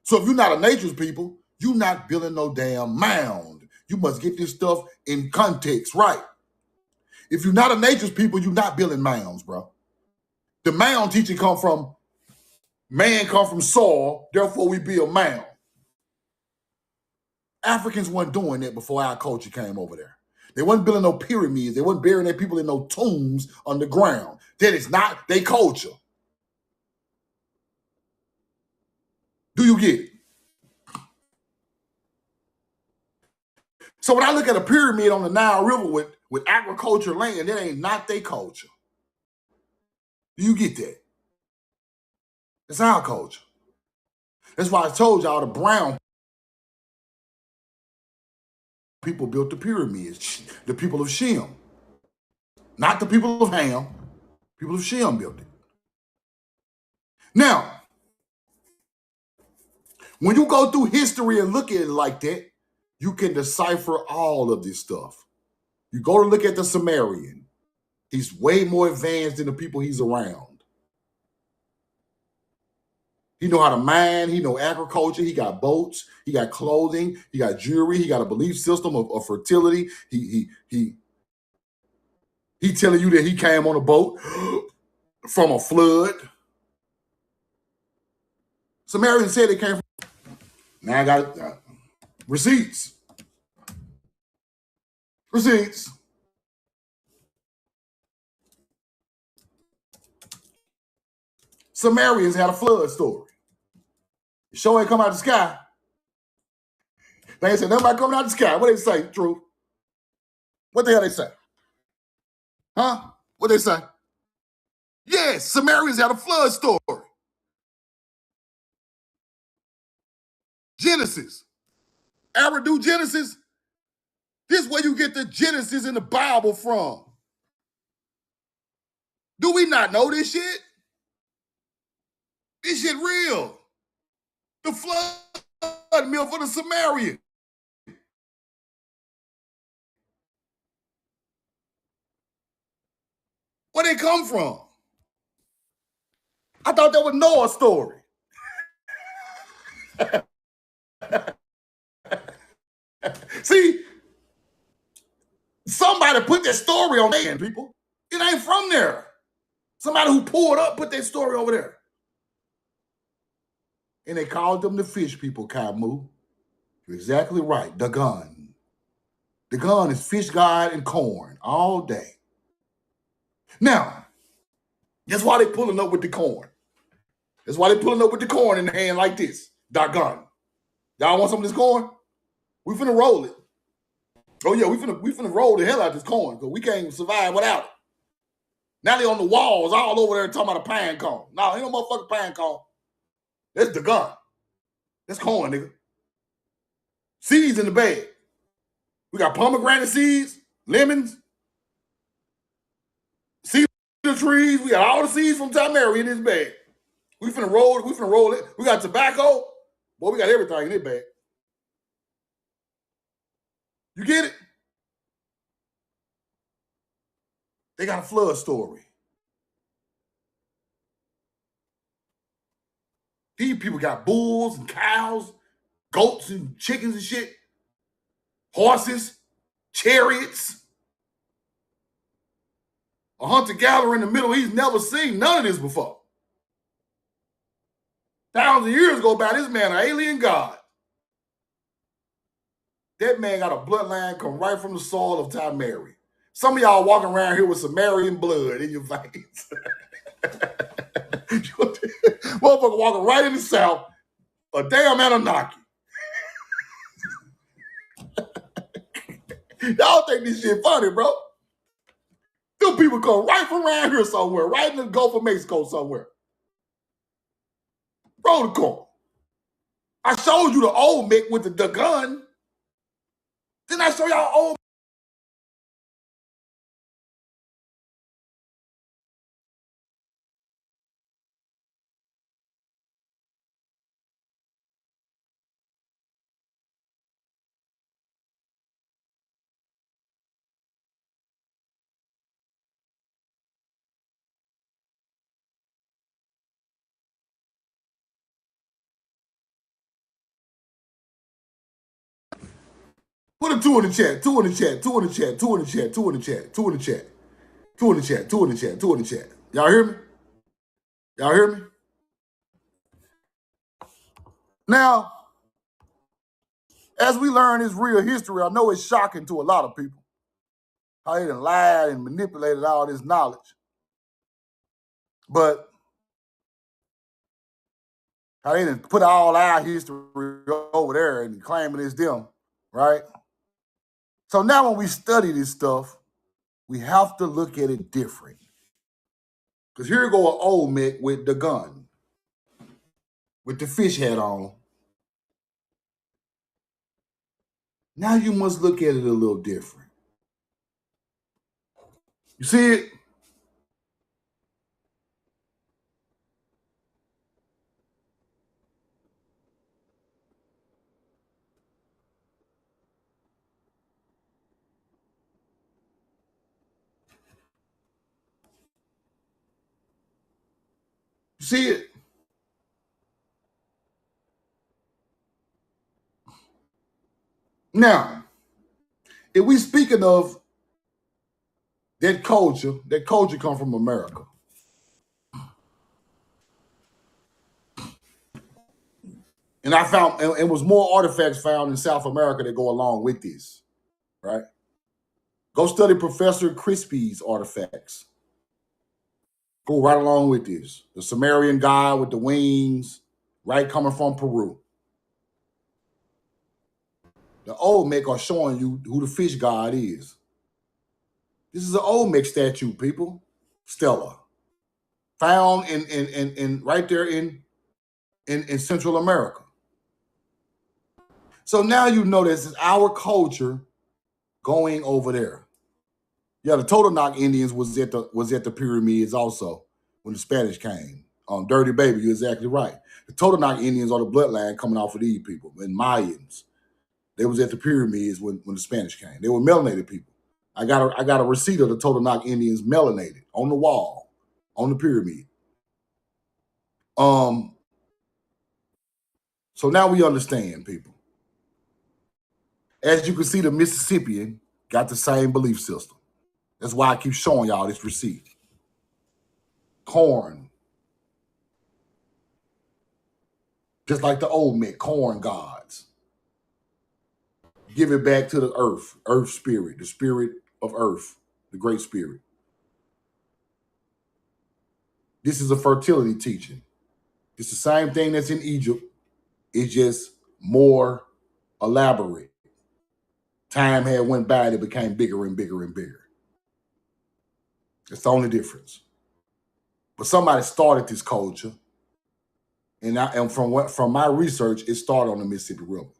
So if you're not a nature's people, you're not building no damn mound. You must get this stuff in context right. If you're not a nature's people, you're not building mounds, bro. The mound teaching come from soil, therefore we build mound. Africans weren't doing that before our culture came over there. They wasn't building no pyramids. They wasn't burying their people in no tombs underground. That is not their culture. Do you get it? So when I look at a pyramid on the Nile River with agriculture land, that ain't not their culture. Do you get that? It's our culture. That's why I told y'all the brown people built the pyramids, the people of Shem. Not the people of Ham. People of Shem built it. Now, when you go through history and look at it like that, you can decipher all of this stuff. You go to look at the Sumerian. He's way more advanced than the people he's around. He know how to mine. He know agriculture. He got boats. He got clothing. He got jewelry. He got a belief system of fertility. He telling you that he came on a boat from a flood. Sumerians said it came from. Now I got receipts. Receipts. Sumerians had a flood story. It sure ain't come out of the sky. They ain't said nothing about coming out of the sky. What they say, Drew? What the hell they say? Huh? What they say? Yes, Sumerians had a flood story. Genesis. Ever do Genesis? This is where you get the Genesis in the Bible from. Do we not know this shit? This shit real. The flood meal for the Sumerian. Where they come from? I thought that was Noah's story. See, somebody put that story on there, people. It ain't from there. Somebody who pulled up put that story over there. And they called them the fish people, Kamu. You're exactly right. Dagon. Dagon is fish god and corn all day. Now, that's why they pulling up with the corn. That's why they pulling up with the corn in the hand like this. Dagon. Y'all want some of this corn? We finna roll it. Oh yeah, we finna roll the hell out of this corn because we can't survive without it. Now they on the walls all over there talking about a pine cone. No, ain't no motherfucking pine cone. That's the gun. That's corn, nigga. Seeds in the bag. We got pomegranate seeds, lemons, cedar trees. We got all the seeds from Tamari in this bag. We finna roll it. We finna roll it. We got tobacco. Boy, we got everything in this bag. You get it? They got a flood story. These people got bulls and cows, goats and chickens and shit, horses, chariots. A hunter-gatherer in the Middle East never seen none of this before. Thousands of years go by, this man an alien god. That man got a bloodline come right from the soil of Tamari. Some of y'all walking around here with Sumerian blood in your veins. Motherfucker walking right in the south, a damn Anunnaki. Y'all think this shit funny, bro? Them people come right from around here somewhere, right in the Gulf of Mexico somewhere. Roll the corn. I showed you the old Mick with the gun. Didn't I show y'all old? Put a 2 in the chat, 2 in the chat, 2 in the chat, 2 in the chat, 2 in the chat, 2 in the chat, 2 in the chat, 2 in the chat, 2 in the chat. Y'all hear me? Y'all hear me? Now, as we learn this real history, I know it's shocking to a lot of people how they done lied and manipulated all this knowledge. But how they done put all our history over there and claiming it's them, right? So now when we study this stuff, we have to look at it different. Because here go an old Mick with the gun, with the fish hat on. Now you must look at it a little different. You see it? You see it? Now, if we speaking of that culture come from America. And I found, and was more artifacts found in South America that go along with this, right? Go study Professor Crispy's artifacts. Go right along with this. The Sumerian guy with the wings, right, coming from Peru. The Olmec are showing you who the fish god is. This is an Olmec statue, people. Stella. Found in right there in Central America. So now you know this is our culture going over there. Yeah, the Totonac Indians was at the pyramids also when the Spanish came. Dirty Baby, you're exactly right. The Totonac Indians are the bloodline coming off of these people, and Mayans. They was at the pyramids when the Spanish came. They were melanated people. I got a receipt of the Totonac Indians melanated on the wall, on the pyramid. So now we understand, people. As you can see, the Mississippian got the same belief system. That's why I keep showing y'all this receipt. Corn. Just like the Olmec, corn gods. Give it back to the earth spirit, the spirit of earth, the great spirit. This is a fertility teaching. It's the same thing that's in Egypt. It's just more elaborate. Time had went by and it became bigger and bigger and bigger. That's the only difference. But somebody started this culture, and from my research, it started on the Mississippi River.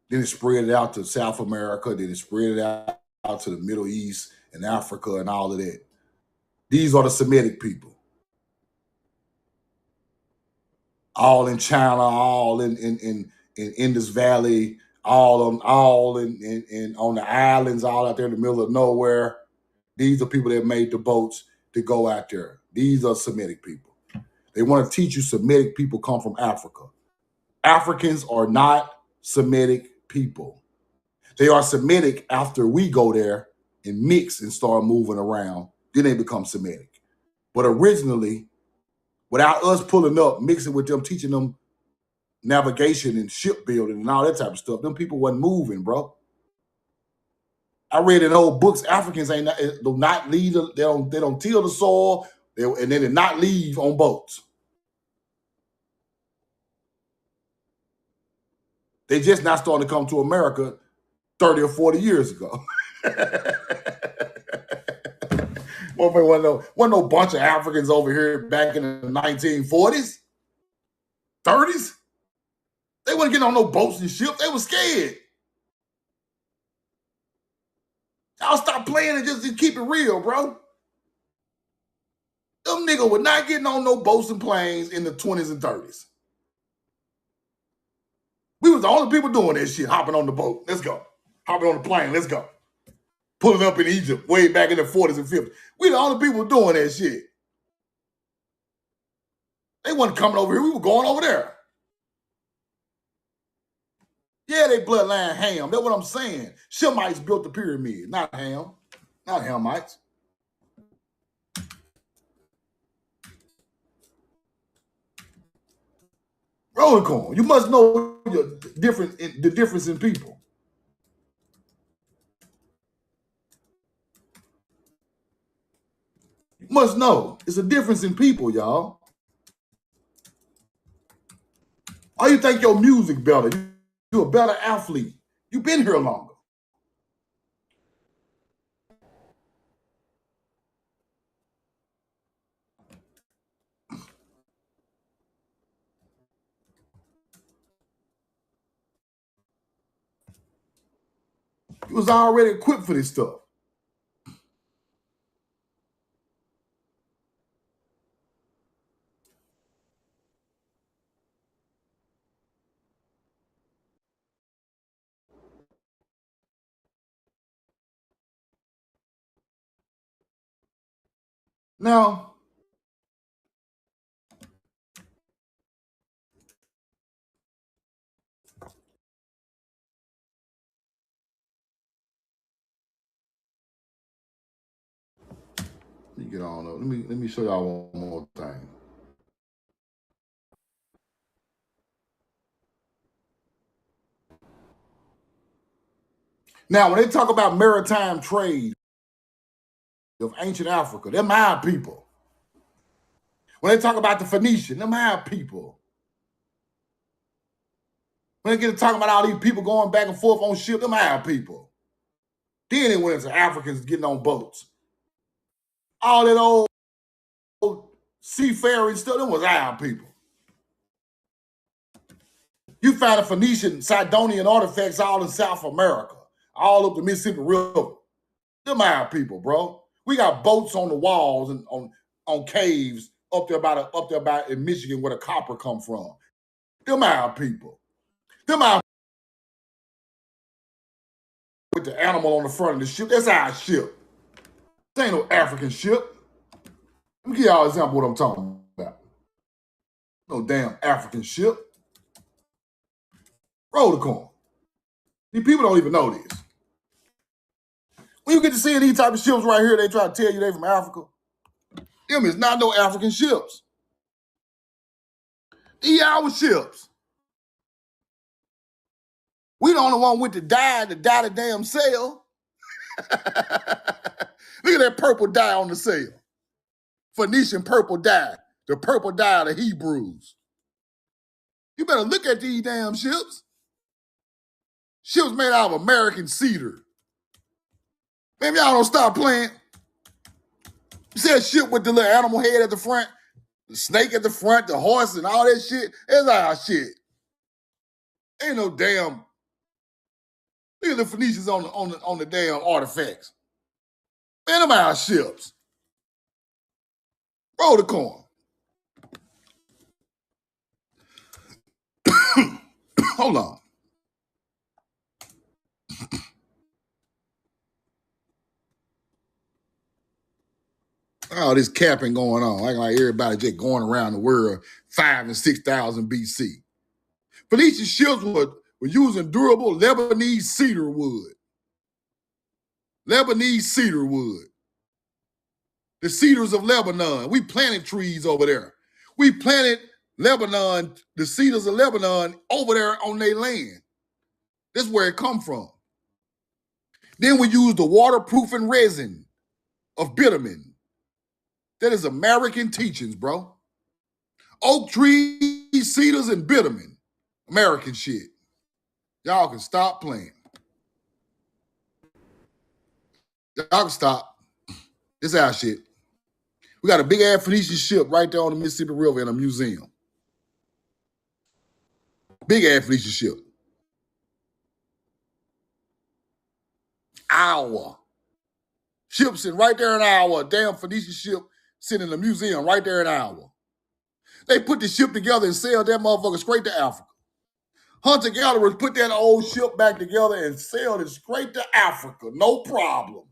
Then it spread it out to South America. Then it spread it out to the Middle East and Africa and all of that. These are the Semitic people. All in China, all in Indus Valley, all on the islands, all out there in the middle of nowhere. These are people that made the boats to go out there. These are Semitic people. They want to teach you Semitic people come from Africa. Africans are not Semitic people. They are Semitic after we go there and mix and start moving around. Then they become Semitic. But originally, without us pulling up, mixing with them, teaching them navigation and shipbuilding and all that type of stuff, them people wasn't moving, bro. I read in old books, Africans do not leave. They don't till the soil, and they did not leave on boats. They just not starting to come to America 30 or 40 years ago. Wasn't no bunch of Africans over here back in the 1940s, 30s. They wasn't getting on no boats and ships. They was scared. Y'all stop playing and just keep it real, bro. Them niggas were not getting on no boats and planes in the 20s and 30s. We was the only people doing that shit, hopping on the boat. Let's go. Hopping on the plane. Let's go. Pulling up in Egypt way back in the 40s and 50s. We the only people doing that shit. They wasn't coming over here. We were going over there. Yeah, they bloodline Ham. That's what I'm saying. Shemites built the pyramid, not Ham. Not Hamites. Rolling corn. You must know the difference in people. You must know. It's a difference in people, y'all. Why you think your music better? You're a better athlete. You've been here longer. You was already equipped for this stuff. Now, let me get on up. Let me show y'all one more thing. Now, when they talk about maritime trade of ancient Africa, they're my people. When they talk about the Phoenician, they're my people. When they get to talking about all these people going back and forth on ships, they're my people. Then it went into Africans getting on boats. All that old seafaring stuff, them was our people. You find a Phoenician, Sidonian artifacts all in South America, all up the Mississippi River. Them our people, bro. We got boats on the walls and on caves up there about in Michigan where the copper come from. Them our people. Them our with the animal on the front of the ship. That's our ship. This ain't no African ship. Let me give y'all an example of what I'm talking about. No damn African ship. Roll the corn. These people don't even know this. When you get to see these type of ships right here, they try to tell you they from Africa. Them is not no African ships. These our ships. We the only one with the dye the damn sail. Look at that purple dye on the sail. Phoenician purple dye. The purple dye of the Hebrews. You better look at these damn ships. Ships made out of American cedar. Man, y'all don't stop playing. You see a ship with the little animal head at the front, the snake at the front, the horse and all that shit? That's our shit. Ain't no damn. Look at the Phoenicians on the damn artifacts. Man, them our ships. Roll the corn. Hold on. All this capping going on. Like everybody just going around the world 5,000 and 6,000 BC. Phoenician ships were using durable Lebanese cedar wood. Lebanese cedar wood. The cedars of Lebanon. We planted trees over there. We planted Lebanon, the cedars of Lebanon over there on their land. That's where it come from. Then we use the waterproofing resin of bitumen. That is American teachings, bro. Oak trees, cedars, and bitumen. American shit. Y'all can stop playing. Y'all can stop. This our shit. We got a big ass Phoenician ship right there on the Mississippi River in a museum. Big ass Phoenician ship. Our ship sitting right there in Iowa. A damn Phoenician ship sitting in a museum right there in Iowa. They put the ship together and sailed that motherfucker straight to Africa. Hunter-gatherers put that old ship back together and sailed it straight to Africa. No problem.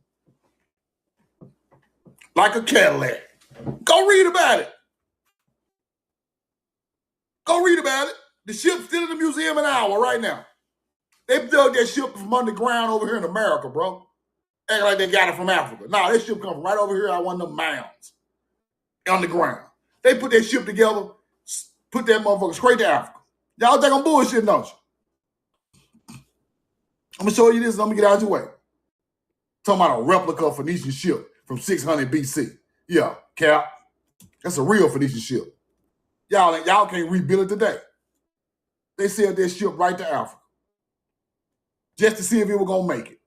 Like a Cadillac. Go read about it. Go read about it. The ship's still in the museum in Iowa right now. They dug that ship from underground over here in America, bro. Acting like they got it from Africa. Nah, that ship come from right over here out one of them mounds. Underground. They put that ship together, put that motherfucker straight to Africa. Y'all think I'm bullshitting, don't you? I'm gonna show you this and I'm gonna get out of your way. Talking about a replica of Phoenician ship from 600 BC. Yeah, Cap. That's a real Phoenician ship. Y'all can't rebuild it today. They sailed that ship right to Africa. Just to see if it was gonna make it.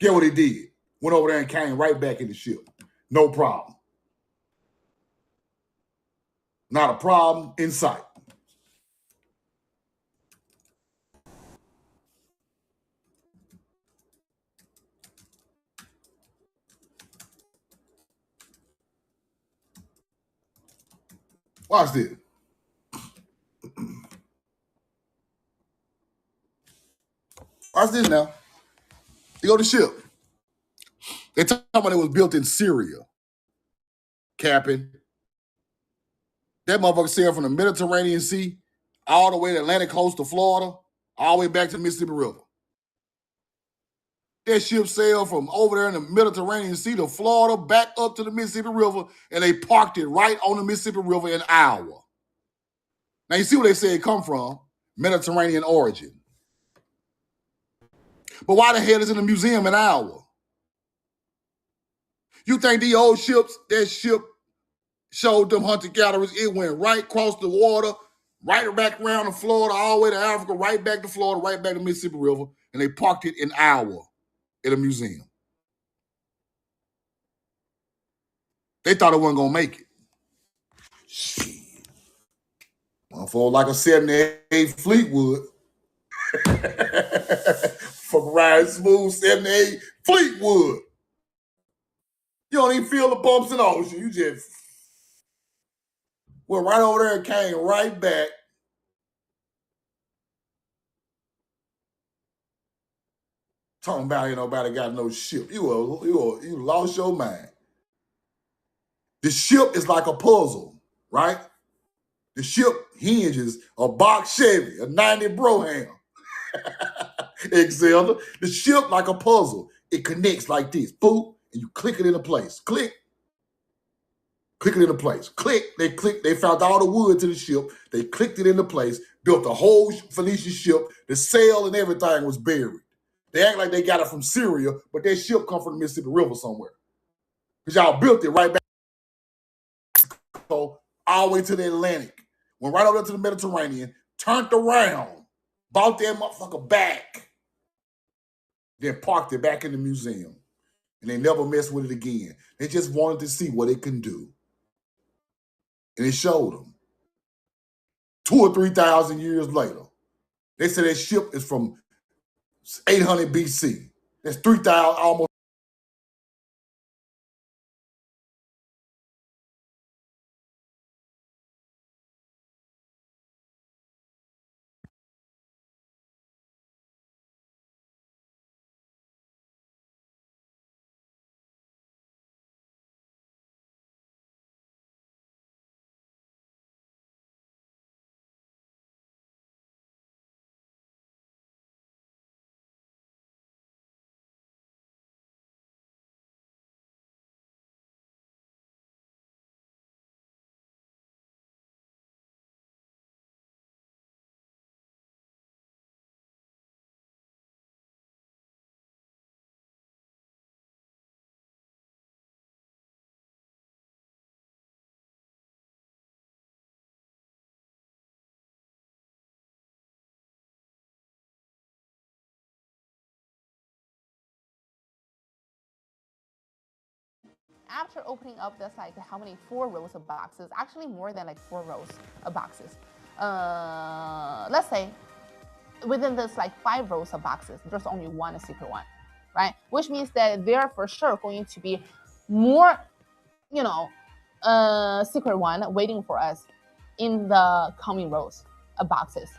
Get what it did. Went over there and came right back in the ship. No problem. Not a problem in sight. Watch this. Watch this now. You go to the ship. They talking about it was built in Syria. Capping. That motherfucker sailed from the Mediterranean Sea all the way to the Atlantic coast of Florida, all the way back to the Mississippi River. That ship sailed from over there in the Mediterranean Sea to Florida, back up to the Mississippi River, and they parked it right on the Mississippi River in Iowa. Now you see where they say it come from, Mediterranean origin. But why the hell is it in a museum in Iowa? You think the old ships, that ship showed them hunter-gatherers, it went right across the water, right back around to Florida, all the way to Africa, right back to Florida, right back to Mississippi River, and they parked it in Iowa at a museum. They thought it wasn't going to make it. Shit. For like a 78 Fleetwood. From riding smooth 78 Fleetwood. You don't even feel the bumps in the ocean. You just went right over there and came right back. Talking about ain't nobody got no ship. You lost your mind. The ship is like a puzzle, right? The ship hinges a box Chevy, a 90 Broham. Example, the ship like a puzzle. It connects like this. Boop, and you click it into place. Click. Click it into place. Click. They found all the wood to the ship. They clicked it into place, built a whole Phoenician ship. The sail and everything was buried. They act like they got it from Syria, but that ship come from the Mississippi River somewhere. Because y'all built it right back all the way to the Atlantic. Went right over to the Mediterranean, turned around, bought that motherfucker back, then parked it back in the museum. And they never messed with it again. They just wanted to see what it can do. And it showed them. 2,000 or 3,000 years later, they said that ship is from 800 BC. That's 3,000 almost. After opening up, that's like how many 4 rows of boxes? Actually, more than like 4 rows of boxes. Let's say within this like 5 rows of boxes, there's only one secret one, right? Which means that there for sure going to be more, secret one waiting for us in the coming rows of boxes.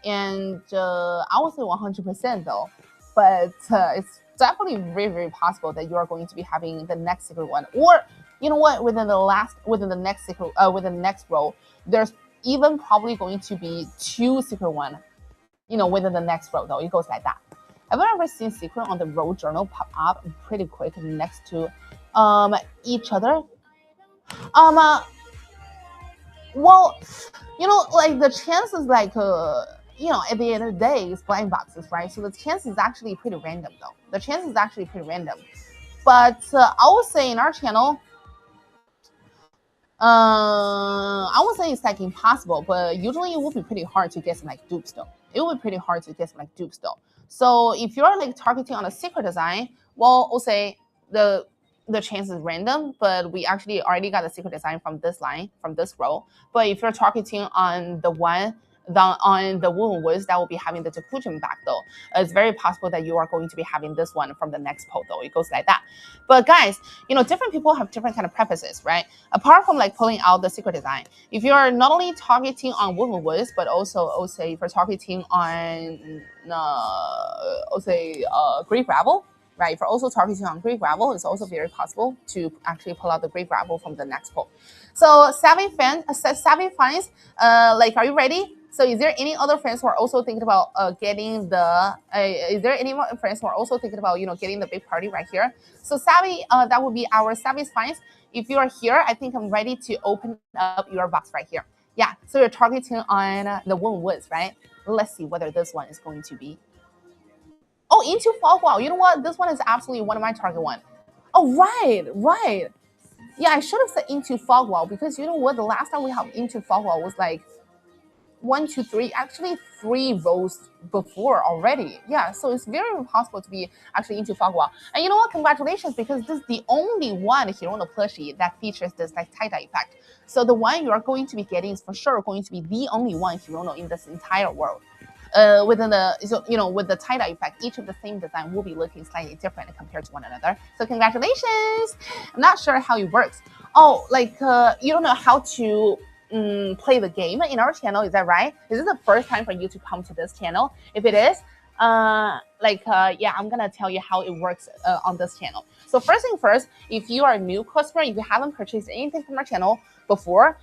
And I would say 100% though, but it's definitely very, very possible that you are going to be having the next secret one, or you know what, within the next row, there's even probably going to be 2 secret one, within the next row though. It goes like that. Have you ever seen secret on the row journal pop up pretty quick next to each other? Well, like the chances like at the end of the day, it's blind boxes, right? So the chance is actually pretty random, though. The chance is actually pretty random. But I would say in our channel, I would say it's like impossible, but usually it would be pretty hard to get some like dupes, though. It would be pretty hard to get some like dupes, though. So if you're like targeting on a secret design, well, I'll say the chance is random, but we actually already got a secret design from this line, from this row. But if you're targeting on the one on the woven woods that will be having the Takuchim back though, it's very possible that you are going to be having this one from the next poll though. It goes like that. But guys, different people have different kind of preferences, right? Apart from like pulling out the secret design, if you're not only targeting on woven woods, but also say if you're targeting on Greek gravel, right? If you're also targeting on Greek gravel, it's also very possible to actually pull out the Greek gravel from the next poll. So savvy fans, like, are you ready? So is there any other friends who are also thinking about getting the? Is there any more friends who are also thinking about getting the big party right here? So savvy, that would be our savvy finds. If you are here, I think I'm ready to open up your box right here. Yeah. So you're targeting on the Woven Woods, right? Let's see whether this one is going to be. Oh, Into Fog Wall. You know what? This one is absolutely one of my target one. Oh, right. Yeah, I should have said Into Fog Wall because you know what? The last time we have Into Fog Wall was like 1, 2, 3, actually 3 votes before already. Yeah, so it's very impossible to be actually into Fagua. And you know what? Congratulations, because this is the only one Hirono plushie that features this like tie-dye effect. So the one you are going to be getting is for sure going to be the only one Hirono in this entire world. Within the with the tie-dye effect, each of the same design will be looking slightly different compared to one another. So congratulations! I'm not sure how it works. Oh, like you don't know how to play the game in our channel, is that right? Is this the first time for you to come to this channel? If it is, yeah, I'm gonna tell you how it works on this channel. So first thing first, if you are a new customer, if you haven't purchased anything from our channel before,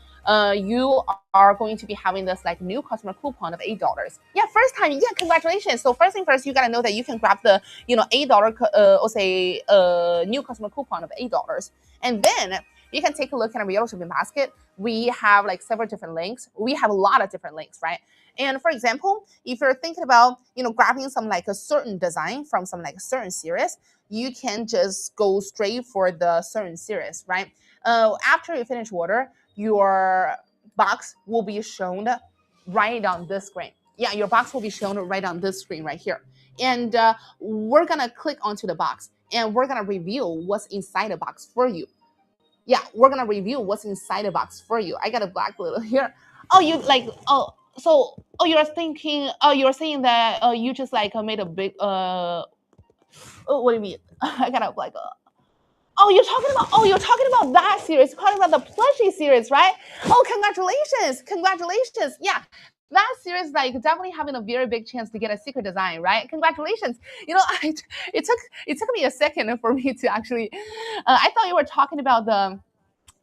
you are going to be having this like new customer coupon of $8. Yeah, first time. Yeah, congratulations. So first thing first, you gotta know that you can grab the $8 or say new customer coupon of $8, and then you can take a look at our yellow shipping basket. We have like several different links. We have a lot of different links, right? And for example, if you're thinking about grabbing some like a certain design from some like a certain series, you can just go straight for the certain series, right? After you finish order, your box will be shown right on this screen. Yeah, your box will be shown right on this screen right here. And we're gonna click onto the box and we're gonna reveal what's inside the box for you. Yeah, we're gonna review what's inside the box for you. I got a black little here. Oh, you like you're thinking you're saying that you just like made a big what do you mean? I got a black you're talking about that series. You're talking about the plushie series, right? Oh, congratulations. Yeah, that series like definitely having a very big chance to get a secret design, right? Congratulations. It took me a second for me to actually I thought you were talking about the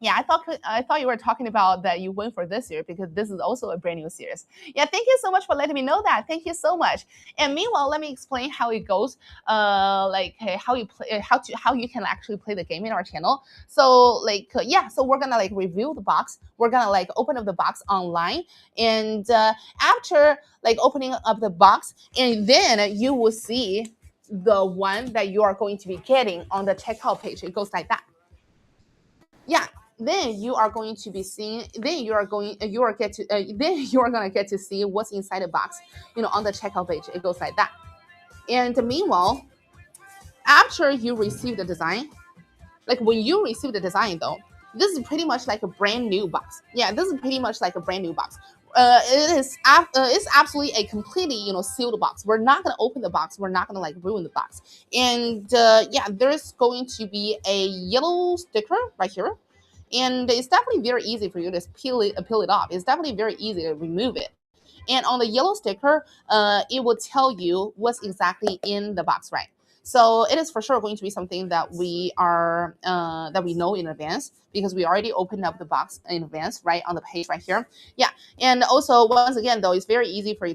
I thought you were talking about that you went for this year, because this is also a brand new series. Yeah, thank you so much for letting me know that. Thank you so much. And meanwhile, let me explain how it goes. How you play, how you can actually play the game in our channel. So so we're gonna like review the box. We're gonna like open up the box online, and after like opening up the box, and then you will see the one that you are going to be getting on the checkout page. It goes like that. Yeah, then you are going to be seeing, then you are going to get to see what's inside the box on the checkout page. It goes like that. And meanwhile, after you receive the design, like when you receive the design though, this is pretty much like a brand new box. Yeah, this is pretty much like a brand new box. It's absolutely a completely sealed box. We're not gonna open the box. We're not gonna like ruin the box. And yeah, there's going to be a yellow sticker right here, and it's definitely very easy for you to peel it off. It's definitely very easy to remove it. And on the yellow sticker, it will tell you what's exactly in the box, right? So it is for sure going to be something that we know in advance, because we already opened up the box in advance, right, on the page right here. Yeah, and also once again though, it's very easy for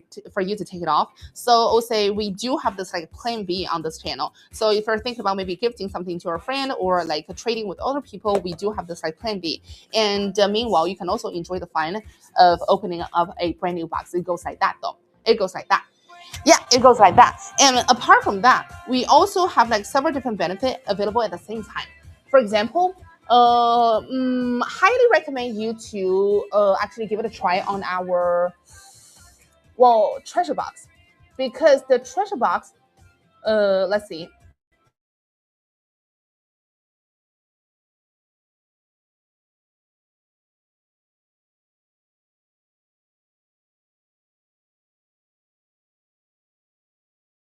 you to take it off. So also we do have this like plan B on this channel. So if you're thinking about maybe gifting something to a friend or like trading with other people, we do have this like plan B. And meanwhile, you can also enjoy the fun of opening up a brand new box. It goes like that though. It goes like that. Yeah, it goes like that. And apart from that, we also have like several different benefits available at the same time. For example, highly recommend you to actually give it a try on our treasure box, because the treasure box, let's see,